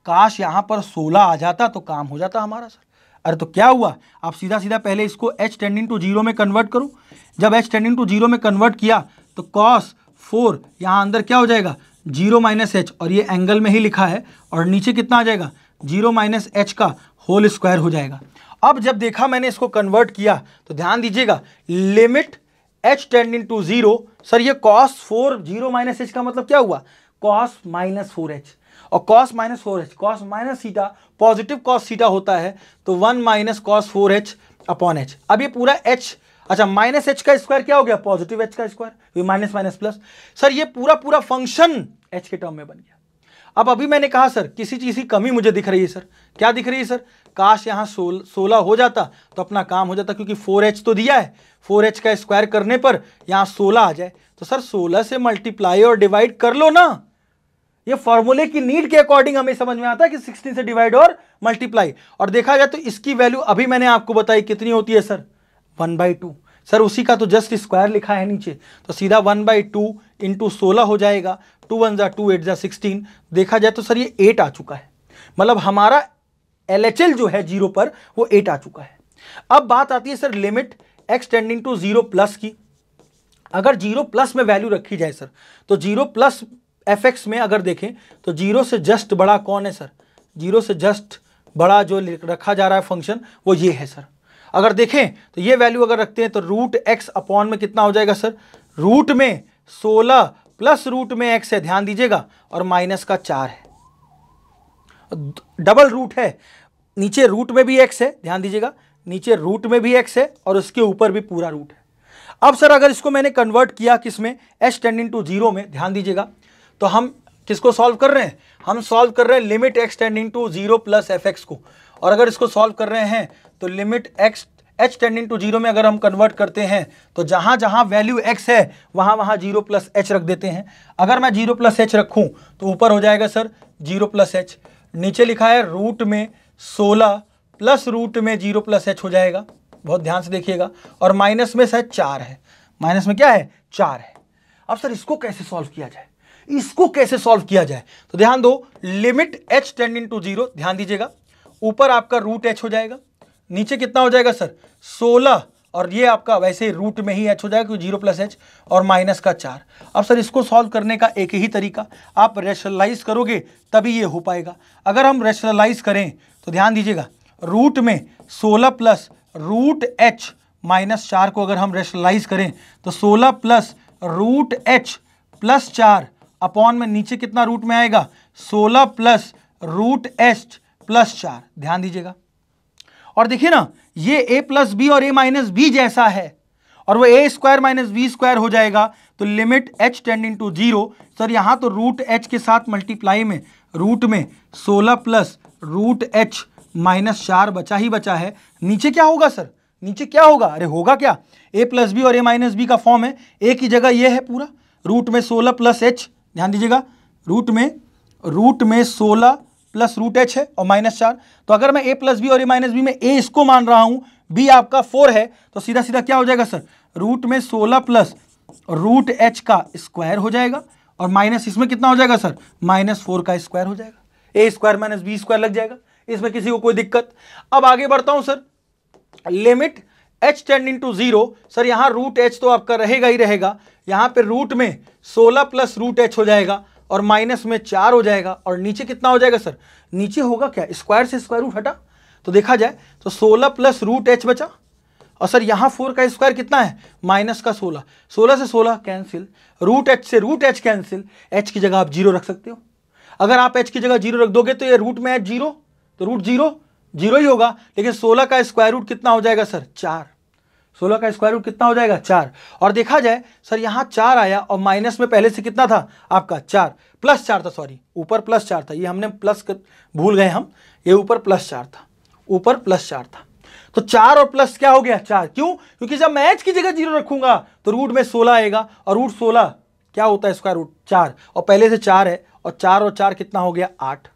काश यहाँ पर 16 आ जाता तो काम हो जाता हमारा सर। अरे तो क्या हुआ, आप सीधा सीधा पहले इसको h टेंडिंग टू 0 में कन्वर्ट करो, जब h टेंडिंग टू 0 में कन्वर्ट किया तो कॉस 4 यहाँ अंदर क्या हो जाएगा 0 माइनस एच, और ये एंगल में ही लिखा है, और नीचे कितना आ जाएगा 0 माइनस एच का होल स्क्वायर हो जाएगा। अब जब देखा मैंने इसको कन्वर्ट किया तो ध्यान दीजिएगा, limit h tending to 0, sir ये cos 4 0 माइनस एच का मतलब क्या हुआ, cos माइनस 4h, और cos minus 4h, cos minus theta positive cos theta होता है, तो 1 minus cos 4h upon h। अब ये पूरा h, अच्छा माइनस h का स्क्वायर क्या हो गया, पॉजिटिव h का square, minus minus plus, sir ये पूरा फंक्शन h के टर्म में बन गया। अब अभी मैंने कहा सर किसी चीज की कमी मुझे दिख रही है सर, क्या दिख रही है सर, काश यहाँ 16 हो जाता तो अपना काम हो जाता, क्योंकि 4h तो दिया है, 4h का स्क्वायर करने पर यहाँ 16 आ जाए, तो सर 16 से मल्टीप्लाई और डिवाइड कर लो ना। ये फॉर्मूले की नीड के अकॉर्डिंग हमें समझ में आता है कि 16 से डिवाइड और मल्टीप्लाई, और देखा जाए तो इसकी वैल्यू अभी मैंने आपको बताई कितनी होती है सर 1/2। सर उसी का तो जस्ट स्क्वायर लिखा है नीचे, तो सीधा 1/2 इंटू 16 हो जाएगा, 2 1 जा 2 8 जा 16, देखा जाए तो सर ये 8 आ चुका है, मतलब हमारा LHL जो है 0 पर वो 8 आ चुका है। अब बात आती है sir limit x tending to 0 plus की, अगर 0 प्लस में वैल्यू रखी जाए सर, तो 0 प्लस fx में अगर देखें तो 0 से जस्ट बड़ा कौन है सर, 0 से जस्ट बड़ा जो रखा जा रहा है फंक्शन वो ये है सर। अगर देखें तो ये वैल्यू अगर रखते हैं तो रूट x अपॉन में कितना हो जाएगा सर, रूट में 16 प्लस रूट में x है, ध्यान दीजिएगा, और माइनस का 4 है, डबल रूट है, नीचे रूट में भी x है, ध्यान दीजिएगा, नीचे रूट में भी x है और उसके ऊपर भी पूरा रूट है। अब सर अगर इसको मैंने कन्वर्ट किया किसमें, h टेंडिंग टू 0 में, ध्यान दीजिएगा, तो हम किसको सॉल्व कर रहे हैं, हम सॉल्व कर रहे हैं limit x tending to 0 plus fx को, और अगर इसको सॉल्व कर रहे हैं तो लिमिट h टेंडिंग टू 0 में अगर हम कन्वर्ट करते हैं तो जहां जहां वैल्यू x है वहां 0 प्लस h रख देते हैं। अगर मैं 0 प्लस h रखूं तो ऊपर हो जाएगा सर 0 प्लस h, नीचे लिखा है रूट में 16 प्लस रूट में 0 प्लस h हो जाएगा, बहुत ध्यान से देखिएगा, और माइनस में सर 4 है, माइनस में क्या है 4 है। अब सर इसको कैसे सॉल्व किया जाए, इसको कैसे सॉल्व किया जाए, तो ध्यान दो, लिमिट h टेंडिंग टू 0, ध्यान दीजिएगा, ऊपर आपका रूट h हो जाएगा, नीचे कितना हो जाएगा सर 16, और ये आपका वैसे रूट में ही h हो जाएगा क्योंकि 0 प्लस h, और माइनस का 4। अब सर इसको सॉल्व करने का एक ही तरीका, आप रैशनलाइज करोगे तभी ये हो पाएगा। अगर हम रैशनलाइज करें तो ध्यान दीजिएगा, रूट में 16 प्लस रूट h -4 को अगर हम रेशनलाइज करें तो 16 plus root h plus 4 upon में नीचे कितना रूट में आएगा 16 प्लस रूट एच प्लस 4। ध्यान दीजिएगा और देखिए ना, ये a प्लस बी और a माइनस बी जैसा है और वो a square minus b square हो जाएगा। तो limit h tending to 0, sir यहाँ तो रूट h के साथ मल्टीप्लाई में रूट में 16 प्लस रूट h माइनस 4 बचा ही बचा है। नीचे क्या होगा सर, नीचे क्या होगा, अरे होगा क्या, a प्लस बी और a माइनस बी का फॉर्म है, a की जगह ये है पूरा रूट में 16 प्लस h। ध्यान दीजिएगा रूट में 16 प्लस रूट एच है और -4। तो अगर मैं a प्लस बी और a माइनस बी में a इसको मान रहा हूं, b आपका 4 है, तो सीधा सीधा क्या हो जाएगा सर, रूट में 16 प्लस रूट एच का स्क्वायर हो जाएगा और माइनस इसमें कितना हो जाएगा सर, -4 का स्क्वायर हो जाएगा। a square minus b square लग जाएगा, इसमें किसी को कोई दिक्कत। अब आगे बढ़ता हूं sir, limit h tending to 0, sir यहां रूट h तो आपका रहेगा ही रहेगा, यहां पे रूट में 16 प्लस रूट h हो जाएगा और माइनस में 4 हो जाएगा और नीचे कितना हो जाएगा सर, नीचे होगा क्या, स्क्वायर से स्क्वायर रूट हटा, तो देखा जाए तो 16 प्लस रूट एच बचा और सर यहाँ 4 का स्क्वायर कितना है, माइनस का 16, 16 से 16 कैंसिल, रूट एच से रूट एच कैंसिल, एच की जगह आप 0 रख सकते हो। अगर आप एच की जगह 0 रख दोगे तो ये रूट में है 0, तो रूट 0 ही होगा, लेकिन 16 का स्क्वायर रूट कितना हो जाएगा सर, 4, 16 का स्क्वायर रूट कितना हो जाएगा 4। और देखा जाए सर यहाँ 4 आया और माइनस में पहले से कितना था आपका 4, प्लस 4 था, सॉरी ऊपर प्लस 4 था, ये हमने प्लस भूल गए हम, ये ऊपर प्लस 4 था, ऊपर प्लस 4 था, तो 4 और प्लस क्या हो गया 4, क्यों, क्योंकि जब मैं एच की जगह 0 रखूंगा तो रूट में 16 आएगा और रूट 16 क्या होता है स्क्वायर रूट 4, और पहले से 4 है और 4 और 4 कितना हो गया 8।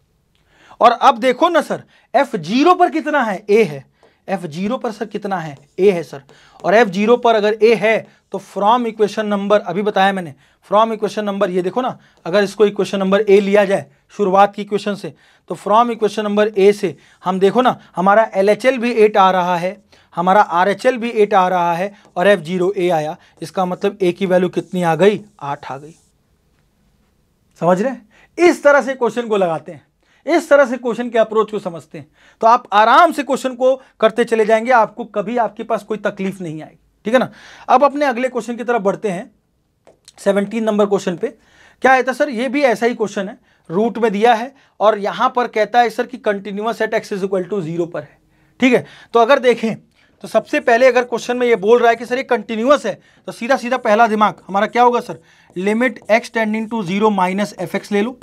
और अब देखो ना सर f0 पर कितना है, a है, f0 पर सर कितना है, a है सर, और f0 पर अगर a है तो फ्रॉम इक्वेशन नंबर, अभी बताया मैंने, फ्रॉम इक्वेशन नंबर, ये देखो ना, अगर इसको इक्वेशन नंबर a लिया जाए शुरुआत की इक्वेशन से, तो फ्रॉम इक्वेशन नंबर a से हम देखो ना, हमारा LHL भी 8 आ रहा है, हमारा RHL भी 8 आ रहा है और f0 a आया, इसका मतलब a की वैल्यू कितनी आ गई, 8 आ गई। समझ रहे हैं, इस तरह से क्वेश्चन को लगाते हैं, इस तरह से क्वेश्चन के अप्रोच को समझते हैं तो आप आराम से क्वेश्चन को करते चले जाएंगे, आपको कभी आपके पास कोई तकलीफ नहीं आएगी। ठीक है ना। अब अपने अगले क्वेश्चन की तरफ बढ़ते हैं, 17 नंबर क्वेश्चन पे। क्या है था सर, ये भी ऐसा ही क्वेश्चन है, रूट में दिया है और यहां पर कहता है सर कि continuous at x is equal to 0 पर है। ठीक है, तो अगर देखें तो सबसे पहले अगर क्वेश्चन में ये बोल रहा है कि सर ये कंटिन्यूअस है, तो सीधा सीधा पहला दिमाग हमारा क्या होगा sir, limit x tending to 0 minus fx ले लो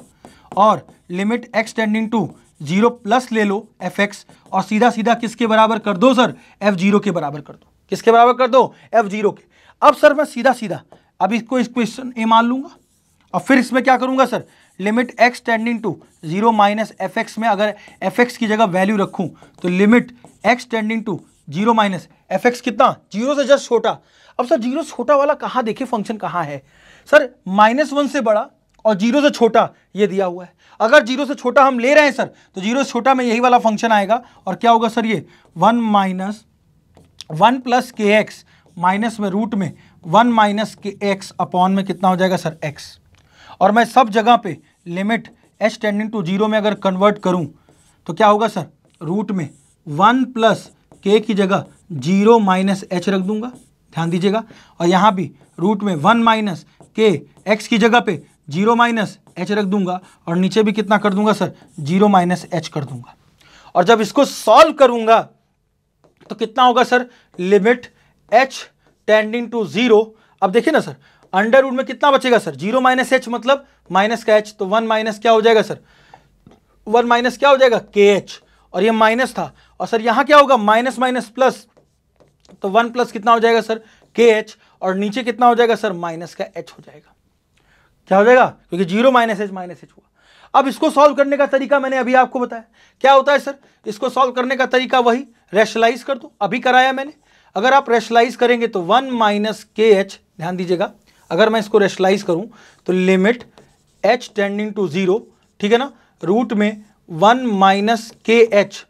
और limit x tending to 0 plus ले लो fx, और सीधा सीधा किसके बराबर कर दो सर, f0 के बराबर कर दो। किसके बराबर कर दो, f0 के। अब सर मैं सीधा सीधा अब इसको इक्वेशन a मान लूंगा और फिर इसमें क्या करूंगा sir, limit x tending to 0 minus fx में अगर fx की जगह वैल्यू रखूं तो limit x tending to 0 minus fx कितना, 0 से जस्ट छोटा। अब सर 0 से छोटा वाला कहाँ देखे, फंक्शन कहाँ है सर, -1 से बड़ा और 0 से छोटा ये दिया हुआ है। अगर 0 से छोटा हम ले रहे हैं सर तो 0 से छोटा में यही वाला फंक्शन आएगा और क्या होगा सर, ये 1 माइनस 1 प्लस के एक्स माइनस में रूट में 1 माइनस के एक्स अपॉन में कितना हो जाएगा सर x। और मैं सब जगह पे लिमिट h टेंडिंग टू 0 में अगर कन्वर्ट करूं तो क्या होगा सर, रूट में 1 प्लस के की जगह 0 माइनस h रख दूंगा, ध्यान दीजिएगा, और यहाँ भी रूट में 1 माइनस के x की जगह पे 0 माइनस h रख दूंगा और नीचे भी कितना कर दूंगा सर, 0 माइनस h कर दूंगा। और जब इसको सॉल्व करूंगा तो कितना होगा sir, limit h tending to 0, अब देखिए ना सर अंडर रूट में कितना बचेगा सर, 0 माइनस h मतलब माइनस का h, तो 1 माइनस क्या हो जाएगा सर, 1 माइनस क्या हो जाएगा के एच, और ये माइनस था और सर यहाँ क्या होगा माइनस माइनस प्लस, तो 1 प्लस कितना हो जाएगा सर के एच, और नीचे कितना हो जाएगा सर माइनस का h हो जाएगा। क्या हो जाएगा, क्योंकि 0 माइनस h हुआ। अब इसको सॉल्व करने का तरीका मैंने अभी आपको बताया, क्या होता है सर, इसको सॉल्व करने का तरीका वही रैशनलाइज कर दो, अभी कराया मैंने। अगर आप रैशनलाइज करेंगे तो 1 माइनस के एच, ध्यान दीजिएगा, अगर मैं इसको रैशनलाइज करूं तो लिमिट h टेंडिंग टू 0, ठीक है ना, रूट में 1 माइनस के एच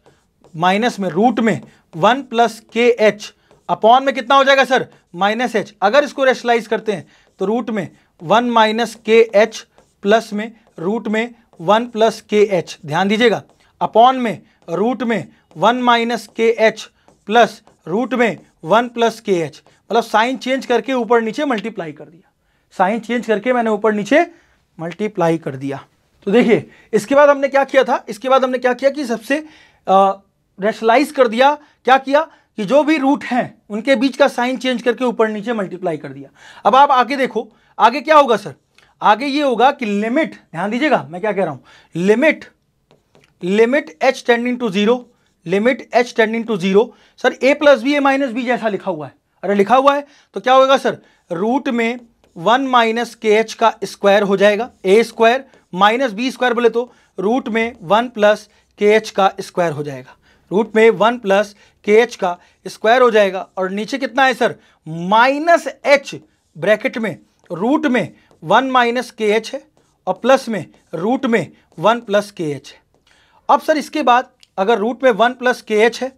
माइनस में रूट में 1 प्लस के एच अपॉन में कितना हो जाएगा सर, माइनस एच। अगर इसको रैशनलाइज करते हैं तो रूट में 1 माइनस के एच प्लस में रूट में 1 प्लस के एच, ध्यान दीजिएगा, अपॉन में रूट में 1 माइनस के एच प्लस रूट में 1 प्लस के एच, मतलब साइन चेंज करके ऊपर नीचे मल्टीप्लाई कर दिया, साइन चेंज करके मैंने ऊपर नीचे मल्टीप्लाई कर दिया। तो देखिए इसके बाद हमने क्या किया था, इसके बाद हमने क्या किया कि सबसे रैशनलाइज कर दिया, क्या किया कि जो भी रूट हैं उनके बीच का साइन चेंज करके ऊपर नीचे मल्टीप्लाई कर दिया। अब आप आगे देखो, आगे क्या होगा सर, आगे ये होगा कि लिमिट, ध्यान दीजिएगा मैं क्या कह रहा हूं, limit h tending to zero, limit h tending to zero. Sir a plus b, a minus b जैसा लिखा हुआ है, अरे लिखा हुआ है तो क्या होगा सर, रूट में 1 माइनस के एच का स्क्वायर हो जाएगा, a square minus b square बोले तो रूट में 1 प्लस के एच का स्क्वायर हो जाएगा, रूट में 1 प्लस के एच का स्क्वायर हो जाएगा। और नीचे कितना है सर, माइनस एच ब्रैकेट में रूट में 1 माइनस के एच है और प्लस में रूट में 1 प्लस के एच है। अब सर इसके बाद अगर रूट में 1 प्लस के एच है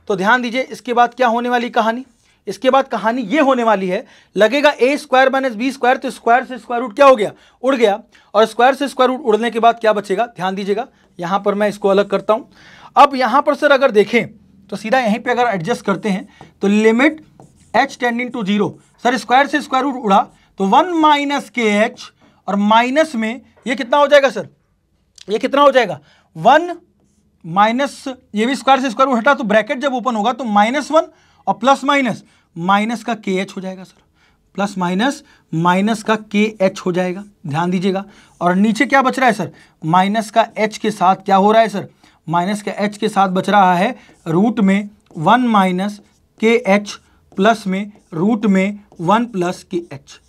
तो ध्यान दीजिए इसके बाद क्या होने वाली कहानी, इसके बाद कहानी ये होने वाली है, लगेगा ए स्क्वायर माइनस बी स्क्वायर, तो स्क्वायर से स्क्वायर रूट क्या हो गया, उड़ गया, और स्क्वायर से स्क्वायर रूट उड़ने के बाद क्या बचेगा, ध्यान दीजिएगा यहां पर मैं इसको अलग करता हूं। अब यहां पर सर अगर देखें तो सीधा यहीं पे अगर एडजस्ट करते हैं तो limit h tending to zero, sir square से स्क्वायर रूट उड़ा तो 1 माइनस के एच और माइनस में ये कितना हो जाएगा सर, ये कितना हो जाएगा 1 माइनस, ये भी स्क्वायर से स्क्वायर रूट हटा तो ब्रैकेट जब ओपन होगा तो -1 और प्लस माइनस माइनस का के एच हो जाएगा सर, प्लस माइनस माइनस का के एच हो जाएगा, ध्यान दीजिएगा। और नीचे क्या बच रहा है सर, माइनस का एच के साथ क्या हो रहा है सर, माइनस का एच के साथ बच रहा है रूट में 1 माइनस के एच प्लस में रूट में 1 प्लस के एच।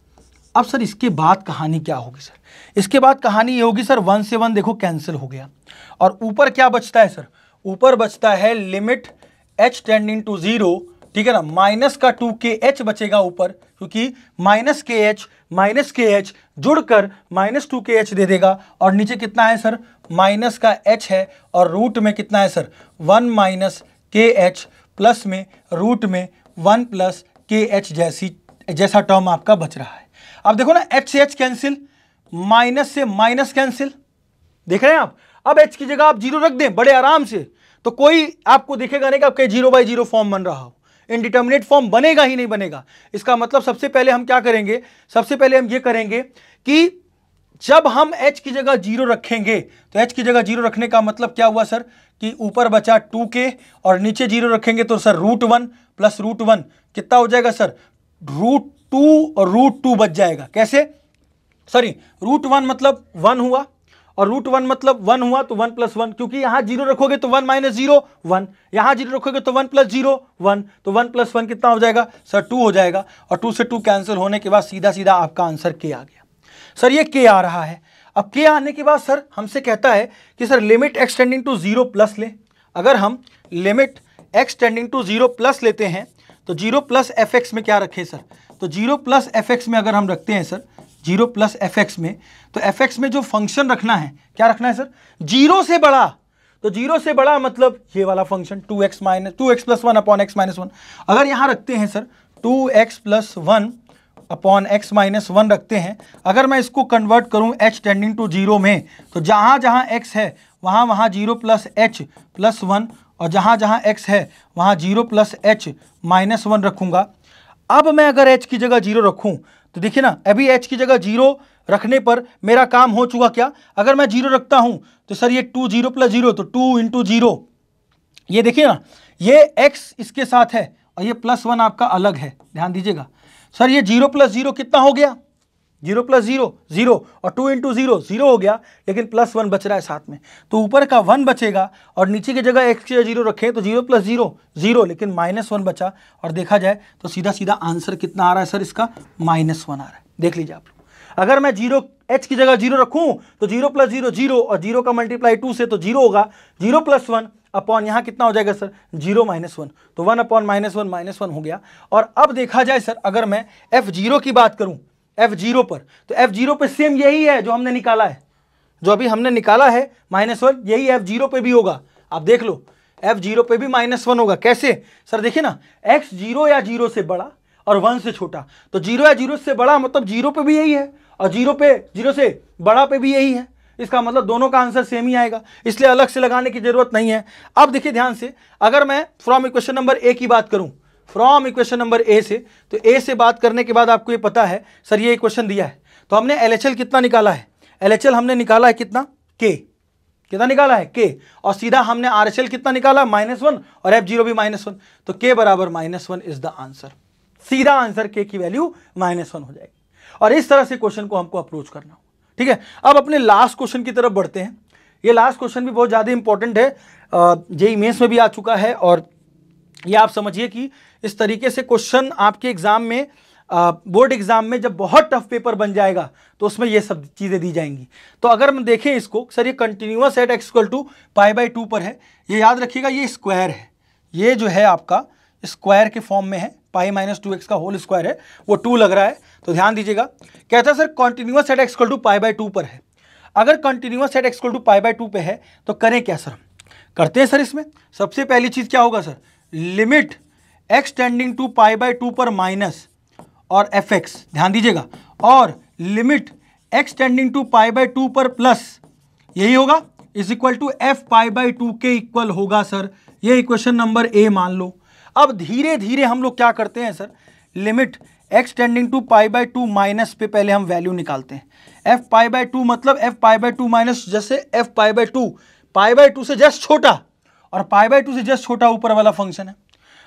अब सर इसके बाद कहानी क्या होगी सर, इसके बाद कहानी ये होगी सर 1 से 1 देखो कैंसिल हो गया और ऊपर क्या बचता है सर, ऊपर बचता है limit h tending to zero, ठीक है ना, माइनस का 2 के एच बचेगा ऊपर, क्योंकि माइनस के एच जुड़कर -2 के एच दे देगा। और नीचे कितना है सर, माइनस का h है और रूट में कितना है सर 1 माइनस के एच प्लस में रूट में 1 प्लस के एच जैसा टर्म आपका बच रहा है। अब देखो ना h से h कैंसिल, माइनस से माइनस कैंसिल, देख रहे हैं आप। अब h की जगह आप 0 रख दें बड़े आराम से तो कोई आपको दिखेगा नहीं कि आपके 0/0 फॉर्म बन रहा हो, इनडिटर्मिनेट फॉर्म बनेगा ही नहीं बनेगा। इसका मतलब सबसे पहले हम क्या करेंगे, सबसे पहले हम ये करेंगे कि जब हम h की जगह 0 रखेंगे तो h की जगह 0 रखने का मतलब क्या हुआ सर कि ऊपर बचा 2k और नीचे 0 रखेंगे तो सर √1 प्लस √1 कितना हो जाएगा सर, √2 और √2 बच जाएगा। कैसे, सॉरी √1 मतलब 1 हुआ और √1 मतलब 1 हुआ तो 1 प्लस 1, क्योंकि यहां 0 रखोगे तो 1 माइनस 0 1, यहां 0 रखोगे तो 1 प्लस 0 1, तो 1 प्लस 1 कितना हो जाएगा सर 2 हो जाएगा। और 2 से 2 कैंसिल होने के बाद सीधा सीधा आपका आंसर k आ गया। सर ये k आ रहा है। अब k आने के बाद सर हमसे कहता है कि sir limit x tending to 0 plus ले। अगर हम limit x tending to 0 plus लेते हैं तो 0 प्लस fx में क्या रखें सर, तो 0 प्लस fx में अगर हम रखते हैं सर 0 प्लस fx में, तो fx में जो फंक्शन रखना है क्या रखना है सर, 0 से बड़ा, तो 0 से बड़ा मतलब ये वाला function 2x plus 1 upon x minus 1। अगर यहाँ रखते हैं sir 2x plus 1 upon x minus 1 रखते हैं, अगर मैं इसको कन्वर्ट करूँ h टेंडिंग टू 0 में तो जहाँ जहाँ x है वहाँ वहाँ 0 प्लस h प्लस 1 और जहाँ जहाँ x है वहाँ 0 प्लस h माइनस 1 रखूँगा। अब मैं अगर h की जगह 0 रखूँ तो देखिए ना, अभी h की जगह 0 रखने पर मेरा काम हो चुका क्या, अगर मैं 0 रखता हूं तो सर ये 2 0 प्लस 0 तो 2 इंटू 0, ये देखिए ना ये x इसके साथ है और ये प्लस 1 आपका अलग है, ध्यान दीजिएगा। सर ये 0 प्लस 0 कितना हो गया, 0 प्लस 0 0 और 2 इंटू 0 0 हो गया, लेकिन प्लस 1 बच रहा है साथ में, तो ऊपर का 1 बचेगा और नीचे की जगह x की 0 रखें तो 0 प्लस 0 0, लेकिन -1 बचा। और देखा जाए तो सीधा सीधा आंसर कितना आ रहा है सर, इसका -1 आ रहा है। देख लीजिए आप लोग, अगर मैं 0 h की जगह 0 रखूं तो 0 प्लस 0 0 और 0 का मल्टीप्लाई 2 से तो 0 होगा, 0 प्लस 1 अपॉन यहाँ कितना हो जाएगा सर 0 माइनस 1, तो 1 अपॉन -1 हो गया। और अब देखा जाए सर अगर मैं f0 की बात करूं f0 पर, तो f0 पे सेम यही है जो हमने निकाला है, जो अभी हमने निकाला है -1, यही f0 पे भी होगा। आप देख लो f0 पे भी -1 होगा। कैसे सर, देखिए ना x 0 या 0 से बड़ा और 1 से छोटा, तो 0 या 0 से बड़ा मतलब 0 पे भी यही है और 0 से बड़ा पे भी यही है, इसका मतलब दोनों का आंसर सेम ही आएगा, इसलिए अलग से लगाने की जरूरत नहीं है। अब देखिए ध्यान से, अगर मैं फ्रॉम इक्वेशन नंबर ए की बात करूं फ्रॉम इक्वेशन नंबर ए से। तो ए से बात करने के बाद आपको ये पता है सर ये इक्वेशन दिया है, तो हमने LHL कितना निकाला है, LHL हमने निकाला है कितना, के, कितना निकाला है के, और सीधा हमने RHL कितना निकाला -1 और F0 भी -1, तो के बराबर -1 इज द आंसर। सीधा आंसर के की वैल्यू -1 हो जाएगी। और इस तरह से क्वेश्चन को हमको अप्रोच करना होगा, ठीक है। अब अपने लास्ट क्वेश्चन की तरफ बढ़ते हैं। ये लास्ट क्वेश्चन भी बहुत ज़्यादा इंपॉर्टेंट है, जेईई मेंस में भी आ चुका है, और ये आप समझिए कि इस तरीके से क्वेश्चन आपके एग्जाम में, बोर्ड एग्जाम में जब बहुत टफ पेपर बन जाएगा तो उसमें ये सब चीज़ें दी जाएंगी। तो अगर हम देखें इसको, सर ये कंटिन्यूअस एट x = π/2 पर है, ये याद रखिएगा ये स्क्वायर है, ये जो है आपका स्क्वायर के फॉर्म में है, π - 2x का होल स्क्वायर है, वो 2 लग रहा है, तो ध्यान दीजिएगा। कहता है सर कंटिन्यूअस एट x = π/2 पर है। अगर कंटिन्यूअस एट x = π/2 पे है तो करें क्या सर, करते हैं सर। इसमें सबसे पहली चीज़ क्या होगा sir, limit x tending to π/2 पर माइनस और fx, ध्यान दीजिएगा, और लिमिट x टेंडिंग टू π/2 पर प्लस, यही होगा, इज इक्वल टू f π/2 के इक्वल होगा सर। ये इक्वेशन नंबर ए मान लो। अब धीरे धीरे हम लोग क्या करते हैं sir, limit x tending to π/2 minus पे पहले हम वैल्यू निकालते हैं। f π/2 मतलब f π/2 माइनस, जैसे f π/2 से जस्ट छोटा, और π/2 से जस्ट छोटा ऊपर वाला फंक्शन है।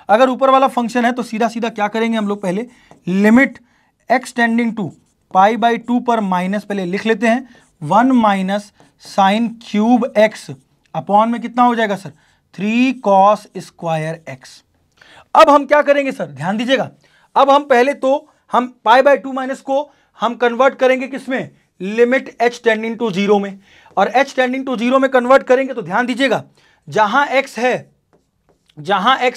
अगर ऊपर वाला फंक्शन है तो सीधा सीधा क्या करेंगे हम लोग, पहले लिमिट x टेंडिंग टू π/2 पर माइनस, पहले लिख लेते हैं 1 minus sine cube x upon में कितना हो जाएगा सर, 3 cos स्क्वायर x। अब हम क्या करेंगे सर, ध्यान दीजिएगा, अब हम पहले तो हम π/2 माइनस को हम कन्वर्ट करेंगे किसमें, लिमिट h टेंडिंग टू 0 में, और h टेंडिंग टू 0 में कन्वर्ट करेंगे तो ध्यान दीजिएगा, जहां x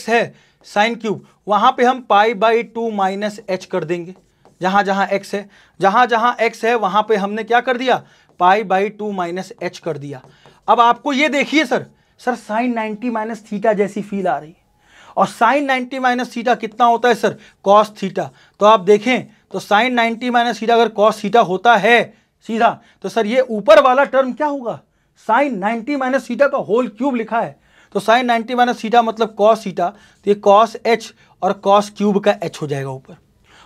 है साइन क्यूब, वहां पे हम π/2 माइनस h कर देंगे। जहां जहां x है वहां पे हमने क्या कर दिया, π/2 माइनस h कर दिया। अब आपको ये देखिए सर साइन 90 माइनस थीटा जैसी फील आ रही है, और साइन 90 माइनस थीटा कितना होता है सर, कॉस थीटा। तो आप देखें तो साइन 90 माइनस थीटा अगर कॉस थीटा होता है सीधा, तो सर ये ऊपर वाला टर्म क्या होगा, साइन 90 माइनस थीटा का होल क्यूब लिखा है, तो साइन 90 माइनस थीटा मतलब कॉस थीटा, तो ये कॉस h और कॉस क्यूब का h हो जाएगा ऊपर,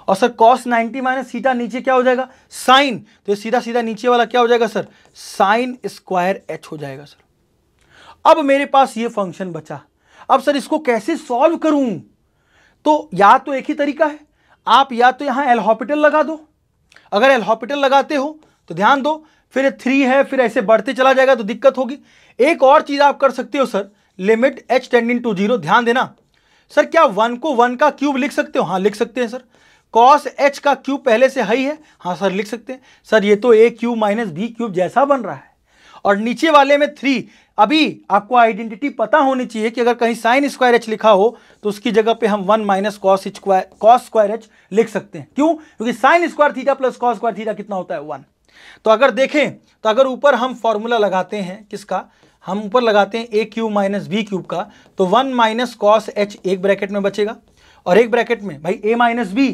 और सर कॉस 90 माइनस थीटा नीचे क्या हो जाएगा, साइन, तो ये सीधा सीधा नीचे वाला क्या हो जाएगा सर, साइन स्क्वायर h हो जाएगा सर। अब मेरे पास ये फंक्शन बचा, अब सर इसको कैसे सॉल्व करूं, तो या तो एक ही तरीका है, आप या तो यहां एल हॉस्पिटल लगा दो, अगर एल हॉस्पिटल लगाते हो तो ध्यान दो, फिर 3 है, फिर ऐसे बढ़ते चला जाएगा तो दिक्कत होगी। एक और चीज आप कर सकते हो sir, limit h tending to 0, ध्यान देना सर, क्या 1 को 1 का क्यूब लिख सकते हो, हाँ लिख सकते हैं सर। कॉस h का क्यूब पहले से हाई है, हाँ सर लिख सकते हैं सर, ये तो a cube minus b cube जैसा बन रहा है, और नीचे वाले में 3। अभी आपको आइडेंटिटी पता होनी चाहिए कि अगर कहीं साइन स्क्वायर h लिखा हो तो उसकी जगह पे हम 1 माइनस कॉस स्क्वायर h लिख सकते हैं। क्यों, क्योंकि sine square theta plus cos square theta कितना होता है, 1। तो अगर देखें तो अगर ऊपर हम फॉर्मूला लगाते हैं किसका, हम ऊपर लगाते हैं a cube minus b cube का, तो 1 माइनस कॉस h एक ब्रैकेट में बचेगा, और एक ब्रैकेट में भाई a minus b,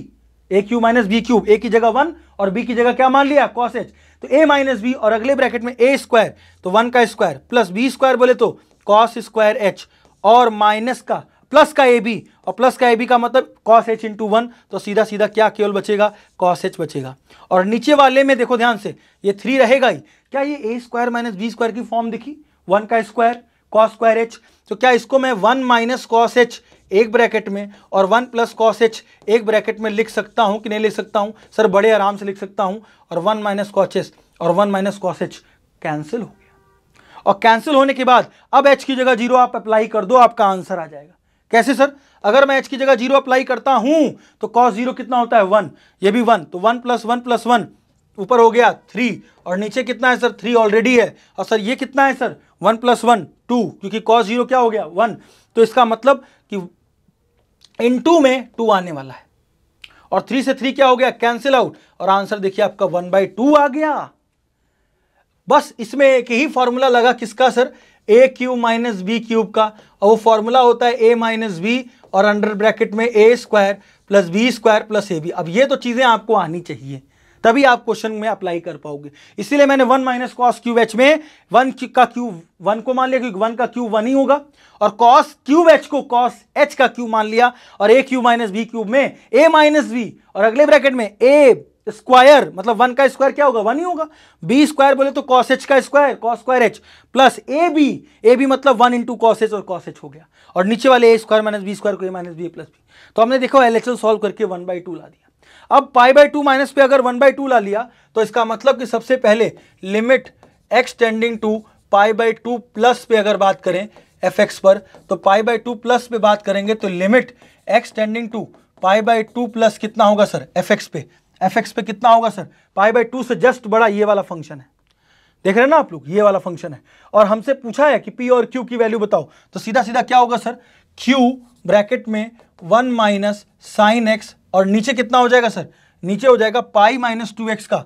a cube minus b cube, a की जगह 1 और b की जगह क्या मान लिया, कॉस h, तो a माइनस बी, और अगले ब्रैकेट में a स्क्वायर, तो 1 का स्क्वायर प्लस b स्क्वायर बोले तो कॉस स्क्वायर h, और माइनस का प्लस का ab, और प्लस का ab का मतलब कॉस h इंटू 1, तो सीधा सीधा क्या केवल बचेगा, कॉस h बचेगा। और नीचे वाले में देखो ध्यान से, ये 3 रहेगा ही, क्या ये a square minus b square की फॉर्म दिखी, 1 का स्क्वायर कॉस स्क्वायर h, तो क्या इसको मैं 1 माइनस कॉस h एक ब्रैकेट में और 1 प्लस कॉस h एक ब्रैकेट में लिख सकता हूं कि नहीं लिख सकता हूं, सर बड़े आराम से लिख सकता हूं, और 1 माइनस कॉस h और 1 माइनस कॉस h कैंसिल हो गया, और कैंसिल होने के बाद अब h की जगह 0 आप अप्लाई कर दो, आपका आंसर आ जाएगा। कैसे सर, अगर मैं h की जगह 0 अप्लाई करता हूं तो cos 0 कितना होता है, 1, ये भी 1, तो 1 प्लस 1 प्लस 1 ऊपर हो गया 3, और नीचे कितना है सर, 3 ऑलरेडी है, और सर ये कितना है सर, 1 प्लस 1 2, क्योंकि cos 0 क्या हो गया, 1, तो इसका मतलब कि इनटू में 2 आने वाला है, और 3 से 3 क्या हो गया, कैंसिल आउट, और आंसर देखिए आपका 1/2 आ गया। बस इसमें एक ही फॉर्मूला लगा किसका sir, a cube minus b cube का, और वो फॉर्मूला होता है a माइनस बी और अंडर ब्रैकेट में a square plus b square plus a b. अब ये तो चीजें आपको आनी चाहिए, तभी आप क्वेश्चन में अप्लाई कर पाओगे। इसीलिए मैंने 1 माइनस कॉस क्यूब एच में 1 का क्यूब 1 को मान लिया, क्योंकि 1 का क्यूब 1 ही होगा, और कॉस क्यूब एच को कॉस एच का क्यूब मान लिया, और ए क्यूब माइनस बी क्यूब में ए माइनस बी, और अगले ब्रैकेट में ए स्क्वायर, मतलब 1 का स्क्वायर क्या होगा 1 ही होगा, बी स्क्वायर बोले तो कॉस एच का square cos square h, plus a b मतलब 1 इंटू कॉस एच और कॉस एच हो गया, और नीचे वाले a square minus b square को a minus b plus b. तो हमने देखो एलएचएल सॉल्व करके 1/2 ला दिया। अब π/2 माइनस पे अगर 1/2 ला लिया तो इसका मतलब कि सबसे पहले limit x tending to π/2 plus पे अगर बात करें fx पर, तो π/2 प्लस पे बात करेंगे तो limit x tending to π/2 plus कितना होगा सर fx पे कितना होगा सर, π/2 से जस्ट बड़ा ये वाला फंक्शन है, देख रहे हैं ना आप लोग, ये वाला फंक्शन है, और हमसे पूछा है कि p और q की वैल्यू बताओ, तो सीधा सीधा क्या होगा सर, q ब्रैकेट में 1 माइनस साइन एक्स, और नीचे कितना हो जाएगा सर, नीचे हो जाएगा पाई माइनस 2x का,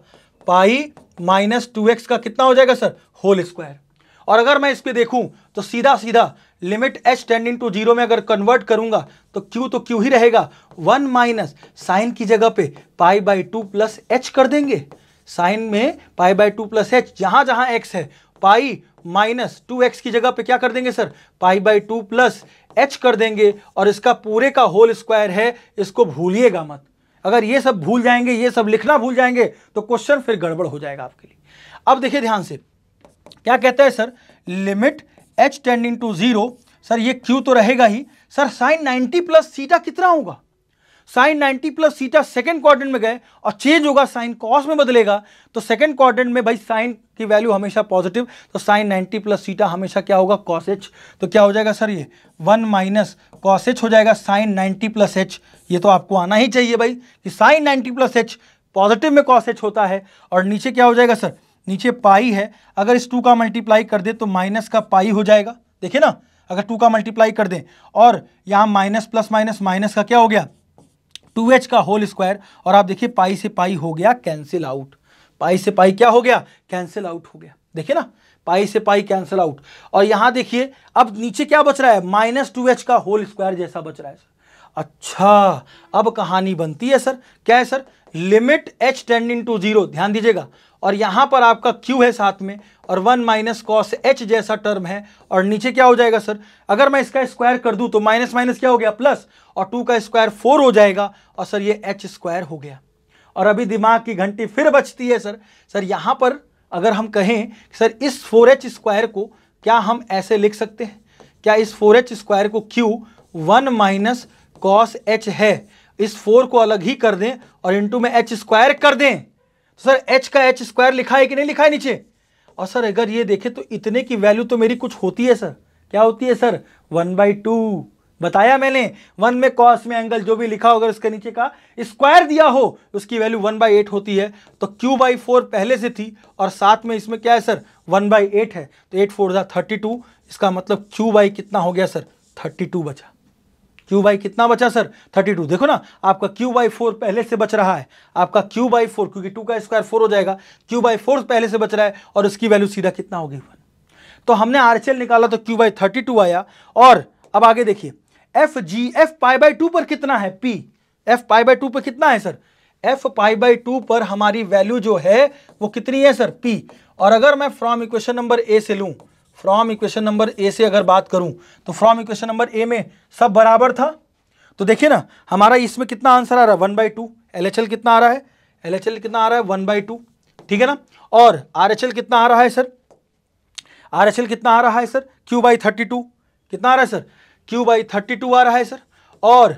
पाई माइनस 2x का कितना हो जाएगा सर, होल स्क्वायर। और अगर मैं इस पे देखूं तो सीधा सीधा लिमिट h टेंडिंग टू 0 में अगर कन्वर्ट करूंगा तो q ही रहेगा, 1 माइनस साइन की जगह पे π/2 प्लस h कर देंगे, साइन में π/2 प्लस h, जहां जहां x है पाई माइनस 2x की जगह पे क्या कर देंगे सर, π/2 प्लस h कर देंगे, और इसका पूरे का होल स्क्वायर है, इसको भूलिएगा मत। अगर ये सब भूल जाएंगे, ये सब लिखना भूल जाएंगे तो क्वेश्चन फिर गड़बड़ हो जाएगा आपके लिए। अब देखिए ध्यान से क्या कहता है sir, limit h tending to 0, sir ये q तो रहेगा ही सर, साइन 90 प्लस थीटा कितना होगा, sine 90 plus theta second quadrant में गए और चेंज होगा, साइन कॉस में बदलेगा, तो सेकंड क्वाड्रेंट में भाई साइन की वैल्यू हमेशा पॉजिटिव, तो साइन 90 प्लस थीटा हमेशा क्या होगा, कॉस एच, तो क्या हो जाएगा सर, ये 1 माइनस कॉस एच हो जाएगा, साइन 90 प्लस एच, ये तो आपको आना ही चाहिए भाई कि साइन 90 प्लस एच पॉजिटिव में कॉस एच होता है, और नीचे क्या हो जाएगा सर, नीचे पाई है, अगर इस 2 का मल्टीप्लाई कर दे तो माइनस का पाई हो जाएगा, देखिए ना, अगर 2 का मल्टीप्लाई कर दें, और यहाँ माइनस प्लस माइनस, माइनस का क्या हो गया 2h का होल स्क्वायर, और आप देखिए पाई से पाई हो गया कैंसिल आउट, पाई से पाई क्या हो गया, कैंसिल आउट हो गया, देखिए ना, पाई से पाई कैंसिल आउट, और यहां देखिए अब नीचे क्या बच रहा है, माइनस 2h का होल स्क्वायर जैसा बच रहा है सर। अच्छा, अब कहानी बनती है सर, क्या है sir, limit h tending to 0, ध्यान दीजिएगा, और यहां पर आपका q है साथ में, और 1 माइनस कॉस h जैसा टर्म है, और नीचे क्या हो जाएगा सर, अगर मैं इसका स्क्वायर कर दूं तो माइनस माइनस क्या हो गया प्लस, और 2 का स्क्वायर 4 हो जाएगा, और सर ये h स्क्वायर हो गया। और अभी दिमाग की घंटी फिर बजती है सर यहां पर अगर हम कहें सर इस 4h स्क्वायर को क्या हम ऐसे लिख सकते हैं, क्या इस 4h स्क्वायर को q 1 माइनस कॉस h है, इस 4 को अलग ही कर दें और इंटू में h स्क्वायर कर दें, तो सर h का h स्क्वायर लिखा है कि नहीं लिखा है नीचे, और सर अगर ये देखें तो इतने की वैल्यू तो मेरी कुछ होती है सर, क्या होती है सर, 1/2, बताया मैंने, 1 में कॉस में एंगल जो भी लिखा होगा उसके नीचे का स्क्वायर दिया हो उसकी वैल्यू 1/8 होती है, तो q/4 पहले से थी, और साथ में इसमें क्या है सर 1/8 है, तो 8 4 32, इसका मतलब q/ कितना हो गया सर 32 बचा, q/ कितना बचा सर 32, देखो ना आपका q/4 पहले से बच रहा है, आपका q/4 क्योंकि 2 का स्क्वायर 4 हो जाएगा, q/4 पहले से बच रहा है, और उसकी वैल्यू सीधा कितना होगी 1, तो हमने RHL निकाला तो q/32 आया। और अब आगे देखिए f π/2 पर कितना है p, f π/2 पर कितना है सर, f π/2 पर हमारी वैल्यू जो है वो कितनी है सर p, और अगर मैं फ्रॉम इक्वेशन नंबर ए से लूं, फ्रॉम इक्वेशन नंबर ए से अगर बात करूं तो फ्रॉम इक्वेशन नंबर ए में सब बराबर था, तो देखिए ना हमारा इसमें कितना आंसर आ रहा है 1/2, LHL कितना आ रहा है, LHL कितना आ रहा है 1/2, ठीक है ना, और RHL कितना आ रहा है सर, RHL कितना आ रहा है सर q/32, कितना आ रहा है सर q/32 आ रहा है सर, और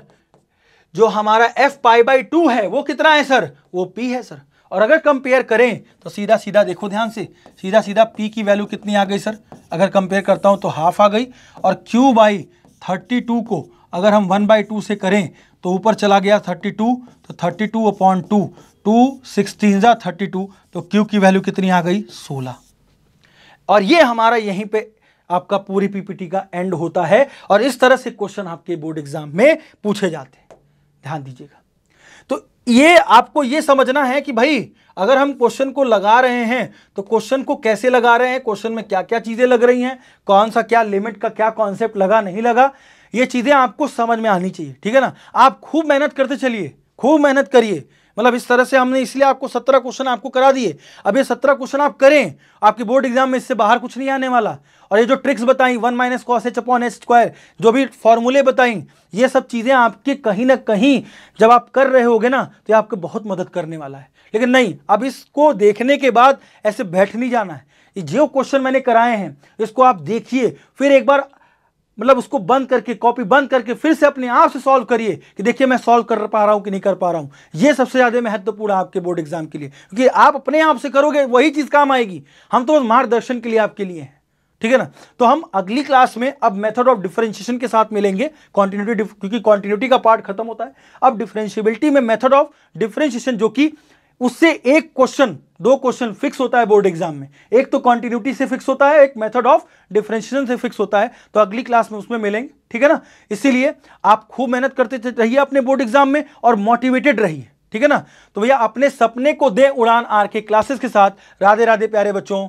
जो हमारा f π/2 है वो कितना है सर, वो p है सर। और अगर कंपेयर करें तो सीधा सीधा देखो ध्यान से, सीधा सीधा p की वैल्यू कितनी आ गई सर, अगर कंपेयर करता हूं तो हाफ आ गई, और q/32 को अगर हम 1/2 से करें तो ऊपर चला गया 32, तो 32/2, 2 16 32, तो q की वैल्यू कितनी आ गई 16। और ये हमारा यहीं पे आपका पूरी पीपीटी का एंड होता है, और इस तरह से क्वेश्चन आपके बोर्ड एग्जाम में पूछे जाते हैं, ध्यान दीजिएगा। तो ये आपको ये समझना है कि भाई अगर हम क्वेश्चन को लगा रहे हैं तो क्वेश्चन को कैसे लगा रहे हैं, क्वेश्चन में क्या क्या चीजें लग रही हैं, कौन सा क्या लिमिट का क्या कॉन्सेप्ट लगा नहीं लगा, ये चीजें आपको समझ में आनी चाहिए, ठीक है ना। आप खूब मेहनत करते चलिए, खूब मेहनत करिए, मतलब इस तरह से हमने इसलिए आपको 17 क्वेश्चन आपको करा दिए। अब ये 17 क्वेश्चन आप करें, आपकी बोर्ड एग्जाम में इससे बाहर कुछ नहीं आने वाला। और ये जो ट्रिक्स बताई 1 - cos h/h², जो भी फॉर्मूले बताई, ये सब चीजें आपके कहीं ना कहीं जब आप कर रहे होगे ना तो ये आपको बहुत मदद करने वाला है। लेकिन नहीं, अब इसको देखने के बाद ऐसे बैठ नहीं जाना है। ये जो क्वेश्चन मैंने कराए हैं इसको आप देखिए, फिर एक बार मतलब उसको बंद करके, कॉपी बंद करके फिर से अपने आप से सॉल्व करिए कि देखिए मैं सॉल्व कर पा रहा हूं कि नहीं कर पा रहा हूं। ये सबसे ज्यादा महत्वपूर्ण है आपके बोर्ड एग्जाम के लिए, क्योंकि आप अपने आप से करोगे वही चीज काम आएगी। हम तो मार्गदर्शन के लिए आपके लिए हैं, ठीक है ना। तो हम अगली क्लास में अब मेथड ऑफ डिफरेंशिएशन के साथ मिलेंगे, कॉन्टिन्यूटी, क्योंकि कॉन्टिन्यूटी का पार्ट खत्म होता है। अब डिफरेंशिएबिलिटी में मेथड ऑफ डिफरेंशिएशन, जो कि उससे एक क्वेश्चन, 2 क्वेश्चन फिक्स होता है बोर्ड एग्जाम में, एक तो कॉन्टिन्यूटी से फिक्स होता है, एक मेथड ऑफ डिफरेंशिएशन से फिक्स होता है। तो अगली क्लास में उसमें मिलेंगे, ठीक है ना। इसीलिए आप खूब मेहनत करते रहिए अपने बोर्ड एग्जाम में और मोटिवेटेड रहिए, ठीक है ना। तो भैया अपने सपने को दे उड़ान आर के क्लासेस के साथ। राधे राधे प्यारे बच्चों।